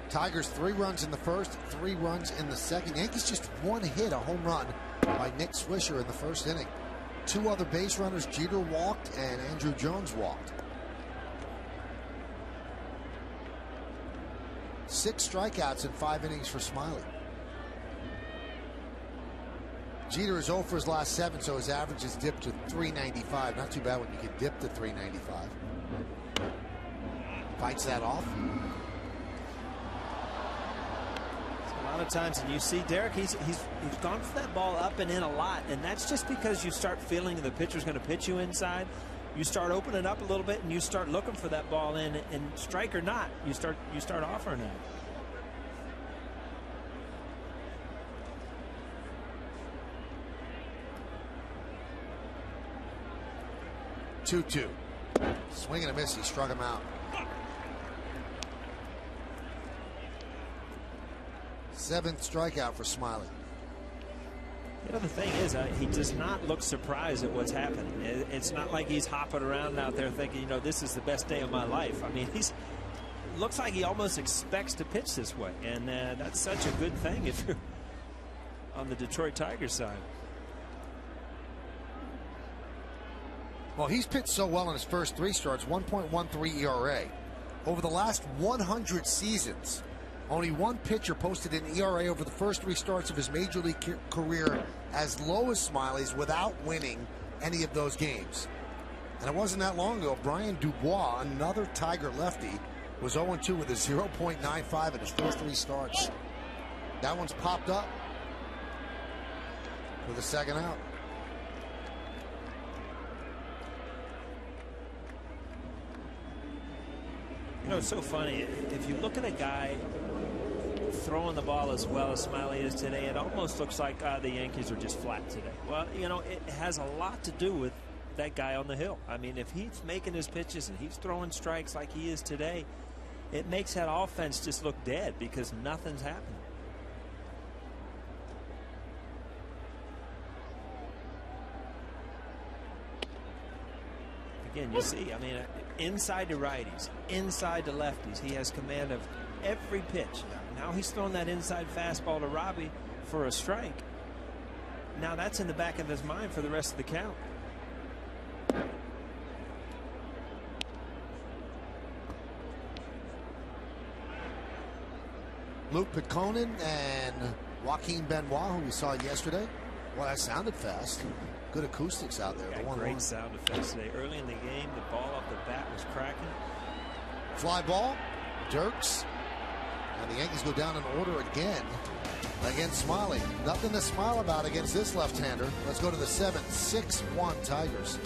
Tigers 3 runs in the first, 3 runs in the second. Yankees just 1 hit, a home run by Nick Swisher in the first inning. 2 other base runners, Jeter walked and Andrew Jones walked. 6 strikeouts in 5 innings for Smiley. Jeter is 0 for his last 7, so his average has dipped to 395. Not too bad when you can dip to 395. Fights that off. A lot of times, and you see Derek, he's gone for that ball up and in a lot, and that's just because you start feeling the pitcher's going to pitch you inside. You start opening up a little bit, and you start looking for that ball in, and strike or not, you start offering it. Two. Swing and a miss. He struck him out. 7th strikeout for Smiley. The thing is, he does not look surprised at what's happening. It's not like he's hopping around out there thinking, this is the best day of my life. I mean, looks like he almost expects to pitch this way, and that's such a good thing if you're on the Detroit Tigers side. Well, he's pitched so well in his first 3 starts, 1.13 ERA. Over the last 100 seasons, only 1 pitcher posted an ERA over the first 3 starts of his major league career as low as Smiley's without winning any of those games. And it wasn't that long ago, Brian Dubois, another Tiger lefty, was 0-2 with a 0.95 in his first 3 starts. That one's popped up with a second out. It's so funny. If you look at a guy throwing the ball as well as Smiley is today, it almost looks like the Yankees are just flat today. Well, it has a lot to do with that guy on the hill. I mean, if he's making his pitches and he's throwing strikes like he is today, it makes that offense just look dead because nothing's happening. Again, you see, I mean, inside to righties, inside to lefties, he has command of every pitch. Now he's throwing that inside fastball to Robbie for a strike. Now that's in the back of his mind for the rest of the count. Luke Picconen and Joaquin Benoit, who we saw yesterday. Well, that sounded fast. Good acoustics out there. Yeah, great sound effects today. Early in the game, the ball off the bat was cracking. Fly ball, Dirks, and the Yankees go down in order again against Smiley. Nothing to smile about against this left-hander. Let's go to the 7th, 6-1 Tigers.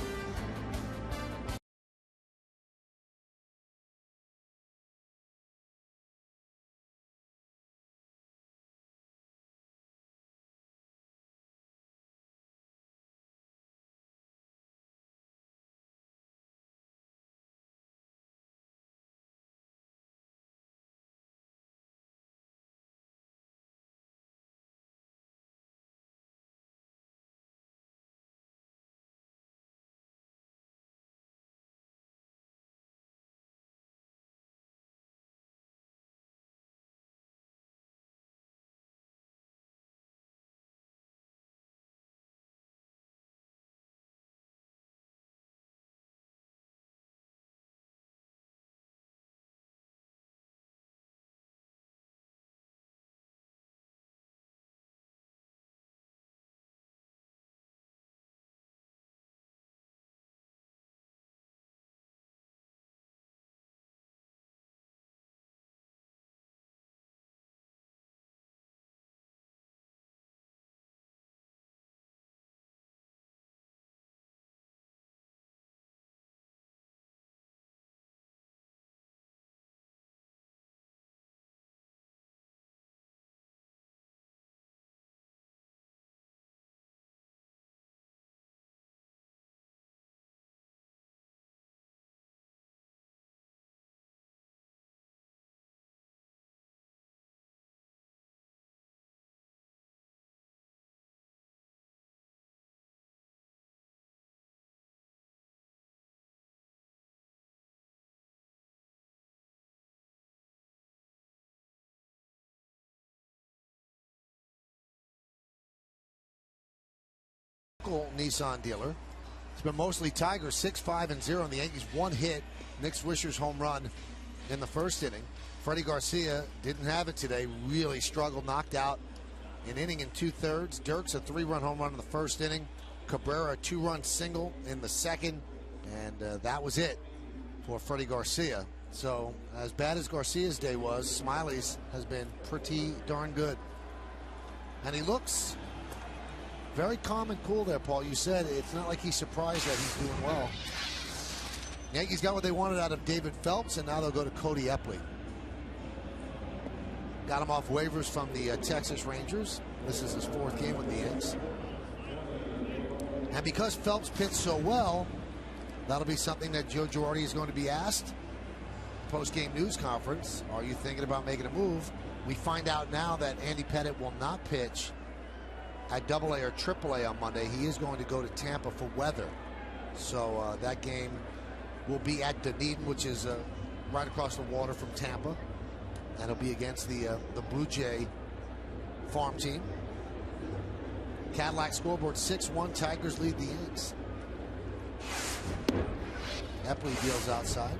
local Nissan dealer. It's been mostly Tigers, 6-5-0, and the Yankees one hit. Nick Swisher's home run in the first inning. Freddie Garcia didn't have it today, really struggled, knocked out an inning and 2/3. Dirks a 3-run home run in the first inning. Cabrera a 2-run single in the second, and that was it for Freddie Garcia. So as bad as Garcia's day was, Smiley's has been pretty darn good. And he looks very calm and cool there, Paul. You said it's not like he's surprised that he's doing well. Yankees got what they wanted out of David Phelps, and now they'll go to Cody Epley. Got him off waivers from the Texas Rangers. This is his 4th game with the Yanks. And because Phelps pitched so well, that'll be something that Joe Girardi is going to be asked. Post-game news conference, are you thinking about making a move? We find out now that Andy Pettitte will not pitch at AA or AAA on Monday. He is going to go to Tampa for weather. So that game will be at Dunedin, which is right across the water from Tampa. And it'll be against the Blue Jay farm team. Cadillac scoreboard 6-1. Tigers lead the Yanks. Epley deals outside.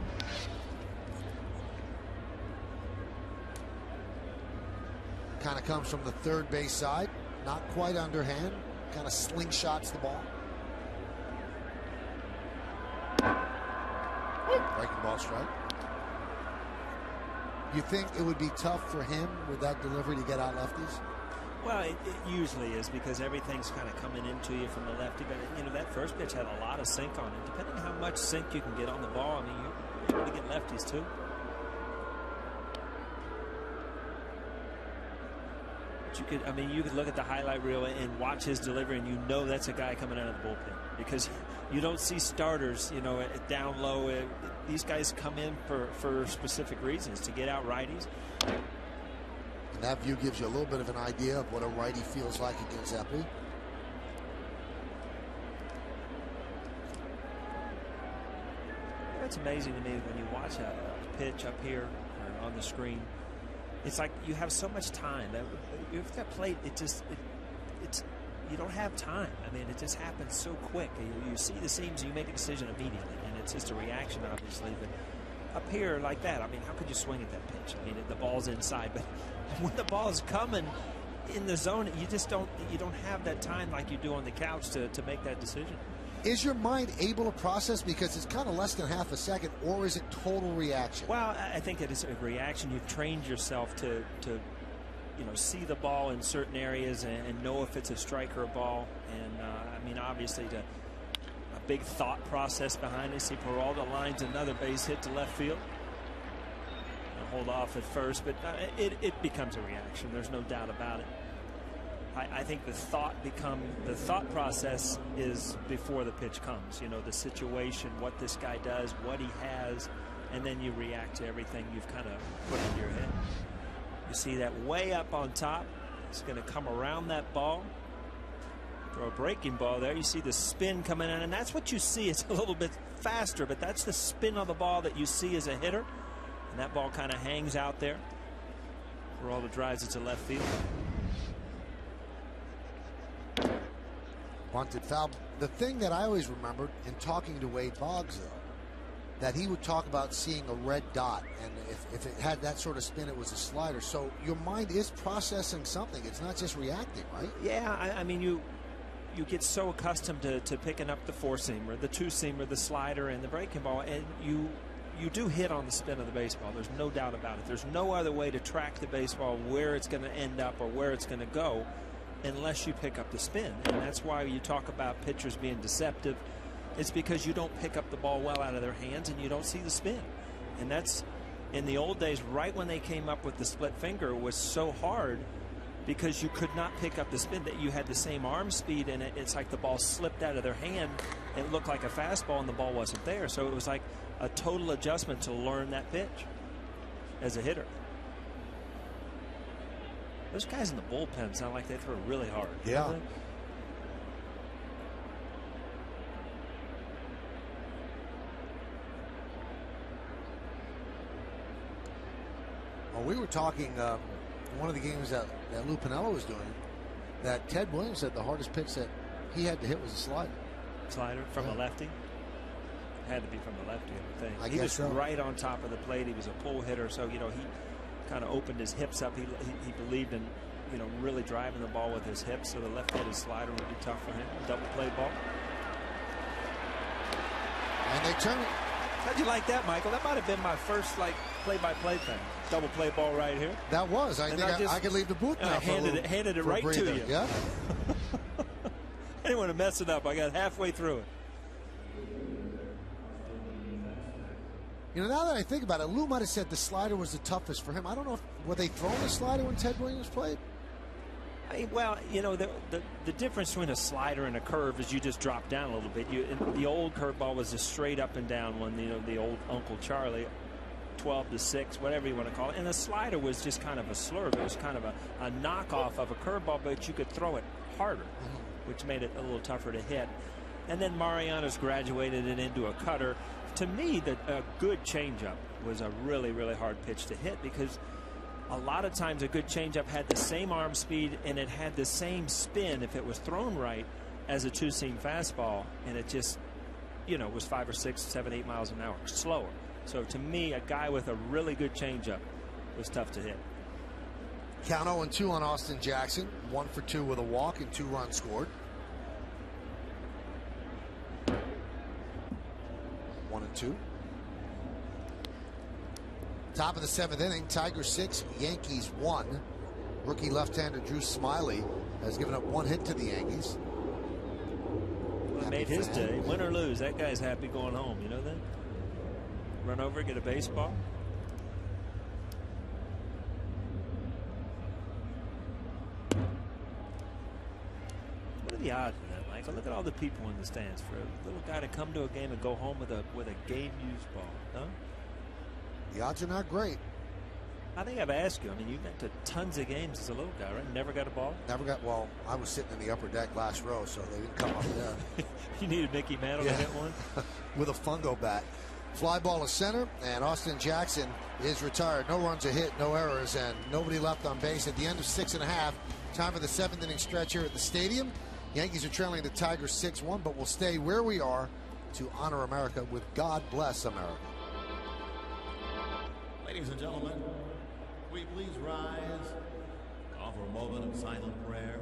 Kind of comes from the third base side. Not quite underhand. Kind of slingshots the ball. Breaking ball strike. You think it would be tough for him with that delivery to get out lefties? Well, it usually is, because everything's kind of coming into you from the lefty. But, you know, that first pitch had a lot of sink on it. Depending on how much sink you can get on the ball, I mean, you're able to get lefties too. But you could, I mean, you could look at the highlight reel and watch his delivery, and you know that's a guy coming out of the bullpen, because you don't see starters, you know, down low. These guys come in for specific reasons, to get out righties. And that view gives you a little bit of an idea of what a righty feels like against Epley. It's amazing to me when you watch a pitch up here or on the screen. It's like you have so much time. If that plate, it's you don't have time. I mean, it just happens so quick. You see the seams, and you make a decision immediately, and it's just a reaction, obviously. But up here like that, I mean, how could you swing at that pitch? I mean, the ball's inside, but when the ball is coming in the zone, you just don't have that time like you do on the couch to make that decision. Is your mind able to process, because it's kind of less than half a second, or is it total reaction? Well, I think it is a reaction. You've trained yourself to you know, see the ball in certain areas and know if it's a strike or a ball. And I mean, obviously, a big thought process behind this. He paroled the lines, another base hit to left field. Hold off at first, but it becomes a reaction. There's no doubt about it. I think the thought process is before the pitch comes. You know, the situation, what this guy does, what he has, and then you react to everything you've kind of put in your head. You see that way up on top. It's going to come around that ball. Throw a breaking ball there. You see the spin coming in, and that's what you see. It's a little bit faster, but that's the spin of the ball that you see as a hitter. And that ball kind of hangs out there for all the drives it to left field. Bunted foul. The thing that I always remembered in talking to Wade Boggs, though, that he would talk about seeing a red dot, and if it had that sort of spin, it was a slider. So your mind is processing something. It's not just reacting, right? Yeah, I mean, you get so accustomed to picking up the four-seamer, the two-seamer, the slider, and the breaking ball, and you do hit on the spin of the baseball. There's no doubt about it. There's no other way to track the baseball, where it's going to end up or where it's going to go, unless you pick up the spin. And that's why you talk about pitchers being deceptive. It's because you don't pick up the ball well out of their hands, and you don't see the spin. And that's, in the old days, right when they came up with the split finger, was so hard because you could not pick up the spin, that you had the same arm speed, and it's like the ball slipped out of their hand. It looked like a fastball, and the ball wasn't there. So it was like a total adjustment to learn that pitch as a hitter. Those guys in the bullpen sound like they throw really hard. Yeah. Well, we were talking one of the games that Lou Piniella was doing, that Ted Williams said the hardest pitch that he had to hit was a slider. Slider from a lefty? Had to be from the lefty, I think. I He guess was so. right on top of the plate. He was a pull hitter, so, you know, he kind of opened his hips up. He believed in, you know, really driving the ball with his hips, so the left-handed slider would be tough for him. Double play ball. And they turn it. How'd you like that, Michael? That might have been my first, like, play-by-play thing. Double play ball right here. That was. I think I could leave the booth now. Handed it right to you. Yeah. I didn't want to mess it up. I got halfway through it. You know, now that I think about it, Lou might have said the slider was the toughest for him. I don't know if were they throwing the slider when Ted Williams played? Well, you know, the difference between a slider and a curve is you just drop down a little bit. The old curveball was a straight up and down one, you know, the old Uncle Charlie, 12-6, whatever you want to call it. And the slider was just kind of a slurve. It was kind of a knockoff of a curveball, but you could throw it harder, which made it a little tougher to hit. And then Mariano's graduated it into a cutter. To me, a good changeup was a really, really hard pitch to hit, because a lot of times a good changeup had the same arm speed and it had the same spin if it was thrown right as a two-seam fastball, and it just, you know, was 5 or 6, 7, 8 miles an hour slower. So to me, a guy with a really good changeup was tough to hit. Count 0-2 on Austin Jackson. 1 for 2 with a walk and 2 runs scored. 1-2. Top of the 7th inning, Tigers 6, Yankees 1. Rookie left-hander Drew Smiley has given up 1 hit to the Yankees. Well, it made his day. Win or lose, that guy's happy going home. You know that? Run over, get a baseball. What are the odds of that, Michael? Look at all the people in the stands for a little guy to come to a game and go home with a game-used ball. Huh? The odds are not great. I think I've asked you. I mean, you've been to tons of games as a little guy, right? Never got a ball? Never got. Well, I was sitting in the upper deck last row, so they didn't come up there. You needed Mickey Mantle to hit one? With a fungo bat. Fly ball to center, and Austin Jackson is retired. No runs a hit, no errors, and nobody left on base at the end of 6.5. Time for the 7th inning stretch here at the stadium. Yankees are trailing the Tigers 6-1, but we'll stay where we are to honor America with God Bless America. Ladies and gentlemen, will you please rise, offer a moment of silent prayer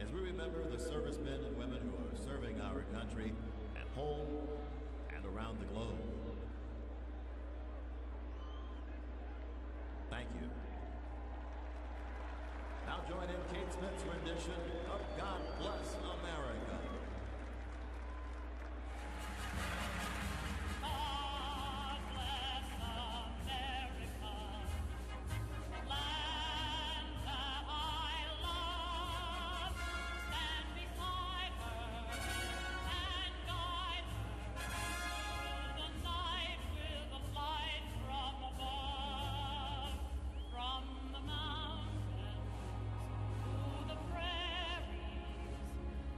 as we remember the servicemen and women who are serving our country at home and around the globe. Thank you. Now join in Kate Smith's rendition of God Bless America.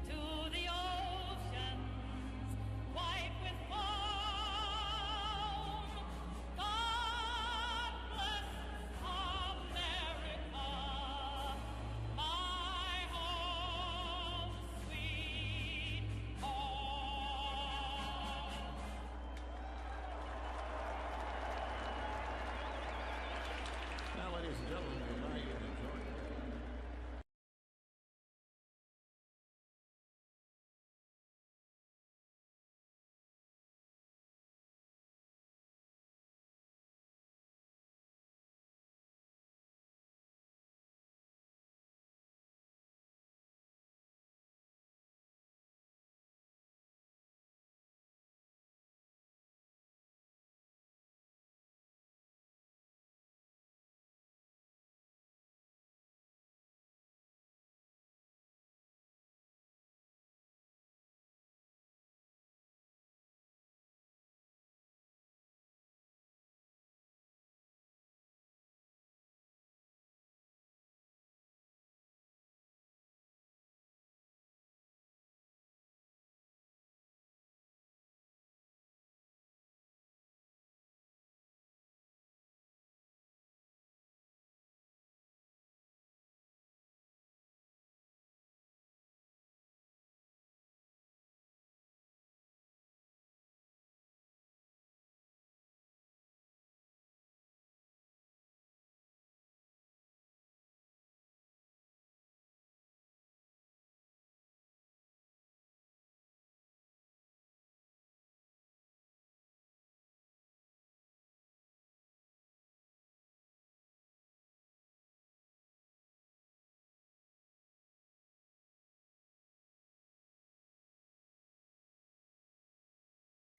To the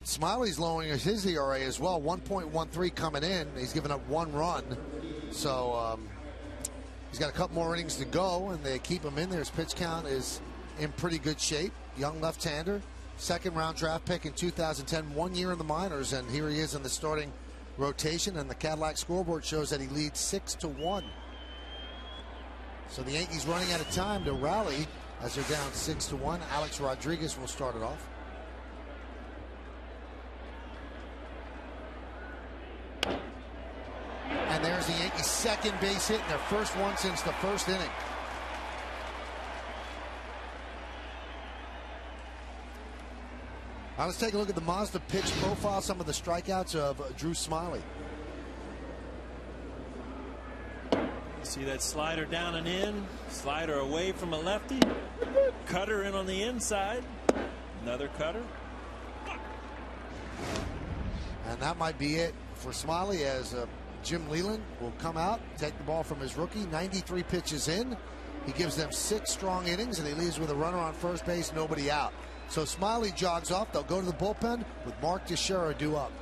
Smiley's lowering his ERA as well, 1.13 coming in. He's given up 1 run. So he's got a couple more innings to go, and they keep him in there. His pitch count is in pretty good shape. Young left-hander, second-round draft pick in 2010, 1 year in the minors, and here he is in the starting rotation, and the Cadillac scoreboard shows that he leads 6-1. So the Yankees running out of time to rally as they're down 6-1. Alex Rodriguez will start it off. And there's the Yankees' second base hit, and their first one since the first inning. Now let's take a look at the Mazda pitch profile, some of the strikeouts of Drew Smiley. See that slider down and in, slider away from a lefty, cutter in on the inside, another cutter. And that might be it for Smiley, as Jim Leland will come out, take the ball from his rookie. 93 pitches in. He gives them 6 strong innings, and he leaves with a runner on first base, nobody out. So Smiley jogs off. They'll go to the bullpen with Mark Teixeira due up.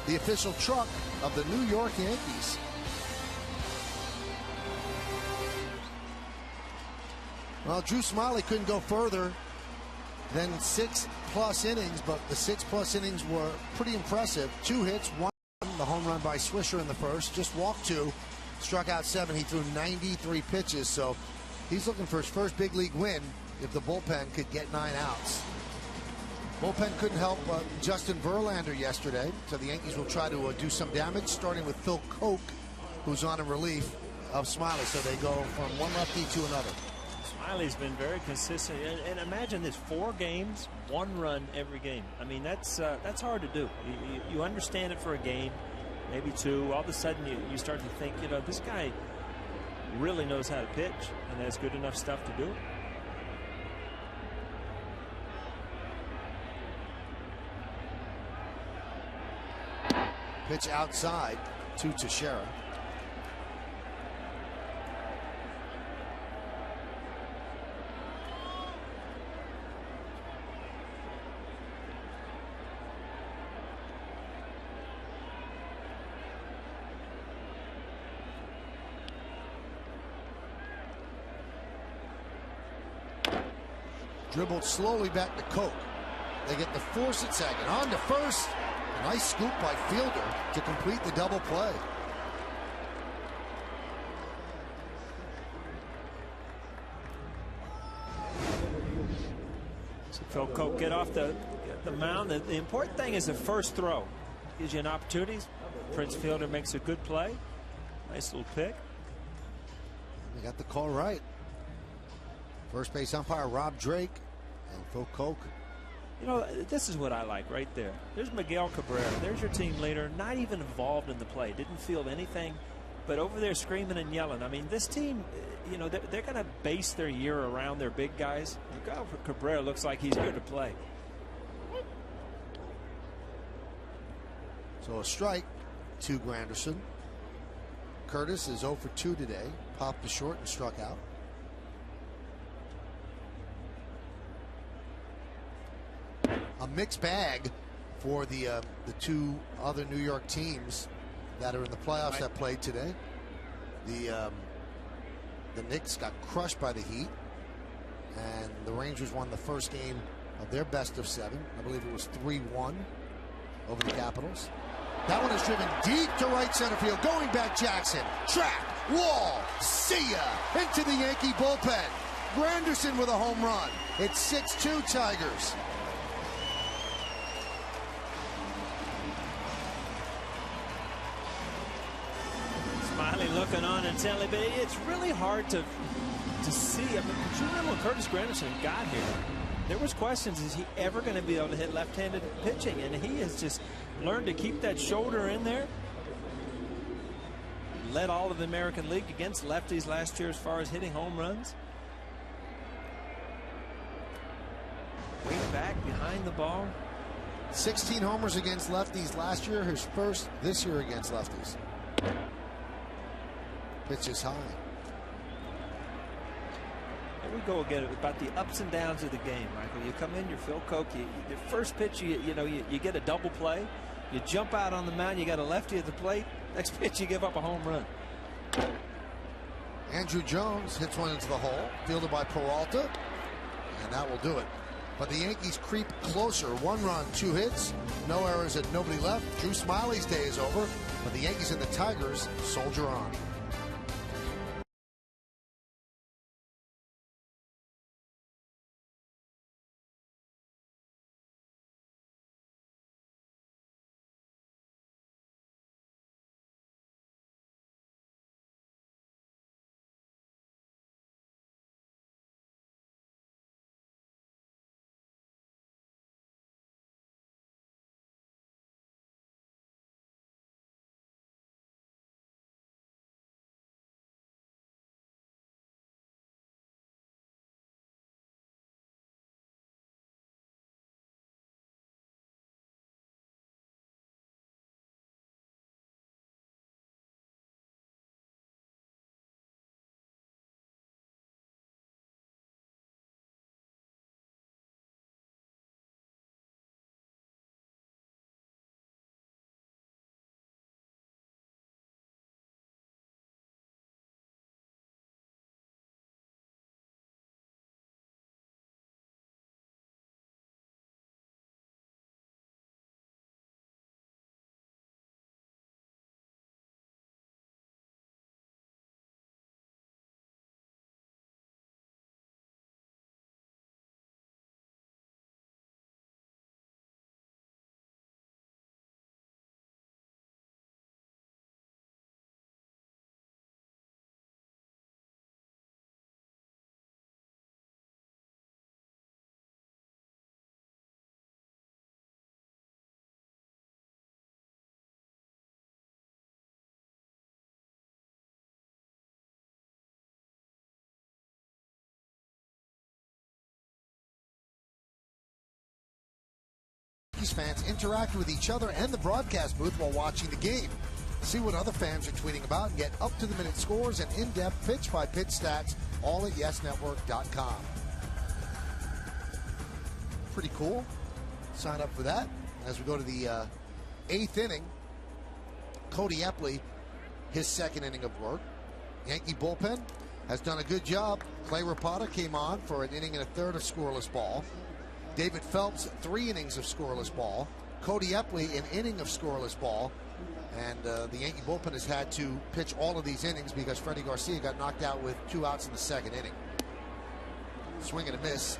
The official truck of the New York Yankees. Well, Drew Smiley couldn't go further than 6+ innings, but the 6+ innings were pretty impressive. 2 hits, 1 the home run by Swisher in the first, just walked 2, struck out 7. He threw 93 pitches, so he's looking for his first big league win if the bullpen could get 9 outs. Bullpen couldn't help Justin Verlander yesterday, so the Yankees will try to do some damage, starting with Phil Koch, who's on in relief of Smiley. So they go from one lefty to another. Smiley's been very consistent, and imagine this: 4 games, 1 run every game. I mean, that's hard to do. You understand it for a game, maybe 2. All of a sudden, you start to think, you know, this guy really knows how to pitch and has good enough stuff to do it. Pitch outside to Teixeira. Dribbled slowly back to Koch. They get the force at second. On to first. Nice scoop by Fielder to complete the double play. So Phil Koch get off the mound. The important thing is the first throw. Gives you an opportunity. Prince Fielder makes a good play. Nice little pick. They got the call right. First base umpire Rob Drake and Phil Koch. You know, this is what I like right there. There's Miguel Cabrera. There's your team leader, not even involved in the play. Didn't feel anything but over there screaming and yelling. I mean, this team, you know, they're going to base their year around their big guys. Miguel Cabrera looks like he's here to play. So a strike to Granderson. Curtis is 0 for 2 today. Popped the short and struck out. A mixed bag for the two other New York teams that are in the playoffs that played today. The Knicks got crushed by the Heat, and the Rangers won the first game of their best of 7. I believe it was 3-1 over the Capitals. That one is driven deep to right center field. Going back, Jackson. Track, wall, see ya. Into the Yankee bullpen. Granderson with a home run. It's 6-2 Tigers. Smiley looking on and telling, but it's really hard to see. I mean, do you remember when Curtis Granderson got here? There was questions, is he ever going to be able to hit left-handed pitching? And he has just learned to keep that shoulder in there. Led all of the American League against lefties last year as far as hitting home runs. Way back behind the ball. 16 homers against lefties last year. His first this year against lefties. Pitch is high. Here we go again about the ups and downs of the game, Michael. You come in, you're Phil Koch. The first pitch, you get a double play. You jump out on the mound, you got a lefty at the plate. Next pitch, you give up a home run. Andrew Jones hits one into the hole, fielded by Peralta, and that will do it. But the Yankees creep closer. 1 run, 2 hits, no errors and nobody left. Drew Smiley's day is over, but the Yankees and the Tigers soldier on. Fans interact with each other and the broadcast booth while watching the game. See what other fans are tweeting about and get up-to-the-minute scores and in-depth pitch-by-pitch stats, all at YesNetwork.com. Pretty cool. Sign up for that. As we go to the 8th inning, Cody Epley, his 2nd inning of work. Yankee bullpen has done a good job. Clay Rapata came on for an inning and a third of scoreless ball. David Phelps, 3 innings of scoreless ball. Cody Epley, an inning of scoreless ball. And the Yankee bullpen has had to pitch all of these innings because Freddie Garcia got knocked out with 2 outs in the 2nd inning. Swing and a miss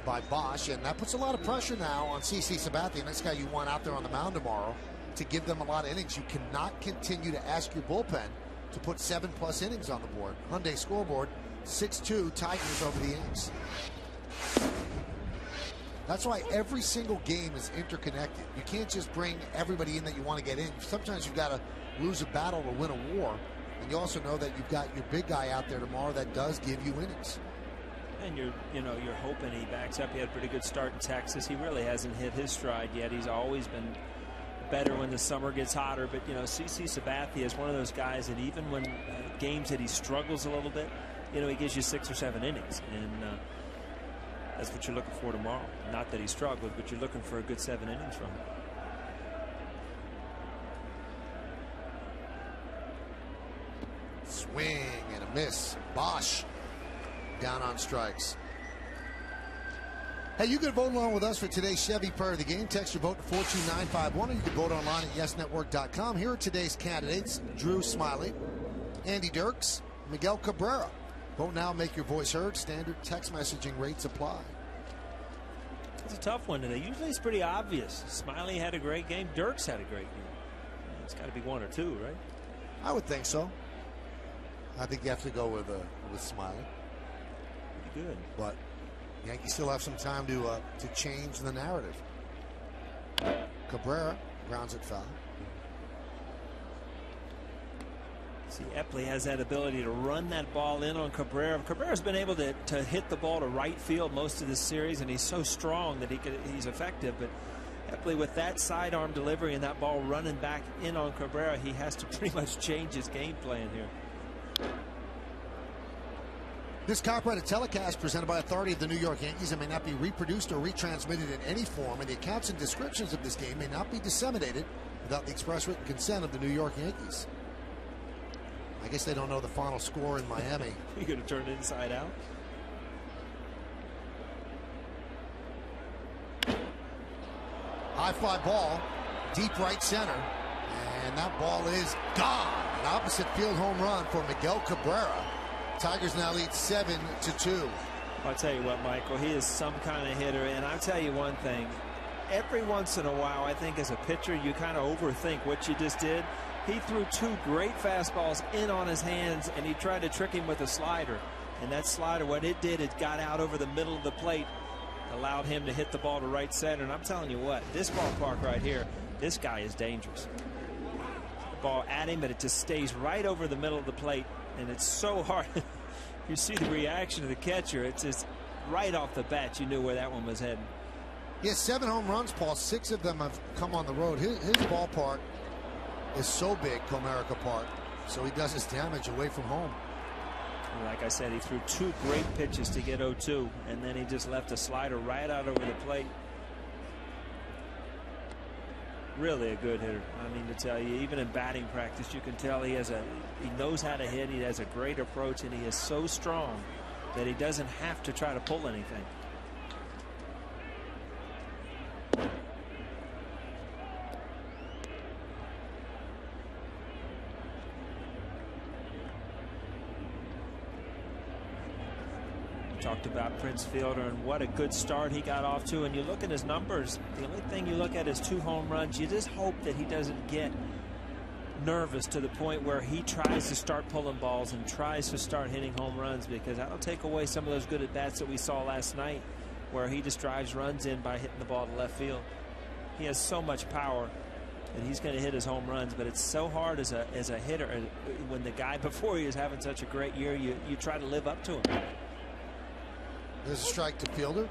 by Bosch, and that puts a lot of pressure now on CC Sabathia, this guy you want out there on the mound tomorrow, to give them a lot of innings. You cannot continue to ask your bullpen to put 7+ innings on the board. Hyundai scoreboard, 6-2 Tigers over the Yanks. That's why every single game is interconnected. You can't just bring everybody in that you want to get in. Sometimes you've got to lose a battle to win a war, and you also know that you've got your big guy out there tomorrow that does give you innings. And you're hoping he backs up. He had a pretty good start in Texas. He really hasn't hit his stride yet. He's always been better when the summer gets hotter. But CC Sabathia is one of those guys that even when games that he struggles a little bit, he gives you 6 or 7 innings, and that's what you're looking for tomorrow. Not that he struggled, but you're looking for a good 7 innings from him. Swing and a miss. Bosch down on strikes. Hey, you can vote along with us for today's Chevy Player of the Game. Text your vote to 42951, or you can vote online at yesnetwork.com. Here are today's candidates: Drew Smiley, Andy Dirks, Miguel Cabrera. Vote now, make your voice heard. Standard text messaging rates apply. It's a tough one today. Usually it's pretty obvious. Smiley had a great game. Dirks had a great game. It's got to be 1 or 2, right? I would think so. I think you have to go with Smiley. Pretty good. But Yankees still have some time to change the narrative. Cabrera grounds it foul. See, Epley has that ability to run that ball in on Cabrera. Cabrera's been able to hit the ball to right field most of this series, and he's so strong that he's effective. But Epley, with that sidearm delivery and that ball running back in on Cabrera, he has to pretty much change his game plan here. This copyrighted telecast presented by authority of the New York Yankees and may not be reproduced or retransmitted in any form, and the accounts and descriptions of this game may not be disseminated without the express written consent of the New York Yankees. I guess they don't know the final score in Miami. You're going to turn it inside out? High fly ball, deep right center, and that ball is gone. An opposite field home run for Miguel Cabrera. Tigers now lead 7-2. I'll tell you what, Michael, he is some kind of hitter, and I'll tell you one thing. Every once in a while, I think as a pitcher, you kind of overthink what you just did. He threw 2 great fastballs in on his hands, and he tried to trick him with a slider. And that slider, what it did, it got out over the middle of the plate, allowed him to hit the ball to right center. And I'm telling you what, this ballpark right here, this guy is dangerous. The ball at him, but it just stays right over the middle of the plate, and it's so hard. You see the reaction of the catcher. It's just right off the bat, you knew where that one was heading. He has 7 home runs, Paul. 6 of them have come on the road. His ballpark is so big, Comerica Park, so he does his damage away from home. Like I said, he threw 2 great pitches to get 0-2, and then he just left a slider right out over the plate. Really a good hitter. I mean, to tell you, even in batting practice, you can tell he knows how to hit. He has a great approach, and he is so strong that he doesn't have to try to pull anything. Talked about Prince Fielder and what a good start he got off to, and you look at his numbers, the only thing you look at is 2 home runs. You just hope that he doesn't get nervous to the point where he tries to start pulling balls and tries to start hitting home runs, because that'll take away some of those good at bats that we saw last night where he just drives runs in by hitting the ball to left field. He has so much power and he's going to hit his home runs, but it's so hard as a hitter when the guy before you is having such a great year. You try to live up to him. There's a strike to Fielder.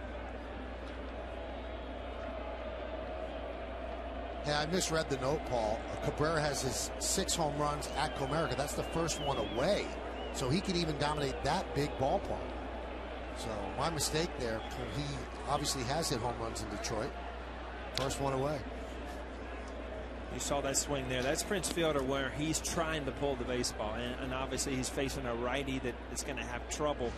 Hey, I misread the note, Paul. Cabrera has his 6 home runs at Comerica. That's the first one away. So he could even dominate that big ballpark. So my mistake there. He obviously has hit home runs in Detroit. First one away. You saw that swing there. That's Prince Fielder where he's trying to pull the baseball. And obviously he's facing a righty that is going to have trouble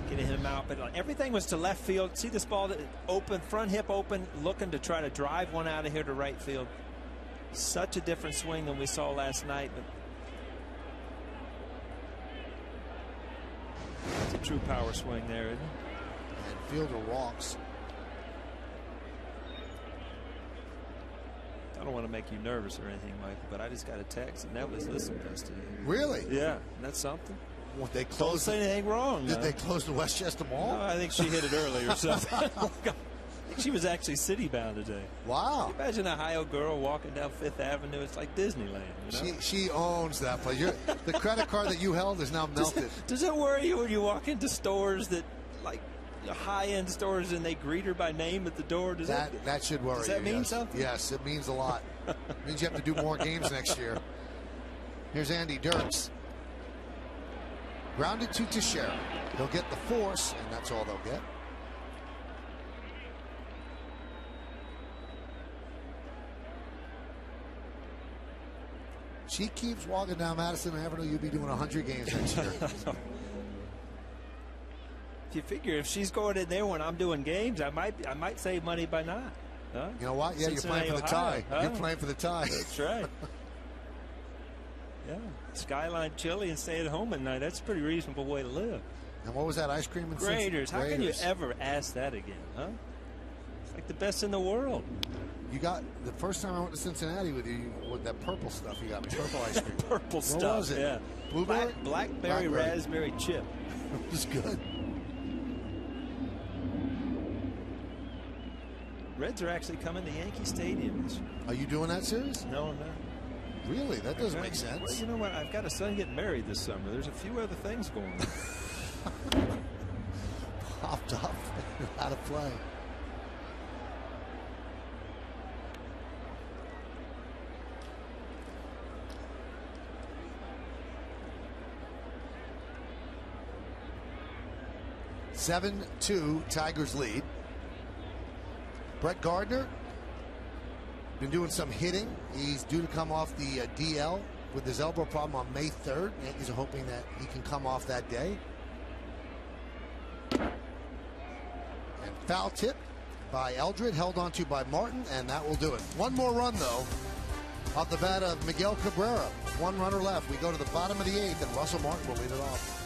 getting him out. But everything was to left field. See this ball open, front hip open, looking to try to drive one out of here to right field. Such a different swing than we saw last night. But it's a true power swing there, isn't it? And Fielder walks. I don't want to make you nervous or anything, Michael, but I just got a text, and that was listen best today. Really? Yeah, that's something. Well, they Don't closed. say anything wrong. Did they close the Westchester Mall? No, I think she hit it early or something. think she was actually city-bound today. Wow. Can you imagine a Ohio girl walking down Fifth Avenue? It's like Disneyland. You know? She owns that place. The credit card that you held is now melted. Does it worry you when you walk into stores that, like, high-end stores, and they greet her by name at the door? That should worry you. Does that mean something? Yes, it means a lot. It means you have to do more games next year. Here's Andy Dirks. Grounded to Teixeira. He'll get the force, and that's all they'll get. She keeps walking down Madison Avenue. You'll be doing 100 games next year. If you figure if she's going in there when I'm doing games, I might save money by not. Huh? You know what? Yeah, Cincinnati, you're playing for the tie. Ohio, huh? You're playing for the tie. That's right. Yeah, Skyline Chili and stay at home at night. That's a pretty reasonable way to live. And what was that ice cream? Graders. How can you ever ask that again, huh? It's like the best in the world. You got the first time I went to Cincinnati with you with that purple stuff. You got purple ice cream. Purple what stuff. Was it? Yeah. Blueberry. Blackberry raspberry chip. It was good. Reds are actually coming to Yankee Stadium this year. Are you doing that series? No, I'm not. Really? That doesn't make sense. Well, you know what? I've got a son getting married this summer. There's a few other things going on. Popped up. How to play. (7-2) Tigers lead. Brett Gardner been doing some hitting. He's due to come off the DL with his elbow problem on May 3rd. Yankees are hoping that he can come off that day. And foul tip by Eldred, held onto by Martin, and that will do it. One more run, though, off the bat of Miguel Cabrera. One runner left. We go to the bottom of the 8th, and Russell Martin will lead it off.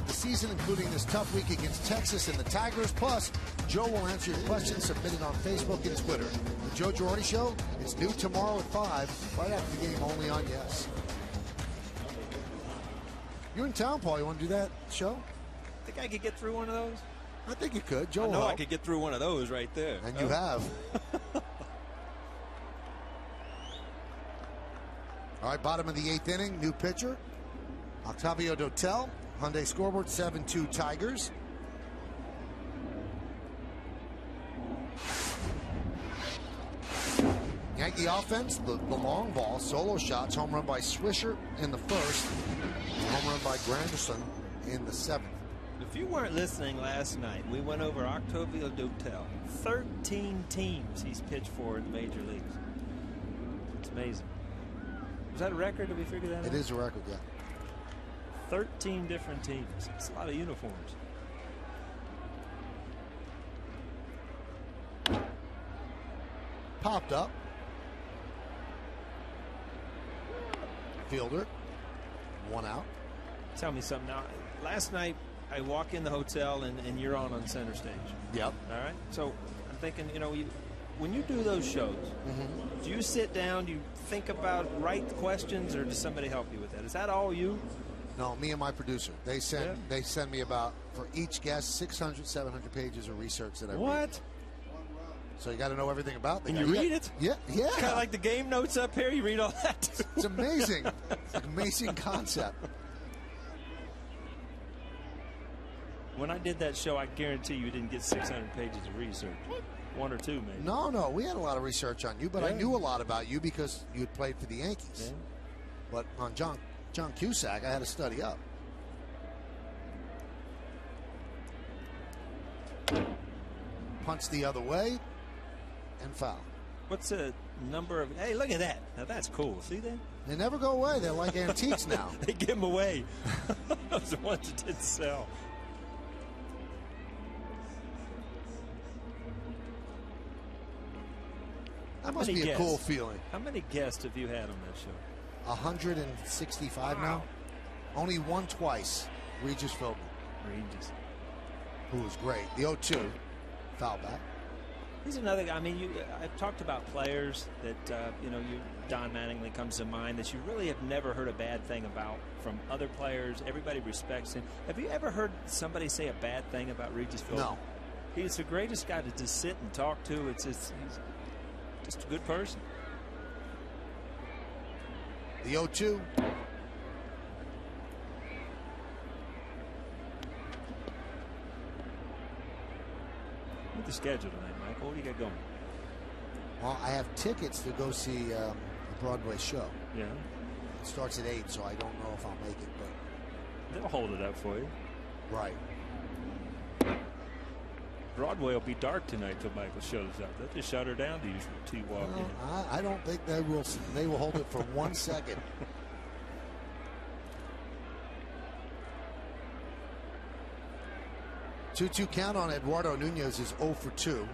The season, including this tough week against Texas and the Tigers. Plus, Joe will answer your questions submitted on Facebook and Twitter. The Joe Girardi Show is new tomorrow at 5, right after the game, only on Yes. You're in town, Paul. You want to do that show? Think I could get through one of those? I think you could. Joe I know will I could get through one of those right there. And you have. All right, bottom of the 8th inning, new pitcher, Octavio Dotel. Hyundai scoreboard, 7-2 Tigers. Yankee offense, the long ball, solo shots, home run by Swisher in the first, home run by Granderson in the 7th. If you weren't listening last night, we went over Octavio Dotel. 13 teams he's pitched for in the major leagues. It's amazing. Is that a record? Did we figure that out? It is a record, yeah. 13 different teams. That's a lot of uniforms. Popped up. Fielder. 1 out. Tell me something now. Last night, I walk in the hotel and you're on center stage. Yep. All right. So I'm thinking, when you do those shows, do you sit down, do you think about, write questions, or does somebody help you with that? Is that all you? No, me and my producer. They send me about, for each guest, 600, 700 pages of research that I read. What? So you got to know everything about them. And you read it? Yeah. It's kind of like the game notes up here. You read all that. It's amazing. It's an amazing concept. When I did that show, I guarantee you didn't get 600 pages of research. 1 or 2, maybe. No, we had a lot of research on you, but I knew a lot about you because you had played for the Yankees. Yeah. But on John Cusack, I had to study up. Punch the other way and foul. What's the number of? Hey, look at that. Now that's cool. See that? They never go away. They're like antiques now. They give them away. Those are the ones that didn't sell. That must be a cool feeling. How many guests have you had on that show? 165 now. Only one twice. Regis Philbin. Regis. Who was great. The 0-2. Foul back. He's another guy. I mean, I've talked about players that, Don Mattingly comes to mind that you really have never heard a bad thing about from other players. Everybody respects him. Have you ever heard somebody say a bad thing about Regis Philbin? No. He's the greatest guy to just sit and talk to. He's just a good person. The 0-2. What's the schedule tonight, Michael? What do you got going? Well, I have tickets to go see a Broadway show. Yeah. It starts at 8, so I don't know if I'll make it, but they'll hold it up for you. Right. Broadway will be dark tonight till Michael shows up. They'll just shut her down till you walk in. I don't think they will. They will hold it for 1 second. Two count on Eduardo Nunez is 0 for 2.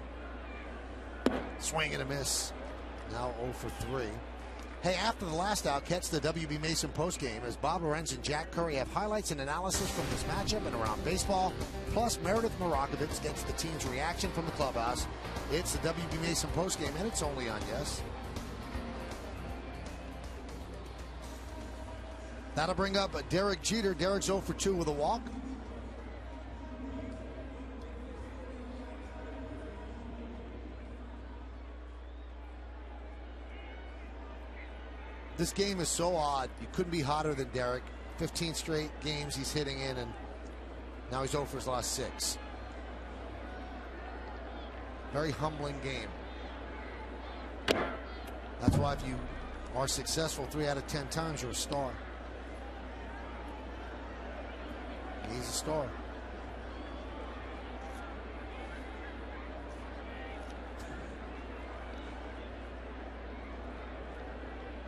Swing and a miss. Now 0 for 3. Hey, after the last out, catch the WB Mason postgame as Bob Lorenz and Jack Curry have highlights and analysis from this matchup and around baseball. Plus, Meredith Marakovitz gets the team's reaction from the clubhouse. It's the WB Mason postgame, and it's only on Yes. That'll bring up Derek Jeter. Derek's 0 for 2 with a walk. This game is so odd. You couldn't be hotter than Derek. 15 straight games he's hitting in, and now he's 0 for his last 6. Very humbling game. That's why if you are successful 3 out of 10 times, you're a star. He's a star.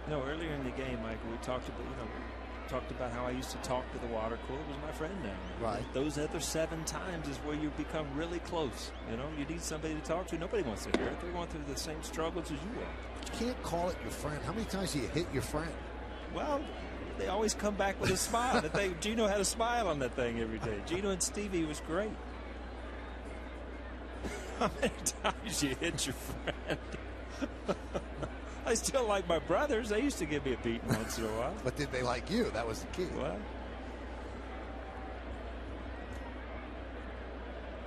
Earlier in the game, Michael, we talked about how I used to talk to the water cooler. It was my friend down there. Right. Those other 7 times is where you become really close. You need somebody to talk to. Nobody wants to hear it. They're going through the same struggles as you are. You can't call it your friend. How many times do you hit your friend? Well, they always come back with a smile. Gino had a smile on that thing every day. Gino and Stevie was great. How many times you hit your friend? I still like my brothers. They used to give me a beating once in a while. But did they like you? That was the key. What?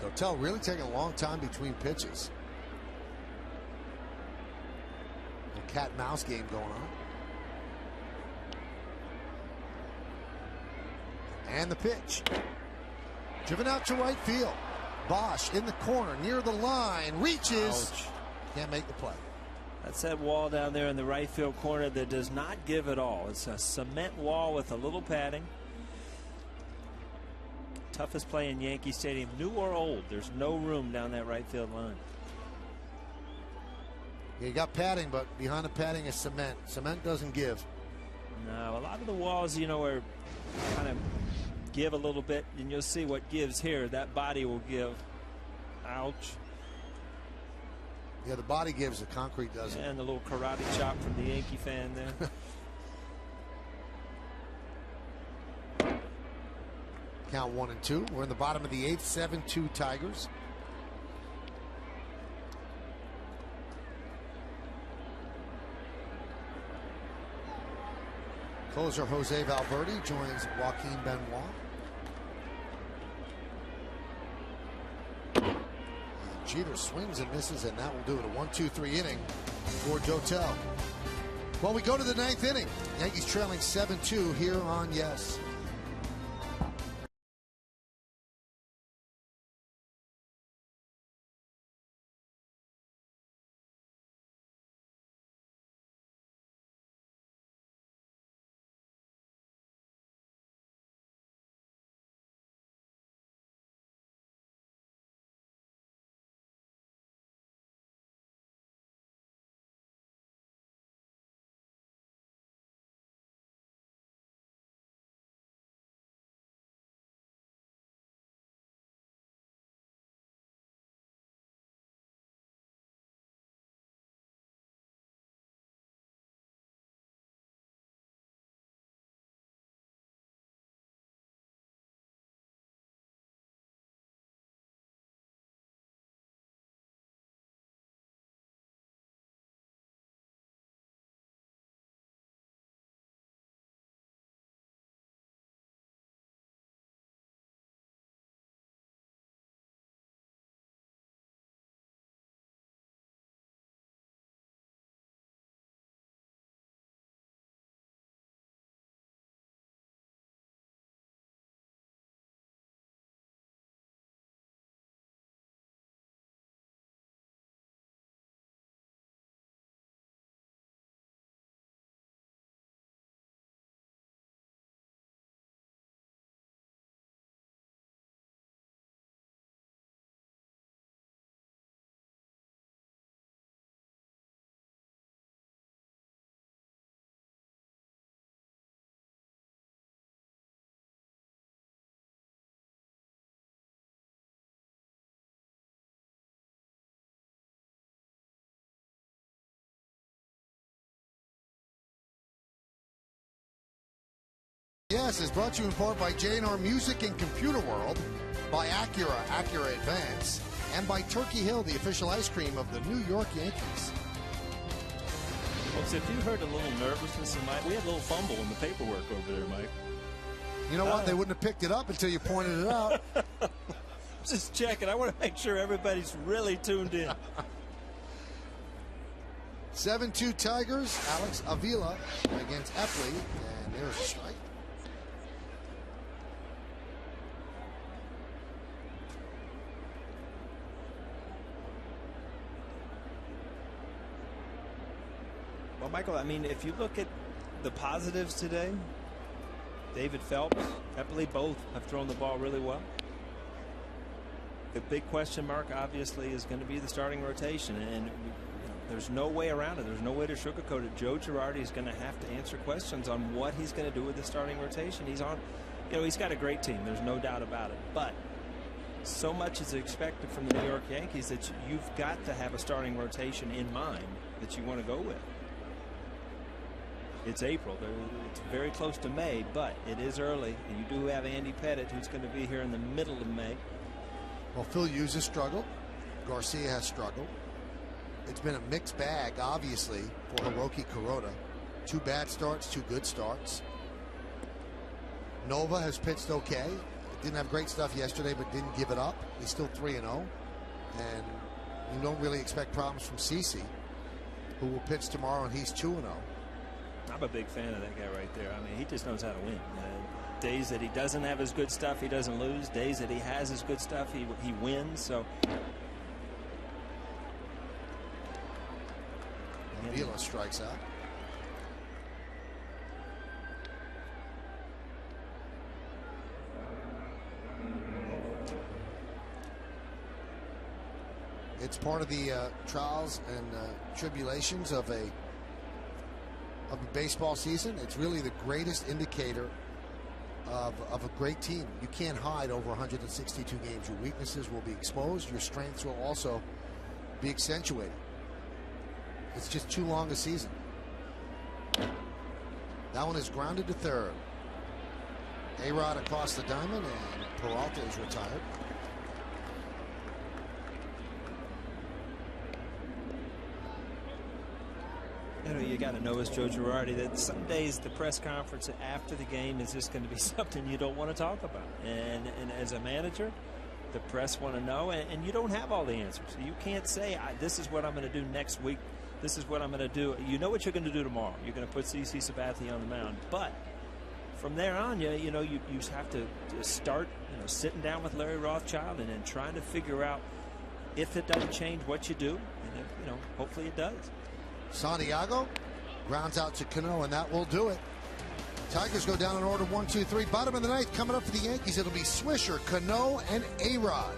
Dotel really taking a long time between pitches. A cat and mouse game going on. And the pitch. Driven out to right field. Bosch in the corner near the line. Reaches. Ouch. Can't make the play. That's that wall down there in the right field corner that does not give it all. It's a cement wall with a little padding. Toughest play in Yankee Stadium, new or old. There's no room down that right field line. You got padding, but behind the padding is cement. Cement doesn't give. No, a lot of the walls, you know, are kind of give a little bit, and you'll see what gives here. That body will give. Ouch. Yeah, the body gives, the concrete doesn't. And the little karate chop from the Yankee fan there. Count 1-2. We're in the bottom of the 8th, 7-2 Tigers. Closer Jose Valverde joins Joaquin Benoit. Jeter swings and misses, and that will do it. A 1-2-3 inning for Dotel. Well, we go to the 9th inning. Yankees trailing 7-2 here on Yes. Yes, is brought to you in part by J&R Music and Computer World, by Acura Advance, and by Turkey Hill, the official ice cream of the New York Yankees. Folks, if you heard a little nervousness in Mike, we had a little fumble in the paperwork over there, Mike. You know what? They wouldn't have picked it up until you pointed it out. Just checking. I want to make sure everybody's really tuned in. 7-2 Tigers. Alex Avila against Epley, and there's a strike. Well, Michael, I mean, if you look at the positives today, David Phelps, Epley, both have thrown the ball really well. The big question mark, obviously, is going to be the starting rotation, and there's no way around it. There's no way to sugarcoat it. Joe Girardi is going to have to answer questions on what he's going to do with the starting rotation. He's on, he's got a great team. There's no doubt about it. But so much is expected from the New York Yankees that you've got to have a starting rotation in mind that you want to go with. It's April. It's very close to May, but it is early, and you do have Andy Pettitte, who's going to be here in the middle of May. Well, Phil Hughes has struggled. Garcia has struggled. It's been a mixed bag, obviously, for Hiroki Kuroda. 2 bad starts, 2 good starts. Nova has pitched okay. Didn't have great stuff yesterday, but didn't give it up. He's still 3-0. And you don't really expect problems from CeCe, who will pitch tomorrow, and he's 2-0. I'm a big fan of that guy right there. I mean, he just knows how to win. Days that he doesn't have his good stuff, he doesn't lose. Days that he has his good stuff, he wins. So Avila strikes out. It's part of the trials and tribulations of a of the baseball season. It's really the greatest indicator of a great team. You can't hide over 162 games. Your weaknesses will be exposed. Your strengths will also be accentuated. It's just too long a season. That one is grounded to third. A-Rod across the diamond, and Peralta is retired. You know, you got to know, as Joe Girardi, that some days the press conference after the game is just going to be something you don't want to talk about. And as a manager, the press want to know, and you don't have all the answers. You can't say, this is what I'm going to do next week. This is what I'm going to do. You know what you're going to do tomorrow. You're going to put CC Sabathia on the mound. But from there on, you have to start, sitting down with Larry Rothschild and then trying to figure out if it doesn't change what you do. And, hopefully it does. Santiago grounds out to Cano, and that will do it. Tigers go down in order 1, 2, 3. Bottom of the ninth, coming up for the Yankees, it'll be Swisher, Cano, and A-Rod.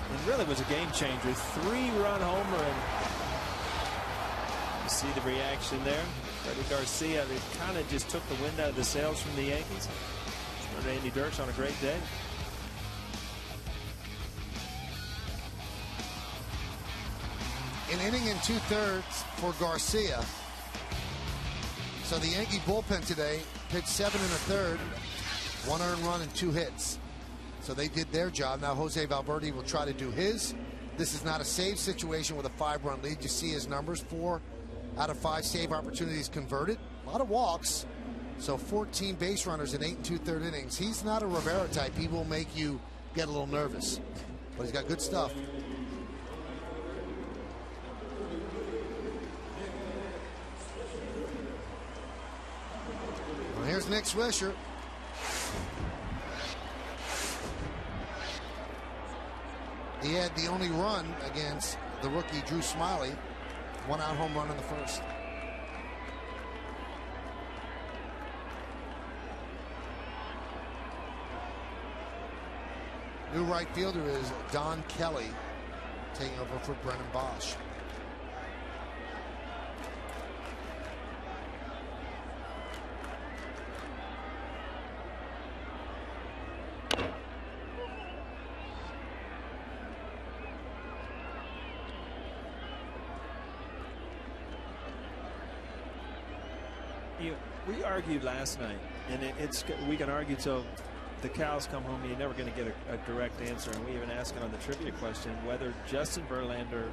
It really was a game changer. 3-run homer, and you see the reaction there. Freddie Garcia, it kind of just took the wind out of the sails from the Yankees. Andy Dirks on a great day. An inning and 2/3 for Garcia. So the Yankee bullpen today pitched 7 1/3, 1 earned run and 2 hits. So they did their job. Now Jose Valverde will try to do his. This is not a save situation with a 5-run lead. You see his numbers, 4 out of 5 save opportunities converted. A lot of walks. So 14 base runners in 8 2/3 innings. He's not a Rivera type. He will make you get a little nervous. But he's got good stuff. Well, here's Nick Swisher. He had the only run against the rookie Drew Smiley. 1-out home run in the first. New right fielder is Don Kelly, taking over for Brennan Bosch. We argued last night, and we can argue till the cows come home. You're never going to get a direct answer. And we even asked on the trivia question whether Justin Verlander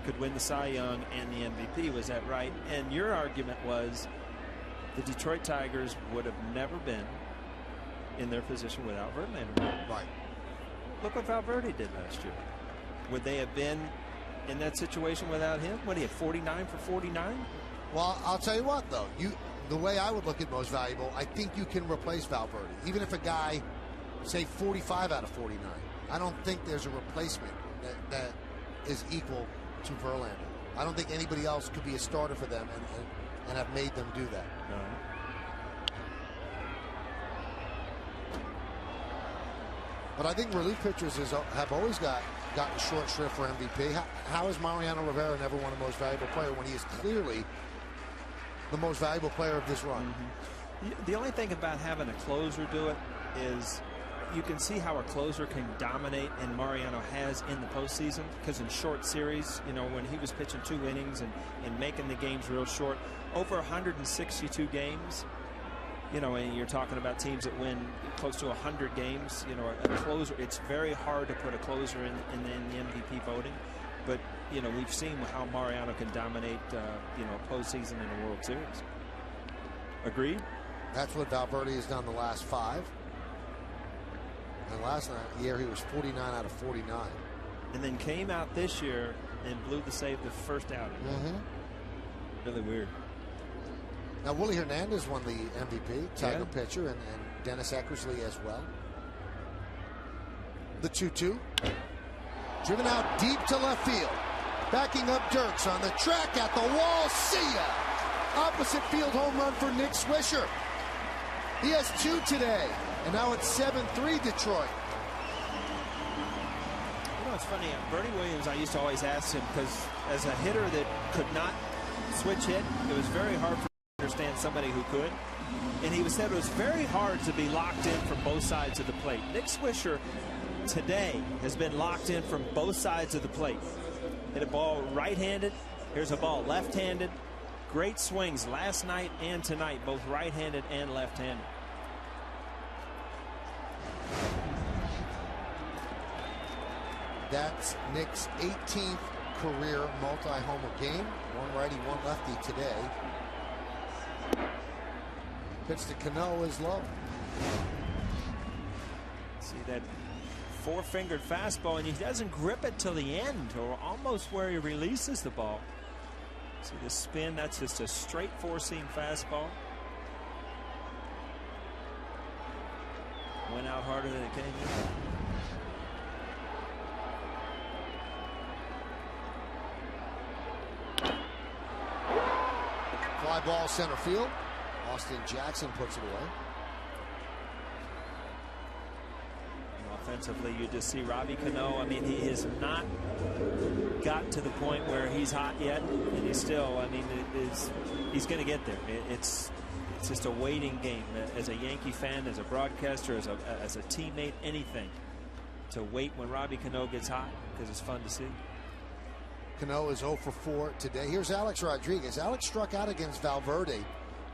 could win the Cy Young and the MVP. Was that right? And your argument was the Detroit Tigers would have never been in their position without Verlander. Right. Look what Valverde did last year. Would they have been in that situation without him? What, he had 49 for 49? Well, I'll tell you what, though. the way I would look at most valuable, I think you can replace Valverde. Even if a guy, say 45 out of 49, I don't think there's a replacement that is equal to Verlander. I don't think anybody else could be a starter for them and have made them do that. But I think relief pitchers have always gotten short shrift for MVP. How is Mariano Rivera never won a most valuable player when he is clearly the most valuable player of this run? The only thing about having a closer do it is you can see how a closer can dominate, and Mariano has in the postseason, because in short series, you know, when he was pitching 2 innings and making the games real short, over 162 games, you know, and you're talking about teams that win close to 100 games. You know, a closer, it's very hard to put a closer in the MVP voting. But, you know, we've seen how Mariano can dominate, you know, a postseason in a World Series. Agreed? That's what Valverde has done the last 5. And last year he was 49 out of 49. And then came out this year and blew the save the first outing. Really weird. Now, Willie Hernandez won the MVP, Tiger pitcher, and Dennis Eckersley as well. The 2-2. Driven out deep to left field. Backing up Dirks on the track at the wall. See ya! Opposite field home run for Nick Swisher. He has 2 today, and now it's 7-3 Detroit. You know, it's funny. Bernie Williams, I used to always ask him, because as a hitter that could not switch hit, it was very hard for understand somebody who could, and he said it was very hard to be locked in from both sides of the plate. Nick Swisher today has been locked in from both sides of the plate. Hit a ball right-handed, here's a ball left-handed. Great swings last night and tonight, both right-handed and left-handed. That's Nick's 18th career multi-homer game. 1 righty, 1 lefty today. Pitch to Cano is low. See that 4-fingered fastball, and he doesn't grip it till the end, or almost where he releases the ball. See the spin, that's just a straight 4-seam fastball. Went out harder than it came in. Fly ball center field. Austin Jackson puts it away. Offensively, you just see Robbie Cano. I mean, he has not got to the point where he's hot yet, and he's still, I mean, he's going to get there. It's just a waiting game. As a Yankee fan, as a broadcaster, as a teammate, anything, to wait when Robbie Cano gets hot, because it's fun to see. Cano is 0 for 4 today. Here's Alex Rodriguez. Alex struck out against Valverde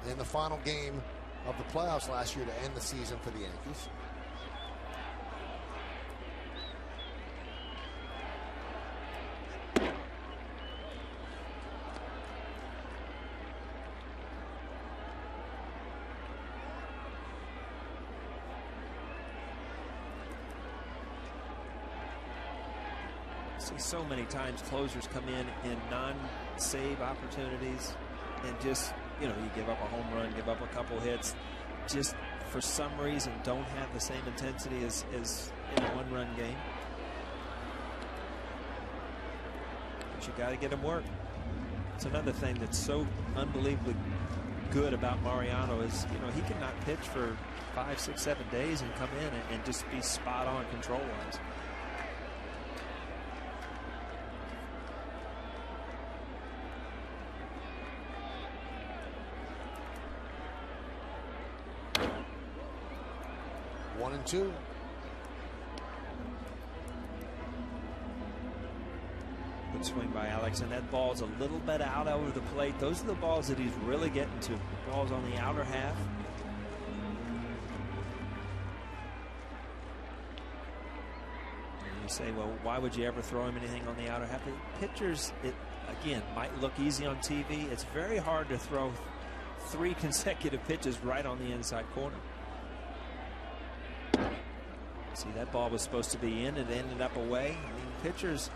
in the final game of the playoffs last year to end the season for the Yankees. See so many times closers come in non-save opportunities and just, you know, you give up a home run, give up a couple hits, just for some reason don't have the same intensity as in a 1-run game. But you got to get them work. It's another thing that's so unbelievably good about Mariano is, you know, he cannot pitch for 5, 6, 7 days and come in and just be spot on control-wise. One and two. Good swing by Alex, and that ball's a little bit out over the plate. Those are the balls that he's really getting to. The ball's on the outer half. And you say, well, why would you ever throw him anything on the outer half? Pitchers, it again might look easy on TV. It's very hard to throw 3 consecutive pitches right on the inside corner. See, that ball was supposed to be in, and it ended up away. I mean, pitchers,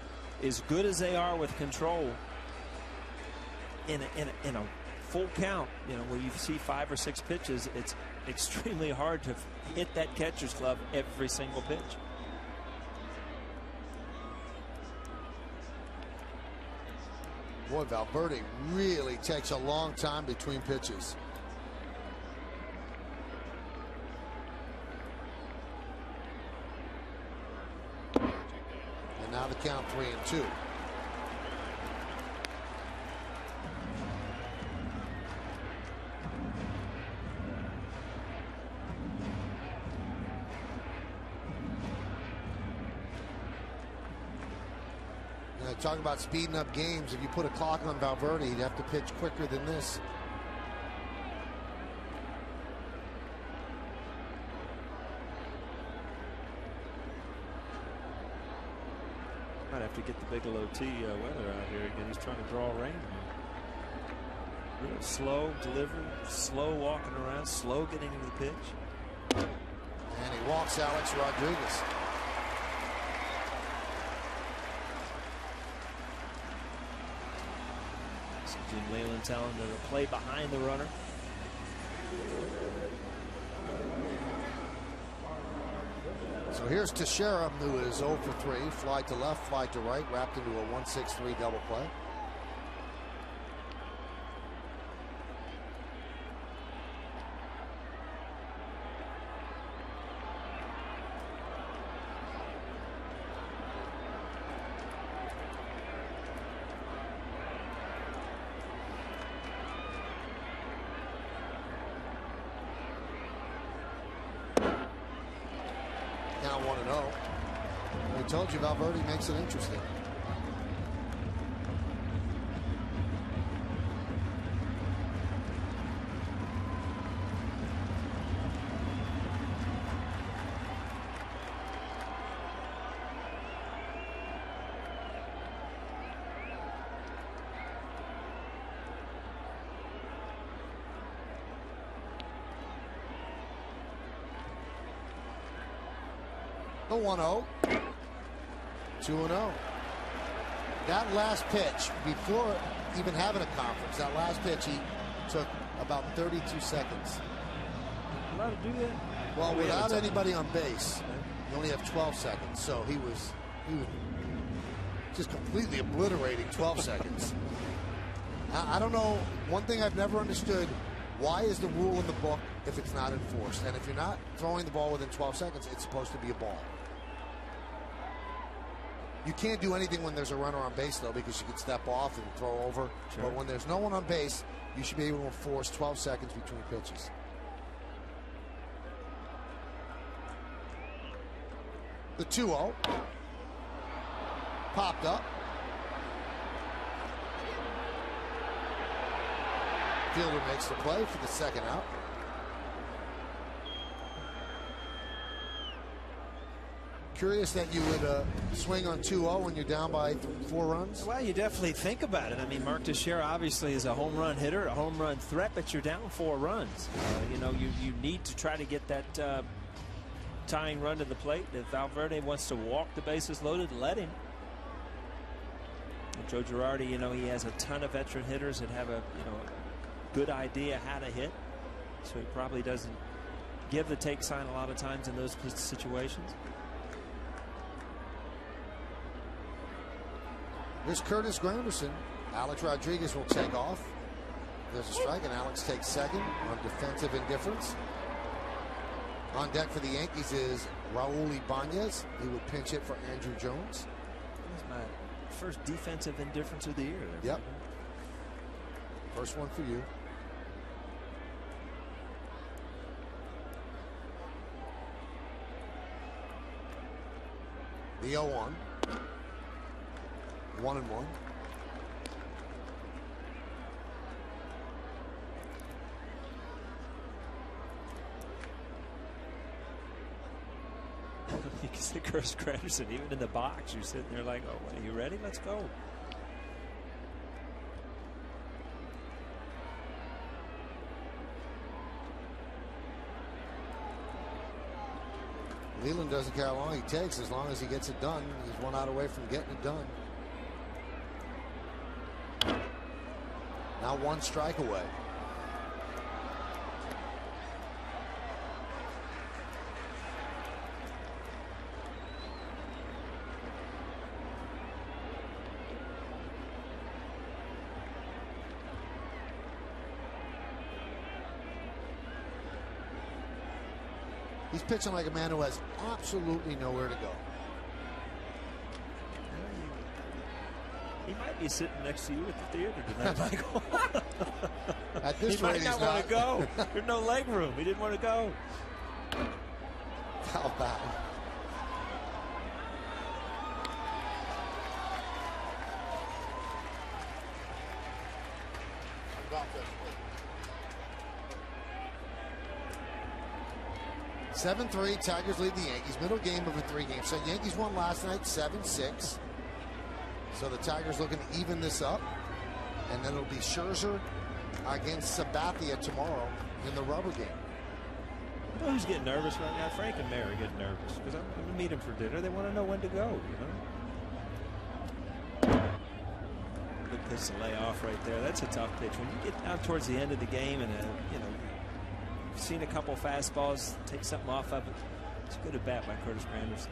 as good as they are with control, in a full count, you know, where you see 5 or 6 pitches, it's extremely hard to hit that catcher's glove every single pitch. Boy, Valverde really takes a long time between pitches. And now the count 3-2. Talk about speeding up games. If you put a clock on Valverde, he'd have to pitch quicker than this. Might have to get the Bigelow T weather out here again. He's trying to draw rain. Real slow delivery, slow walking around, slow getting into the pitch. And he walks Alex Rodriguez. Jim Leyland telling him to play behind the runner. So here's Teixeira, who is 0 for 3. Fly to left, fly to right, wrapped into a 1-6-3 double play. Now 1-0. I told you Valverde makes it interesting. The 1-0. 2-0. That last pitch, before even having a conference, that last pitch he took about 32 seconds. Allowed to do that? Well, without anybody on base, you only have 12 seconds. So he was just completely obliterating 12 seconds. I don't know. One thing I've never understood: why is the rule in the book if it's not enforced? And if you're not throwing the ball within 12 seconds, it's supposed to be a ball. You can't do anything when there's a runner on base, though, because you can step off and throw over. Sure. But when there's no one on base, you should be able to enforce 12 seconds between pitches. The 2-0. Popped up. Fielder makes the play for the second out. Curious that you would swing on 2-0 when you're down by 4 runs. Well, you definitely think about it. I mean, Mark Teixeira obviously is a home run hitter, a home run threat, but you're down 4 runs. You know, you need to try to get that tying run to the plate. If Valverde wants to walk the bases loaded, let him. And Joe Girardi, you know, he has a ton of veteran hitters that have a good idea how to hit, so he probably doesn't give the take sign a lot of times in those situations. Here's Curtis Granderson. Alex Rodriguez will take off. There's a strike, and Alex takes second on defensive indifference. On deck for the Yankees is Raul Ibanez. He would pinch hit for Andrew Jones. That's my first defensive indifference of the year. Yep. First one for you. The 0-1. 1-1. You can see Curtis Granderson even in the box. You're sitting there like, oh, are you ready? Let's go. Leland doesn't care how long he takes, as long as he gets it done. He's 1 out away from getting it done. Now 1 strike away. He's pitching like a man who has absolutely nowhere to go. He might be sitting next to you at the theater tonight, Michael. At this he rate, might not want to go. There's no leg room. He didn't want to go. How bad? Seven 7-3, Tigers lead the Yankees. Middle game of a 3-game set. Yankees won last night 7-6. So the Tigers looking to even this up. And then it'll be Scherzer against Sabathia tomorrow in the rubber game. You know who's getting nervous right now? Frank and Mary getting nervous because I'm going to meet them for dinner. They want to know when to go, you know? Good pitch to lay off right there. That's a tough pitch. When you get down towards the end of the game and, you know, you've seen a couple fastballs, take something off of it. It's a good at bat by Curtis Granderson.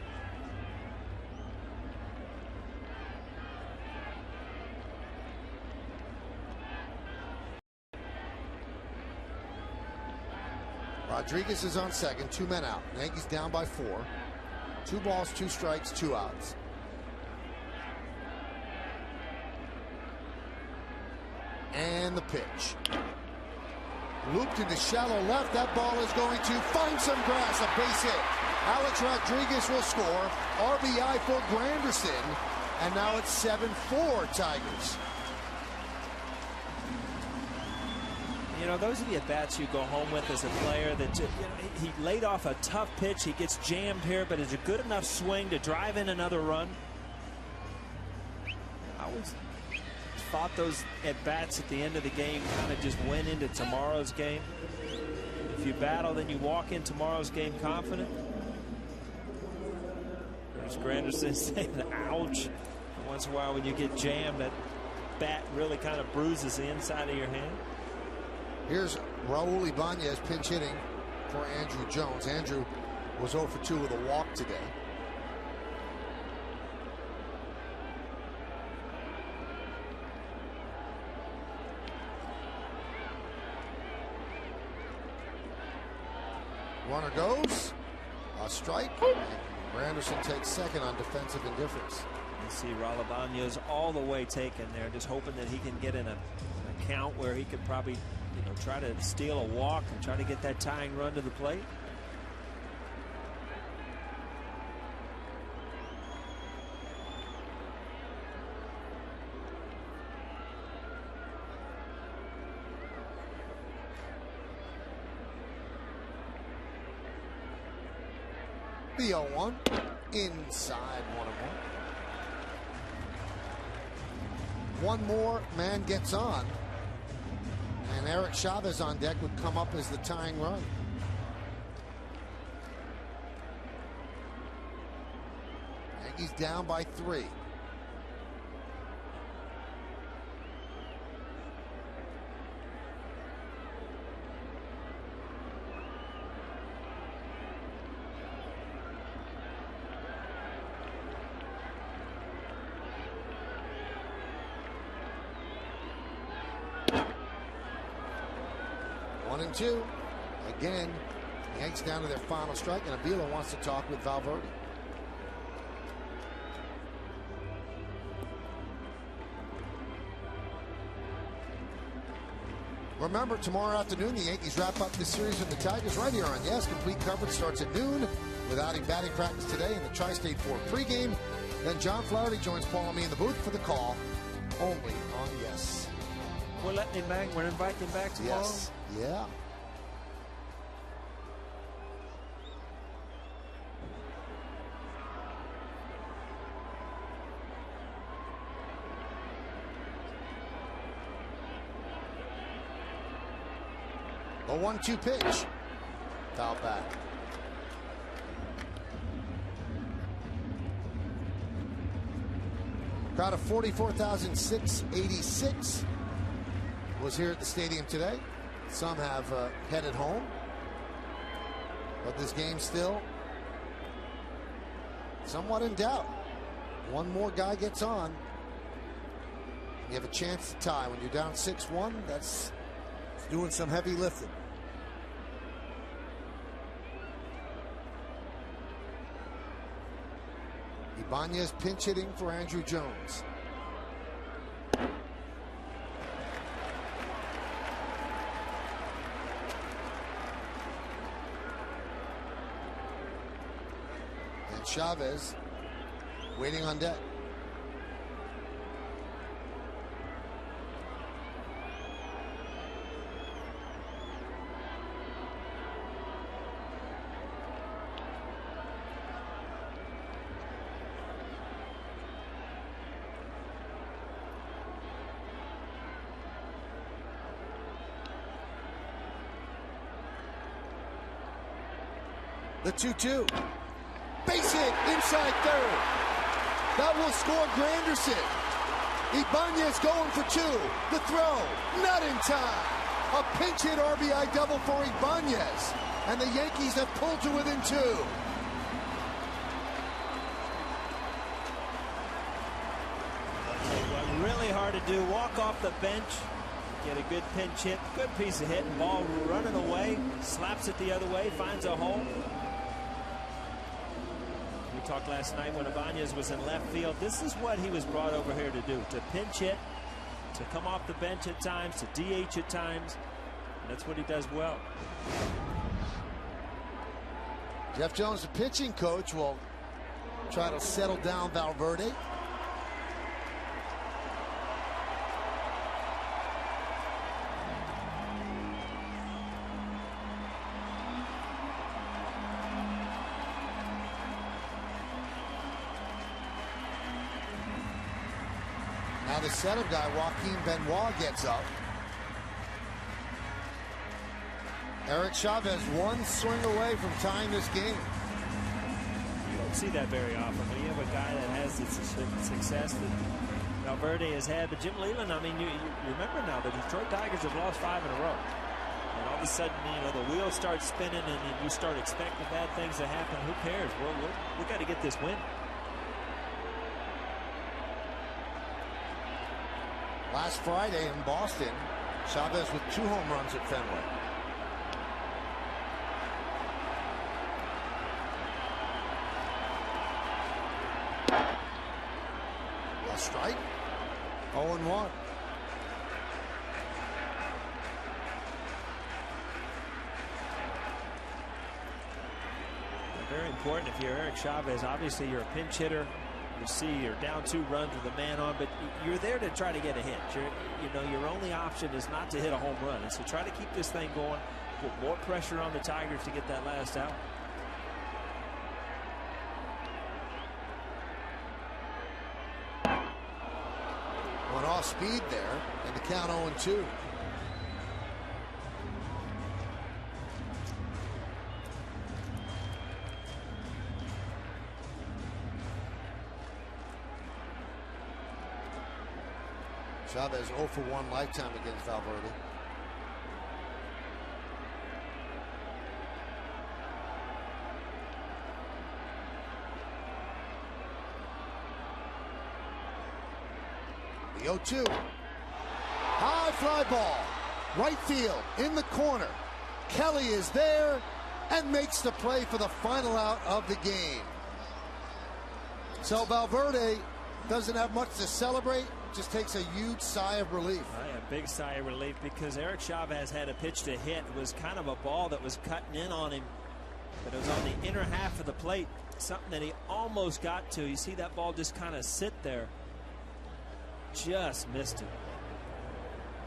Rodriguez is on second, 2 men out. Yankees down by 4. 2 balls, 2 strikes, 2 outs. And the pitch. Looped into shallow left. That ball is going to find some grass. A base hit. Alex Rodriguez will score. RBI for Granderson. And now it's 7-4 Tigers. You know, those are the at-bats you go home with as a player. That you know, he laid off a tough pitch. He gets jammed here, but is a good enough swing to drive in another run. I always thought those at-bats at the end of the game kind of just went into tomorrow's game. If you battle, then you walk in tomorrow's game confident. There's Granderson saying, ouch. Once in a while when you get jammed, that bat really kind of bruises the inside of your hand. Here's Raul Ibanez pinch hitting for Andrew Jones. Andrew was 0 for 2 with a walk today. Runner goes. A strike. Granderson takes second on defensive indifference. You see Raul Ibanez all the way taken there, just hoping that he can get in a count where he could probably, you know, try to steal a walk and try to get that tying run to the plate. The 0-1 inside 1-1. One more man gets on, and Eric Chavez on deck would come up as the tying run. Yankees down by 3. One and 2. Again, the Yankees down to their final strike, and Avila wants to talk with Valverde. Remember, tomorrow afternoon, the Yankees wrap up this series with the Tigers right here on Yes. Complete coverage starts at noon with outing batting practice today in the Tri-State 4 pregame. Then John Flaherty joins Paul and me in the booth for the call, only on Yes. We're letting him back. We're inviting him back tomorrow. Yes. Yeah. A 1-2 pitch. Foul back. Crowd of 44,686 will was here at the stadium today. Some have headed home. But this game still somewhat in doubt. One more guy gets on, you have a chance to tie. When you're down 6-1, that's doing some heavy lifting. Ibanez pinch hitting for Andrew Jones. And Chavez waiting on deck. The 2-2. Base hit inside third. That will score Granderson. Ibanez going for two. The throw, not in time. A pinch hit RBI double for Ibanez. And the Yankees have pulled to within two. Really hard to do. Walk off the bench. Get a good pinch hit. Good piece of hit. Ball running away. Slaps it the other way. Finds a hole. We talked last night when Ibanez was in left field. This is what he was brought over here to do. To pinch hit. To come off the bench at times. To DH at times. And that's what he does well. Jeff Jones, the pitching coach, will try to settle down Valverde. Now the setup guy, Joaquin Benoit, gets up. Eric Chavez one swing away from tying this game. You don't see that very often. When you have a guy that has the success that Valverde has had. But Jim Leland, I mean, you remember now, the Detroit Tigers have lost 5 in a row. And all of a sudden, you know, the wheels start spinning and you start expecting bad things to happen. Who cares? We got to get this win. Last Friday in Boston, Chavez with 2 home runs at Fenway. A strike. 0-1. Very important if you're Eric Chavez. Obviously, you're a pinch hitter. You see you're down 2 runs with a man on, but you're there to try to get a hit. Your only option is not to hit a home run. And so try to keep this thing going, put more pressure on the Tigers to get that last out. Went off speed there, and the count 0-2. Chavez 0 for 1 lifetime against Valverde. The 0-2. High fly ball. Right field in the corner. Kelly is there and makes the play for the final out of the game. So Valverde doesn't have much to celebrate. Just takes a huge sigh of relief. A big sigh of relief because Eric Chavez had a pitch to hit. It was kind of a ball that was cutting in on him, but it was on the inner half of the plate, something that he almost got to. You see that ball just kind of sit there. Just missed it.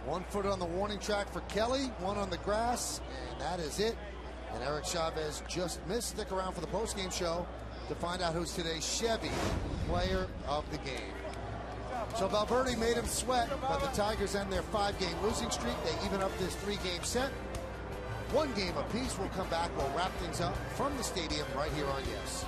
1 foot on the warning track for Kelly, 1 on the grass, and that is it. And Eric Chavez just missed. Stick around for the postgame show to find out who's today's Chevy player of the game. So Valverde made him sweat, but the Tigers end their 5-game losing streak. They even up this 3-game set. 1 game apiece. We'll come back. We'll wrap things up from the stadium right here on Yes.